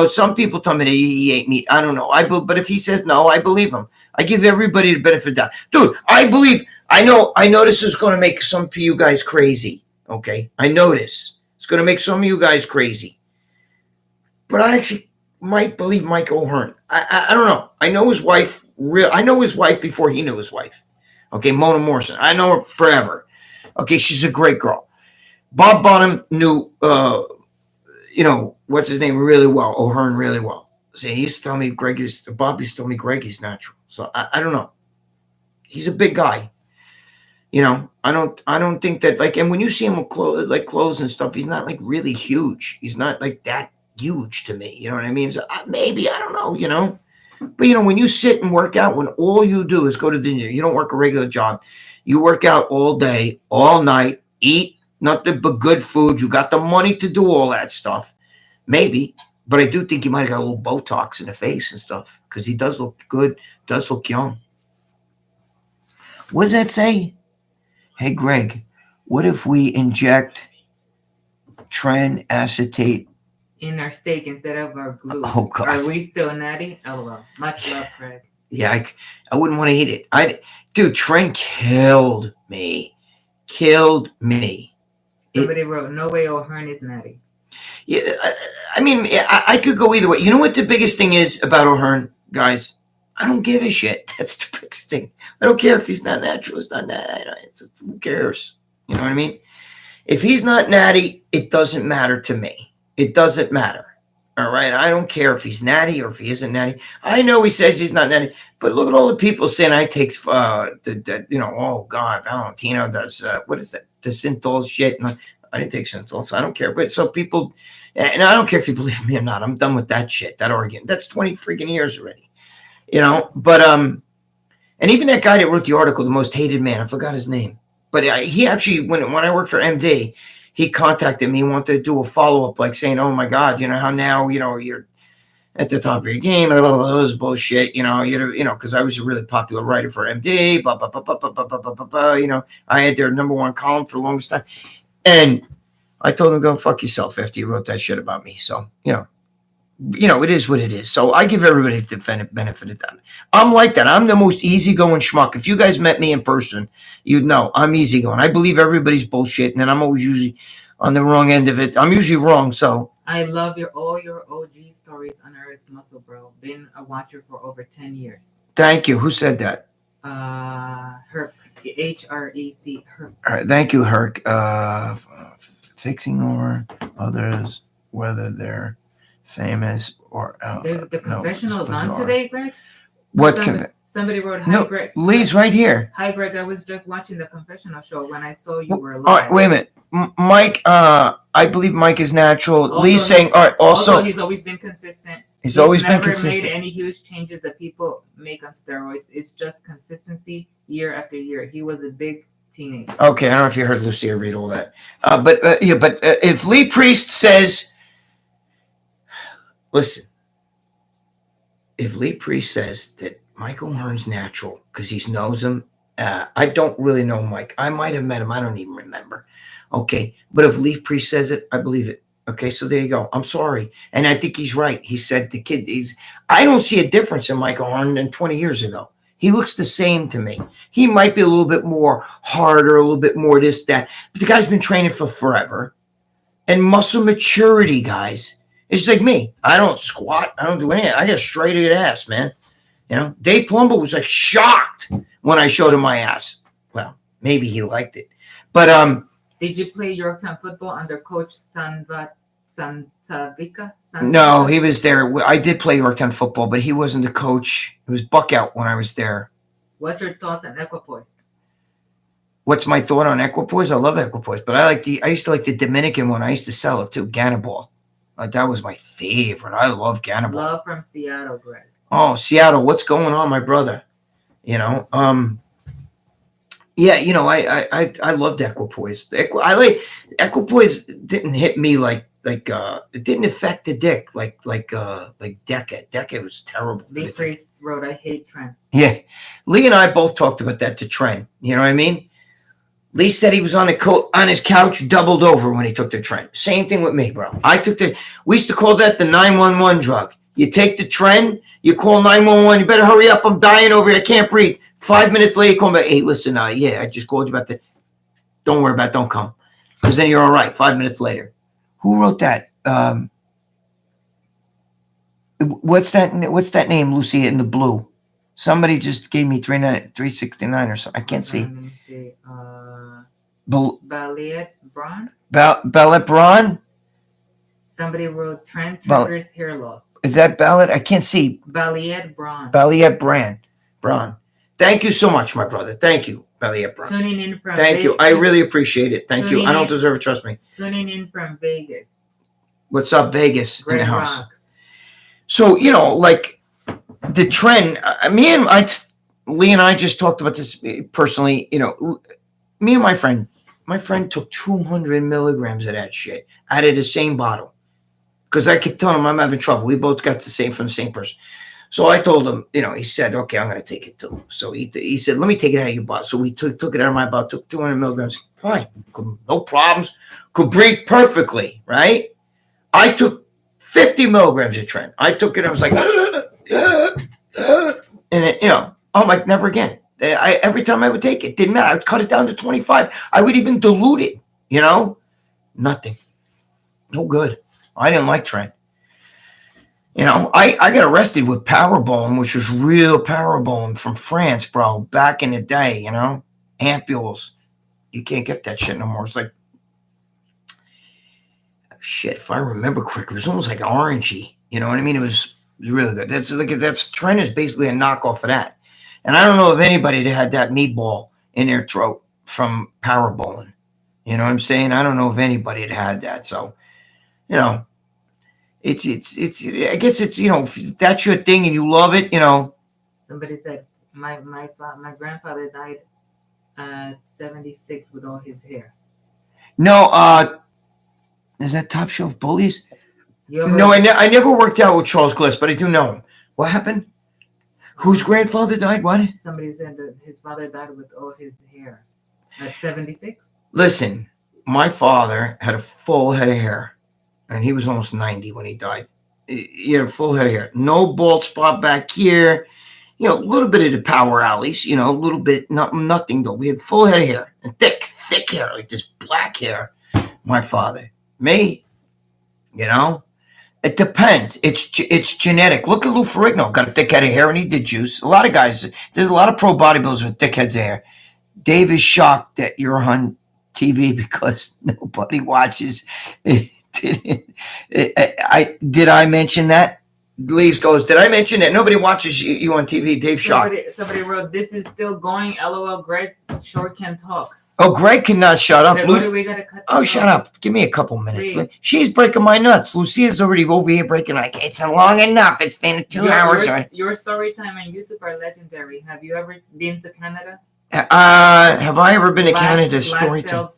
Some people tell me that he ate meat. I don't know. But if he says no, I believe him. I give everybody the benefit of the doubt. Dude, I know this is going to make some of you guys crazy. Okay? I know this. It's going to make some of you guys crazy. But I actually might believe Mike O'Hearn. I don't know. I know his wife. I know his wife before he knew his wife. Okay, Mona Morrison. I know her forever. Okay, she's a great girl. Bob Bonham knew, what's his name really well, O'Hearn really well. So he used to tell me Bob used to tell me Greg is natural. So I don't know. He's a big guy. I don't think that and when you see him with clothes and stuff, he's not like really huge. He's not like that huge to me. You know what I mean? So maybe, I don't know, but when you sit and work out, when all you do is go to the gym, you don't work a regular job, you work out all day, all night, eat nothing but good food. You got the money to do all that stuff. Maybe. But I do think he might have got a little Botox in the face and stuff because he does look good, does look young. What does that say? Hey, Greg, what if we inject tren acetate in our steak instead of our glue? Oh, God. Are we still natty? LOL. Much love, Greg. Yeah, I wouldn't want to eat it. Dude, tren killed me. Somebody wrote, no way O'Hearn is natty. Yeah, I could go either way. You know what the biggest thing is about O'Hearn, guys? I don't give a shit. That's the biggest thing. I don't care if he's not natural. It's not natty. Who cares? You know what I mean? If he's not natty, it doesn't matter to me. It doesn't matter. All right? I don't care if he's natty or if he isn't natty. I know he says he's not natty, but look at all the people saying I take, oh, God, Valentino does, what is that? The Synthol shit. And I didn't take Synthol, so I don't care. But so people, and I don't care if you believe me or not. I'm done with that shit, that argument. That's 20 freaking years already. But, and even that guy that wrote the article, The Most Hated Man, I forgot his name. But he actually, when I worked for MD, he contacted me, wanted to do a follow-up, like saying, oh, my God, how now, you're at the top of your game, blah, blah, blah, this bullshit, because I was a really popular writer for MD, blah, blah, blah, blah, blah, blah, blah, blah, blah, I had their number one column for the longest time. And I told him, go fuck yourself after you wrote that shit about me. So, it is what it is. So I give everybody the benefit of that. I'm like that. I'm the most easygoing schmuck. If you guys met me in person, you'd know I'm easygoing. I believe everybody's bullshit, and then I'm always usually on the wrong end of it. I'm usually wrong. So I love all your OG stories on Earth's Muscle, bro. Been a watcher for over 10 years. Thank you. Who said that? Herc. HREC. Herc. All right. Thank you, Herc. Fixing over others. whether they're famous or the confessional no, is on today, Greg. What somebody wrote, "Hi, no, Greg." Lee's right here. Hi, Greg. I was just watching the confessional show when I saw you were live. All right, wait a minute, Mike. I believe Mike is natural. Also, Lee's saying, all right. Also, he's always been consistent. He's always never been consistent. made any huge changes that people make on steroids. It's just consistency year after year. He was a big teenager. Okay, I don't know if you heard Lucia read all that, but if Lee Priest says, listen, if Lee Priest says that Michael Hearn's natural because he knows him, I don't really know Mike. I might have met him. I don't even remember. Okay, but if Lee Priest says it, I believe it. Okay, so there you go. I'm sorry. And I think he's right. He said the kid I don't see a difference in Michael Hearn than 20 years ago. He looks the same to me. He might be a little bit more harder, a little bit more this, that. But the guy's been training for forever. And muscle maturity, guys. It's like me. I don't squat. I don't do anything. I got a straight ass, man. You know, Dave Palumbo was like shocked when I showed him my ass. Well, maybe he liked it. But did you play Yorktown football under Coach Santavica? No, he was there. I did play Yorktown football, but he wasn't the coach. It was Buckout when I was there. What's your thoughts on equipoise? What's my thought on equipoise? I love equipoise, but I used to like the Dominican one. I used to sell it too, Ganaball. That was my favorite. I love Ganaball. Love from Seattle, Greg. Oh, Seattle, what's going on, my brother? You know, yeah, you know, I loved equipoise. Equipoise didn't hit me like it didn't affect the dick like Decade. Decade was terrible. Lee Priest wrote, "I hate Trent." Yeah, Lee and I both talked about that to Trent. You know what I mean? Lee said he was on his couch, doubled over when he took the Trent. Same thing with me, bro. We used to call that the 911 drug. You take the Trent, you call 911. You better hurry up. I'm dying over here. I can't breathe. 5 minutes later, you call me. Hey, listen, yeah, I just called you about that. Don't worry about it. Don't come. Because then you're all right. 5 minutes later. Who wrote that? What's that name, Lucy, in the blue? Somebody just gave me 369 or something. I can't see. Let me see. Balliet Braun? Ballet Braun? Somebody wrote Trent triggers hair loss. Is that Ballet? I can't see. Balliet Braun. Balliet Braun. Thank you so much, my brother. Thank you, Balliet Braun. Tuning in from Thank you. I really appreciate it. Thank you. I don't deserve it. Trust me. Tuning in from Vegas. What's up, Vegas? Great in the house. Rocks. So, you know, like the trend, Lee and I just talked about this personally. You know, me and my friend took 200 milligrams of that shit out of the same bottle. Because I kept telling him I'm having trouble. We both got from the same person. So I told him, you know, he said, okay, I'm going to take it too. So he said, let me take it out of your bottle. So we took it out of my bottle, took 200 milligrams. Fine. No problems. Could breathe perfectly, right? I took 50 milligrams of Trent. I took it. I was like, and it, you know, I'm like, never again. Every time I would take it, didn't matter. I would cut it down to 25. I would even dilute it, you know? Nothing. No good. I didn't like Trent. You know, I got arrested with powerbomb, which was real powerbomb from France, bro, back in the day, you know? Ampules. You can't get that shit no more. It's like, shit, if I remember correctly, it was almost like orangey. You know what I mean? It was really good. That's Trent is basically a knockoff of that. And I don't know of anybody that had that meatball in their throat from powerballing. You know what I'm saying? I don't know of anybody that had that. So, you know, it's I guess it's, you know, if that's your thing and you love it, you know. Somebody said my grandfather died at 76 with all his hair. No, is that Top Shelf Bullies? No, I never worked out with Charles Gliss, but I do know him. What happened? Whose grandfather died? What? Somebody said that his father died with all his hair at 76. Listen, my father had a full head of hair, and he was almost 90 when he died. He had a full head of hair. No bald spot back here. You know, a little bit of the power alleys, you know, a little bit, nothing though. We had full head of hair and thick hair, like this black hair. My father. Me, you know, it depends. It's genetic. Look at Lou Ferrigno, got a thick head of hair and he did juice. A lot of guys, there's a lot of pro bodybuilders with thick heads of hair. Dave is shocked that you're on TV because nobody watches Did I mention that? Lise goes, did I mention that nobody watches you on TV? Dave Shaw. Somebody wrote, this is still going. LOL, Greg Short can talk. Oh, Greg cannot shut up. We gotta cut shut up. Give me a couple minutes. Please. She's breaking my nuts. Lucia's already over here breaking like, it's long enough. It's been 2 hours. Your story time on YouTube are legendary. Have you ever been to Canada? Have I ever been to Canada? Story time.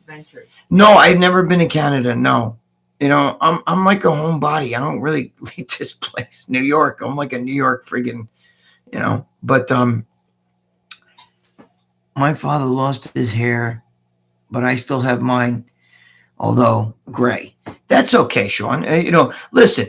No, I've never been to Canada. No. You know, I'm like a homebody. I don't really leave this place, New York. I'm like a New York friggin', you know. But my father lost his hair, but I still have mine, although gray. That's okay, Sean. You know, listen,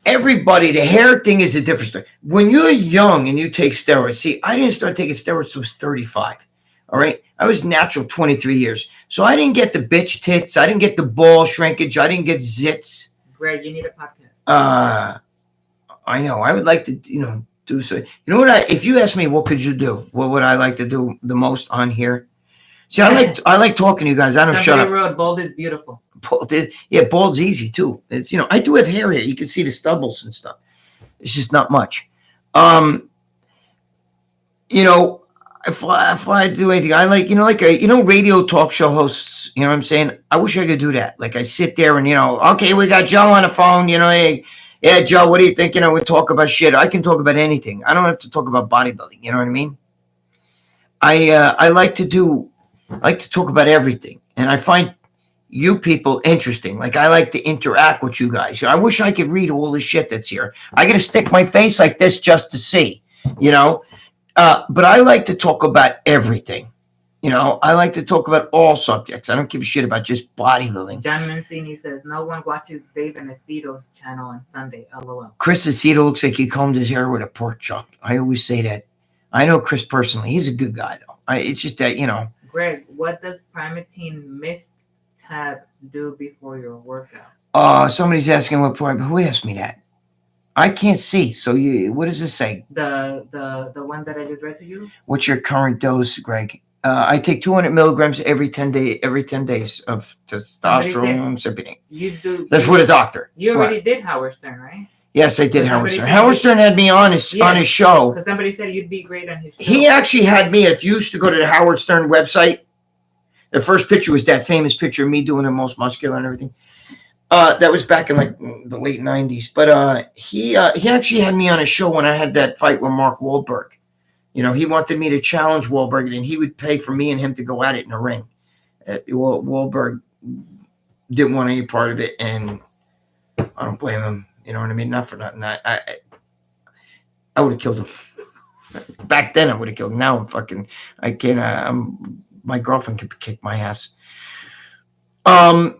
everybody, the hair thing is a different story. When you're young and you take steroids, see, I didn't start taking steroids until I was 35. All right. I was natural 23 years. So I didn't get the bitch tits. I didn't get the ball shrinkage. I didn't get zits. Greg, you need a podcast. I know. I would like to, you know, do so. You know what? If you ask me, what could you do? What would I like to do the most on here? See, I like talking to you guys. I don't shut up. Road, bald is beautiful. Bald's easy too. It's, you know, I do have hair here. You can see the stubbles and stuff. It's just not much. You know, if I do anything, I like, you know, like radio talk show hosts, you know what I'm saying? I wish I could do that. Like I sit there and, you know, okay, we got Joe on the phone, you know, hey, yeah, Joe, what do you think? You know, we talk about shit. I can talk about anything. I don't have to talk about bodybuilding. You know what I mean? I like to talk about everything. And I find you people interesting. Like I like to interact with you guys. I wish I could read all the shit that's here. I got to stick my face like this just to see, you know? But I like to talk about everything. You know, I like to talk about all subjects. I don't give a shit about just bodybuilding. John Mancini says, no one watches Dave and Aceto's channel on Sunday. LOL. Chris Aceto looks like he combed his hair with a pork chop. I always say that. I know Chris personally. He's a good guy, though. It's just that, you know. Greg, what does Primatine Mist Tab do before your workout? Somebody's asking what part. Who asked me that? I can't see. So what does this say? The one that I just read to you. What's your current dose, Greg? I take 200 milligrams every 10 days of testosterone supplement. You do. That's with a doctor. You already did Howard Stern, right? Yes, I did Howard Stern. Howard Stern had me on his show. Because somebody said you'd be great on his show. He actually had me. If you used to go to the Howard Stern website, the first picture was that famous picture of me doing the most muscular and everything. That was back in like the late 90s. But he actually had me on a show when I had that fight with Mark Wahlberg. You know, he wanted me to challenge Wahlberg, and he would pay for me and him to go at it in a ring. Wahlberg didn't want any part of it, and I don't blame him. You know what I mean? Not for nothing. I would have killed him. Back then, I would have killed him. Now I can't. My girlfriend could kick my ass.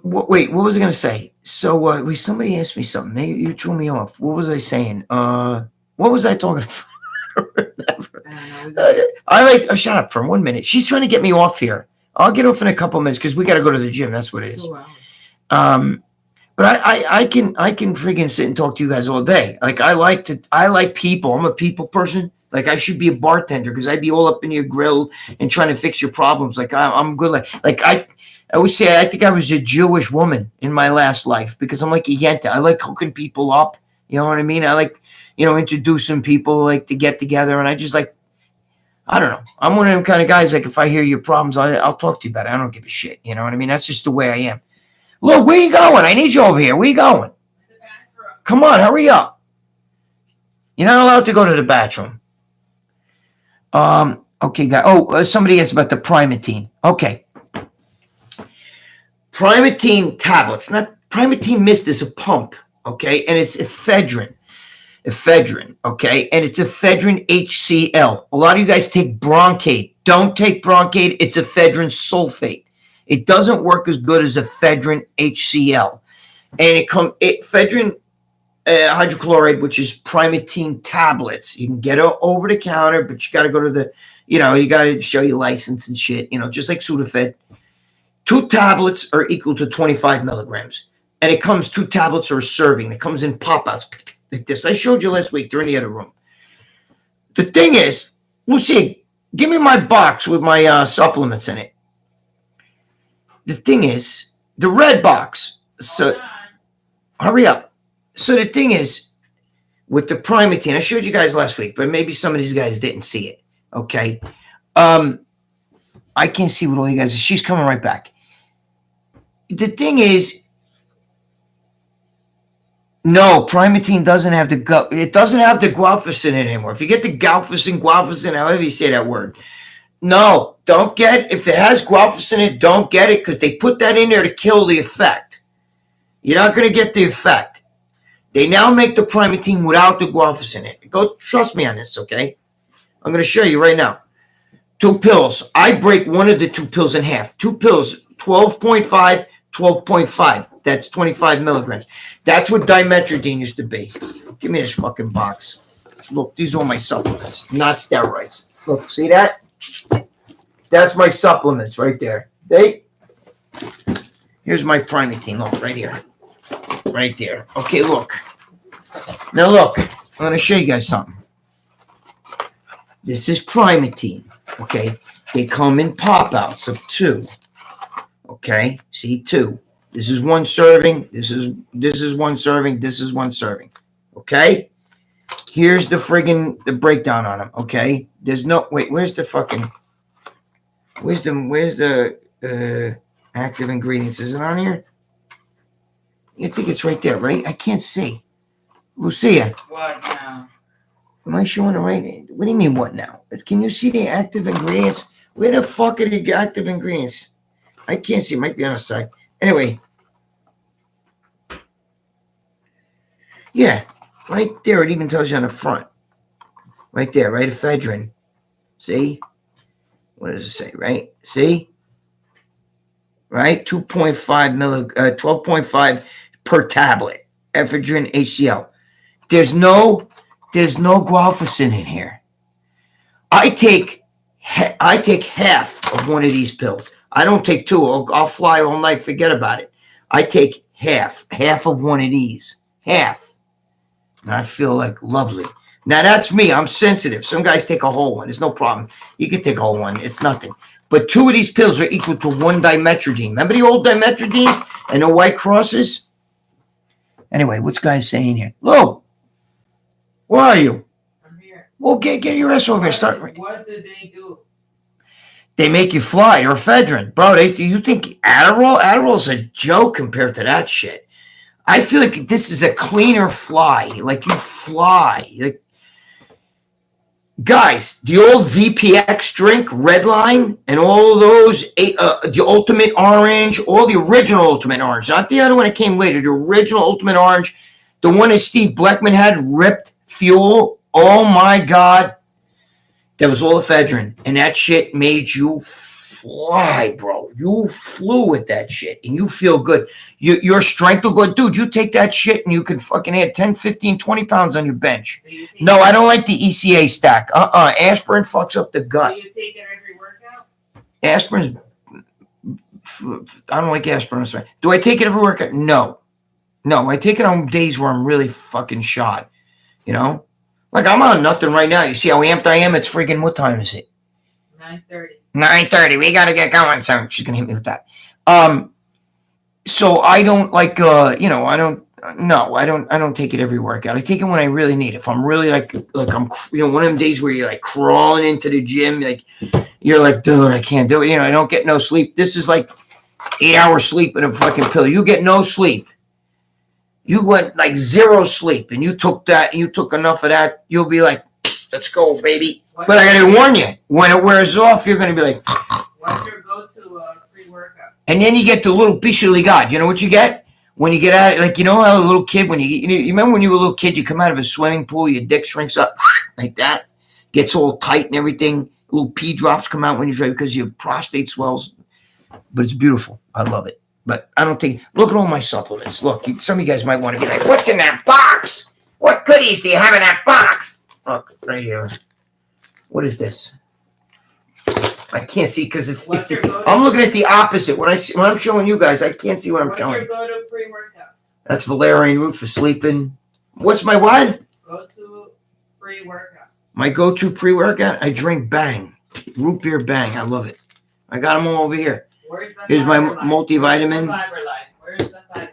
Wait, what was I going to say? So, somebody asked me something. You threw me off. What was I saying? What was I talking about? Shut up for 1 minute. She's trying to get me off here. I'll get off in a couple minutes because we got to go to the gym. That's what it is. But I can friggin' sit and talk to you guys all day. Like I like people. I'm a people person. Like I should be a bartender because I'd be all up in your grill and trying to fix your problems. Like I'm good. Like I always say, I think I was a Jewish woman in my last life because I'm like a yenta. I like hooking people up. You know what I mean? I like, you know, introducing people like to get together. And I just like, I don't know. I'm one of them kind of guys. Like if I hear your problems, I'll talk to you about it. I don't give a shit. You know what I mean? That's just the way I am. Look, where you going? I need you over here. Where you going? Come on, hurry up. You're not allowed to go to the bathroom. Okay, guy. Oh, somebody asked about the Primatine. Okay. Primatine tablets. Not Primatine Mist is a pump, okay? And it's ephedrine. Okay? And it's ephedrine HCl. A lot of you guys take Bronchate. Don't take Bronchate. It's ephedrine sulfate. It doesn't work as good as ephedrine HCl. And ephedrine hydrochloride, which is Primatine tablets. You can get it over the counter, but you got to go to you got to show your license and shit, just like Sudafed. 2 tablets are equal to 25 milligrams. And it comes 2 tablets or a serving. It comes in pop-outs like this. I showed you last week. They're in the other room. The thing is, Lucy, give me my box with my supplements in it. The thing is, the red box. So, Hurry up. So the thing is, with the Primatine, I showed you guys last week, but maybe some of these guys didn't see it. Okay. I can't see what all you guys. She's coming right back. The thing is, no, Primatine doesn't have the it doesn't have the guanfacine anymore. If you get the guanfacine, however you say that word, no, don't get. If it has guanfacine in it, don't get it because they put that in there to kill the effect. You're not going to get the effect. They now make the Primatine without the guanfacine in it. Go, trust me on this, okay? I'm going to show you right now. 2 pills. I break one of the 2 pills in half. 2 pills, 12.5, 12.5. That's 25 milligrams. That's what dimetrodine used to be. Give me this fucking box. Look, these are my supplements, not steroids. Look, see that? That's my supplements right there. Here's my Primatine. Look, right here. Right there. Okay, look. Now look, I'm going to show you guys something. This is Primatine. Okay, they come in pop-outs of 2. Okay, see 2. This is 1 serving. This is 1 serving. This is 1 serving. Okay, here's the breakdown on them. Okay, there's no where's the active ingredients? Is it on here? I think it's right there, right? I can't see. Lucia. What now? Am I showing it right? What do you mean, what now? Can you see the active ingredients? Where the fuck are the active ingredients? I can't see. It might be on the side. Anyway. Yeah. Right there. It even tells you on the front. Right there. Right? Ephedrine. See? What does it say? Right? See? Right? 12.5 per tablet. Ephedrine HCl. There's no guanfacine in here. I take half of one of these pills. I don't take 2. I'll fly all night. Forget about it. I take half of one of these. Half. And I feel like lovely. Now that's me. I'm sensitive. Some guys take a whole one. It's no problem. You can take a whole one. It's nothing. But 2 of these pills are equal to 1 dimetrodine. Remember the old dimetrodines and the white crosses? Anyway, what's guys saying here? Lou, where are you? I'm here. Well, get your ass over here. Start. What do they do? They make you fly. Or ephedrine. Bro, you think Adderall? Adderall's a joke compared to that shit. I feel like this is a cleaner fly. Like you fly. Like, guys, the old VPX drink, Redline, and all of those, the Ultimate Orange, all the original Ultimate Orange, not the other one that came later, the original Ultimate Orange, the one that Steve Bleckman had, Ripped Fuel. Oh my God. That was all ephedrine. And that shit made you fly, bro. You flew with that shit. And you feel good. Your strength will go, dude, you take that shit and you can fucking add 10, 15, 20 pounds on your bench. No, I don't like the ECA stack. Aspirin fucks up the gut. Do you take it every workout? Aspirin's, I don't like aspirin. Do I take it every workout? No. I take it on days where I'm really fucking shot. You know? Like, I'm on nothing right now. You see how amped I am? It's freaking, what time is it? 9:30. 9:30. We got to get going. So she's going to hit me with that. So I don't like, I don't take it every workout. I take it when I really need it. If I'm really like I'm, one of them days where you're like crawling into the gym, like, you're like, dude, I can't do it. I don't get no sleep. This is like 8 hours sleep in a fucking pill. You get no sleep. You went like 0 sleep and you took enough of that, you'll be like, let's go, baby. But I gotta warn you, when it wears off, you're gonna be like, what's your go-to pre-workout? And then you get the little Bichely God. You know what you get? When you get out, like, you know how a little kid, you remember when you were a little kid, you come out of a swimming pool, your dick shrinks up like that, gets all tight and everything, little pee drops come out when you're ready because your prostate swells. But it's beautiful. I love it. But I don't think, look at all my supplements. Look, some of you guys might want to be like, what's in that box? What goodies do you have in that box? Look, right here. What is this? I can't see because I'm looking at the opposite. When I'm showing you guys, I can't see what I'm showing. What's your go-to pre-workout? That's valerian root for sleeping. What's my what? Go-to pre-workout. My go-to pre-workout? I drink Bang. Root beer Bang. I love it. I got them all over here. Here's my multivitamin. Where's the fiber life?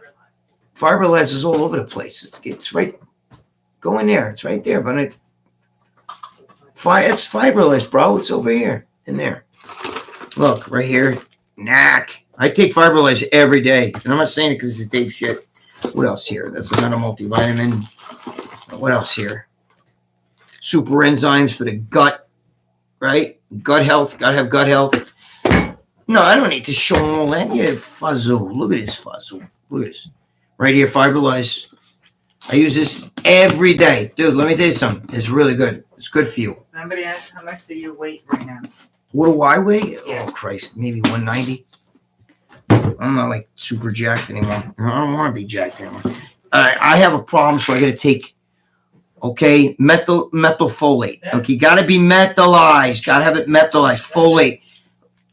Fibrilize is all over the place. It's right. Go in there. It's right there. But it's Fibrilize, bro. It's over here. In there. Look, right here. Knack. I take Fibrilize every day. And I'm not saying it because it's Dave shit. What else here? That's another multivitamin. What else here? Super enzymes for the gut. Right? Gut health. Gotta have gut health. No, I don't need to show them all that. Yeah, fuzzle. Look at this fuzzle. Look at this. Right here, Fibrilize. I use this every day. Dude, let me tell you something. It's really good. It's good for you. Somebody asked how much do you weigh right now? What do I weigh? Oh, Christ. Maybe 190. I'm not like super jacked anymore. I don't want to be jacked anymore. I have a problem, so I got to take, okay, methylfolate. Okay, got to be methylated. Got to have it methylated. Folate.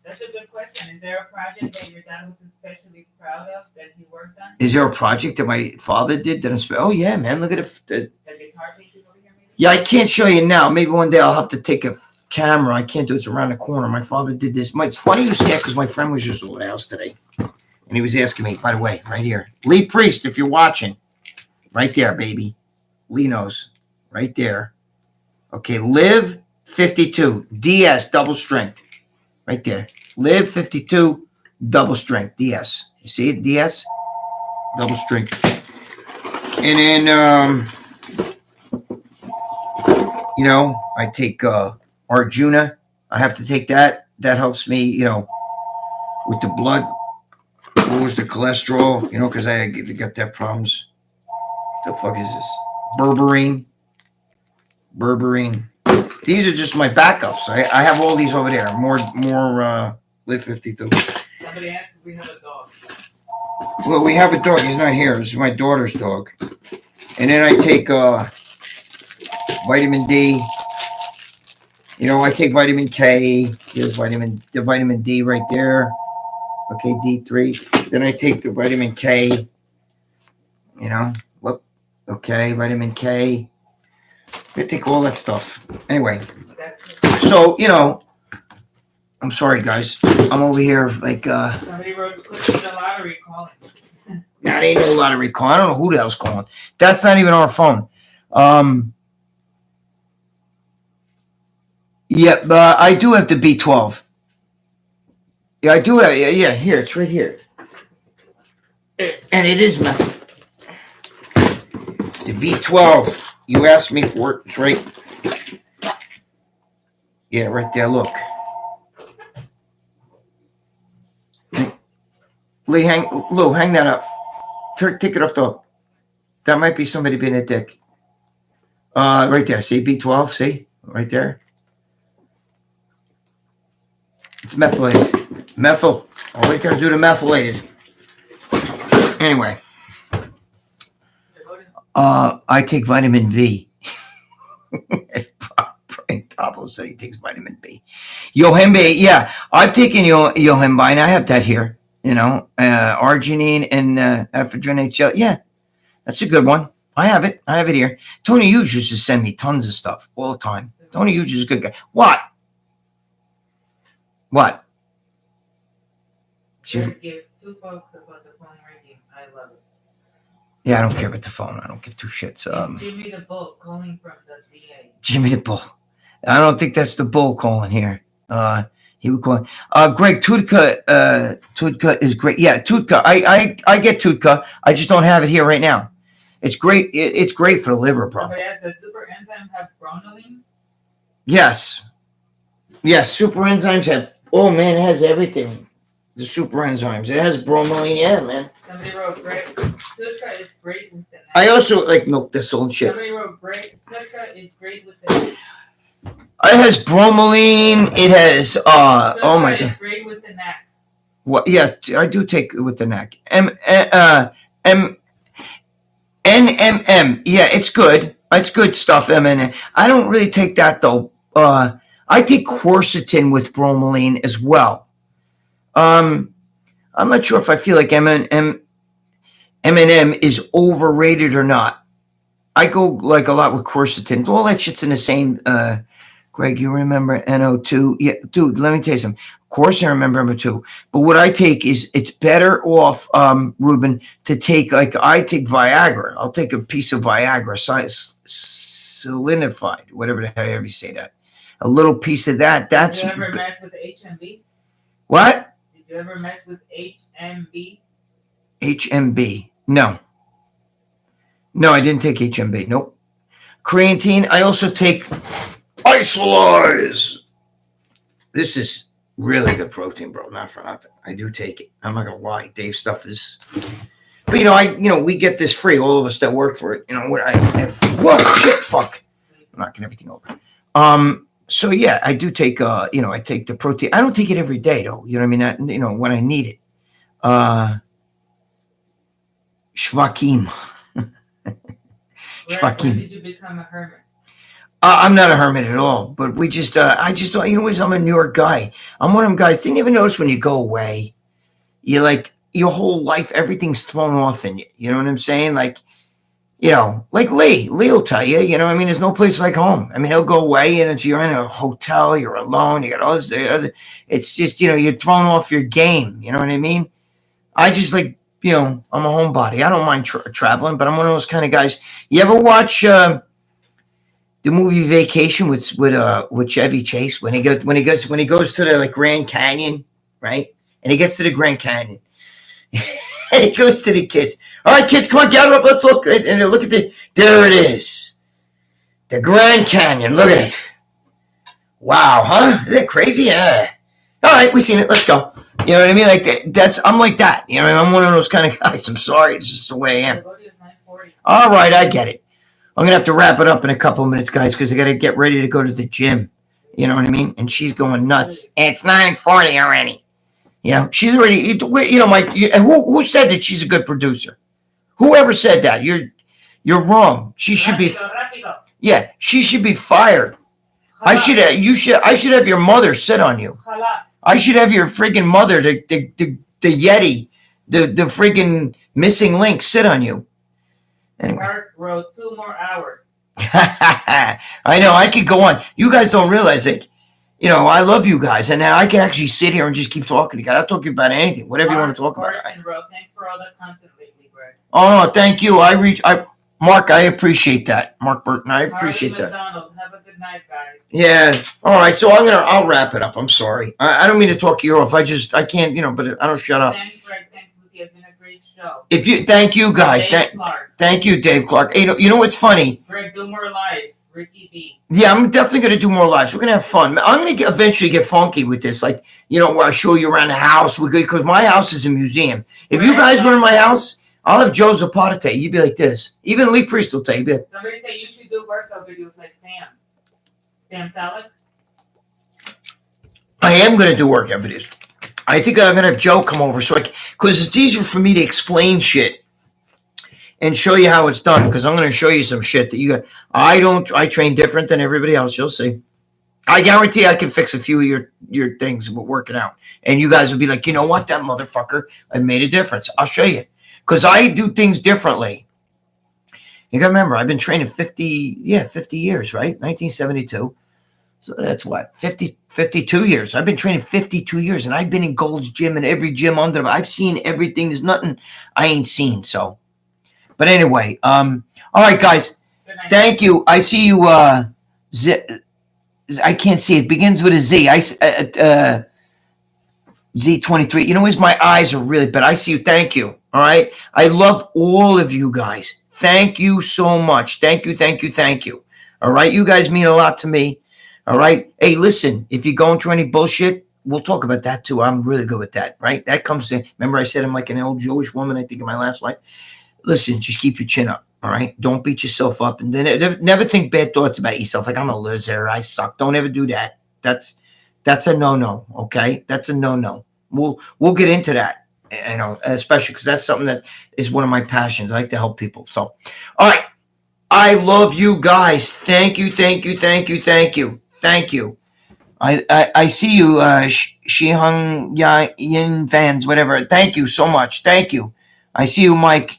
That's a good question. Is there a project that your dad was especially proud of that he worked on? Is there a project that my father did that I'm oh yeah, man, look at the guitar pieces over here, maybe? Yeah, I can't show you now. Maybe one day I'll have to take a camera. I can't do it. It's around the corner. My father did this. It's funny you say it because my friend was just over the house today. And he was asking me, by the way, right here. Lee Priest, if you're watching. Right there, baby. Lee knows. Right there. Okay, Live 52. DS, double strength. Right there. Live 52, double strength. DS. You see it? DS? Double strength. And then, I take Arjuna. I have to take that. That helps me, with the blood. Lowers the cholesterol, because I got that problems. The fuck is this? Berberine. These are just my backups. I have all these over there. More Live 52. Somebody asked if we have a dog. Well, we have a dog. He's not here. This is my daughter's dog. And then I take vitamin D. I take vitamin K. Here's the vitamin D right there. Okay, D3. Then I take the vitamin K. Okay, vitamin K. I take all that stuff. Anyway, so, I'm sorry, guys. I'm over here like, somebody wrote the lottery calling. That ain't no lottery calling. I don't know who the hell's calling. That's not even our phone. Yeah, but I do have the B12. Yeah, I do have, yeah, here, it's right here. And it is methyl. The B12, you asked me for it, it's right. Yeah, right there, look. Lou, hang that up. Take it off the hook. That might be somebody being a dick. Right there, see, B12, see? Right there. It's methylated. Methyl. All we gotta do to methylate is. Anyway. I take vitamin V. Pablo said he takes vitamin B. Yohimbe, yeah. I've taken Yohimbine. I have that here. Arginine and ephedrine gel. Yeah, that's a good one. I have it here. Tony Hughes used to send me tons of stuff all the time. Tony Hughes is a good guy. What? She gives two folks about the phone ringing. I love it. Yeah, I don't care about the phone. I don't give two shits. Jimmy the Bull calling from the VA. Jimmy the Bull. I don't think that's the bull calling here. He would call. Greg, Tutka is great. Yeah, Tutka. I get Tutka. I just don't have it here right now. It's great. It's great for the liver problem. Does the super enzyme have bromelain? Yes. Super enzymes have. Oh man, it has everything. The super enzymes. It has bromelain. Yeah, man. Somebody wrote Tutka is great with the. I also like milk thistle and shit. Somebody wrote Tutka is great with the. It has bromelain. It has oh my god. Great with the neck. What? Yes, I do take it with the neck. NMM. Yeah, it's good. It's good stuff. MN. I don't really take that though. I take quercetin with bromelain as well. I'm not sure if I feel like M&M is overrated or not. I go like a lot with quercetin. All that shit's in the same Greg, you remember NO2? Yeah, dude, let me tell you something. Of course I remember NO2. But what I take is it's better off, Ruben, to take, like, I take Viagra. I'll take a piece of Viagra, solidified, whatever the hell you say that. A little piece of that. That's. Did you ever mess with HMB? What? Did you ever mess with HMB? HMB. No. No, I didn't take HMB. Nope. Creatine. I also take Isolise. This is really good protein, bro. Not for nothing. I do take it. I'm not gonna lie. Dave's stuff is. But we get this free. All of us that work for it. Whoa, shit, fuck. I'm knocking everything over. So yeah, I do take. I take the protein. I don't take it every day though. You know what I mean? When I need it. Shvakim. When did you become a hermit? I'm not a hermit at all, but I just, I'm a New York guy. I'm one of them guys. Didn't even notice when you go away, you like your whole life, everything's thrown off in you. You know what I'm saying? Like, like Lee will tell you, there's no place like home. I mean, he'll go away and you're in a hotel, you're alone, you got all this, it's just, you're thrown off your game. You know what I mean? I just like, I'm a homebody. I don't mind traveling, but I'm one of those kind of guys. You ever watch the movie Vacation with Chevy Chase when he goes to the like Grand Canyon, right? And he gets to the Grand Canyon, and he goes to the kids. All right, kids, come on, gather up. Let's look. And they look at there it is, the Grand Canyon. Look at it. Wow, huh? Is that crazy? Yeah. All right, we seen it. Let's go. You know what I mean? Like I'm like that. I'm one of those kind of guys. I'm sorry. It's just the way I am. All right, I get it. I'm going to have to wrap it up in a couple of minutes, guys, because I got to get ready to go to the gym. You know what I mean? And she's going nuts. It's 9:40 already. She's already, who said that she's a good producer? Whoever said that? You're wrong. She should be, yeah, she should be fired. I should have your mother sit on you. I should have your friggin' mother, the Yeti, the friggin' missing link sit on you. Anyway. Mark wrote 2 more hours. I know, I could go on. You guys don't realize it. I love you guys, and now I can actually sit here and just keep talking to you guys. I'll talk to you about anything, whatever you want to talk about. Thanks for all the content lately, Greg. Oh, no, thank you. Mark, I appreciate that. Mark Burton, I appreciate that. McDonald, have a good night, guys. Yeah. All right. So I'll wrap it up. I'm sorry. I don't mean to talk you off. I can't, but I don't shut up. Thanks, Greg. Thanks, Lucy. It's been a great show. Thank you guys. Thank you, Dave Clark. You know what's funny? Greg, do more lives. Ricky B. Yeah, I'm definitely going to do more lives. We're going to have fun. I'm going to eventually get funky with this. Like, where I show you around the house. Because my house is a museum. If you guys were in my house, I'll have Joe Zapata tell you. You'd be like this. Even Lee Priest will tell you. Somebody say you should do workout videos like Sam. Sam Salad? I am going to do workout videos. I think I'm going to have Joe come over because it's easier for me to explain shit and show you how it's done, because I'm going to show you some shit that you got. I train different than everybody else. You'll see. I guarantee I can fix a few of your things with working out. And you guys will be like, you know what? That motherfucker, I made a difference. I'll show you. Because I do things differently. You got to remember, I've been training 50 years, right? 1972. So that's what? 52 years. I've been training 52 years, and I've been in Gold's Gym and every gym under them. I've seen everything. There's nothing I ain't seen, so. But anyway, all right, guys. Thank you. I see you. I can't see. It begins with a Z. Z23. My eyes are really bad. I see you. Thank you. All right. I love all of you guys. Thank you so much. Thank you. Thank you. Thank you. All right. You guys mean a lot to me. All right. Hey, listen, if you're going through any bullshit, we'll talk about that too. I'm really good with that. Right. That comes in. Remember I said I'm like an old Jewish woman, I think, in my last life. Listen, just keep your chin up, all right? Don't beat yourself up. And then never think bad thoughts about yourself, like I'm a loser, I suck. Don't ever do that. That's a no-no, okay? That's a no-no. We'll get into that, especially because that's something that is one of my passions. I like to help people. So, all right. I love you guys. Thank you, thank you, thank you, thank you, thank you. I see you, Shihang Yin fans, whatever. Thank you so much. Thank you. I see you, Mike.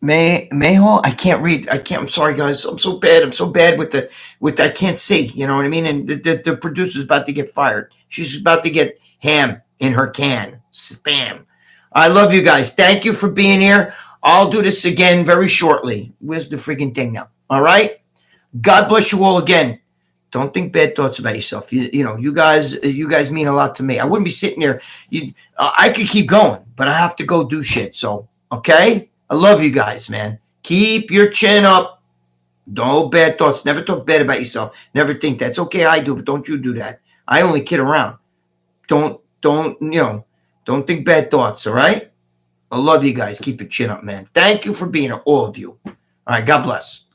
Mayhall, I can't read. I can't. I'm sorry, guys. I'm so bad. I'm so bad with. I can't see. You know what I mean? And the producer's about to get fired. She's about to get ham in her can. Spam. I love you guys. Thank you for being here. I'll do this again very shortly. Where's the friggin' thing now? All right. God bless you all again. Don't think bad thoughts about yourself. You know, you guys mean a lot to me. I wouldn't be sitting here. I could keep going, but I have to go do shit. So, okay? I love you guys, man. Keep your chin up. No bad thoughts. Never talk bad about yourself. Never think that's okay. I do, but don't you do that. I only kid around. Don't think bad thoughts, all right? I love you guys. Keep your chin up, man. Thank you for being here, all of you. All right, God bless.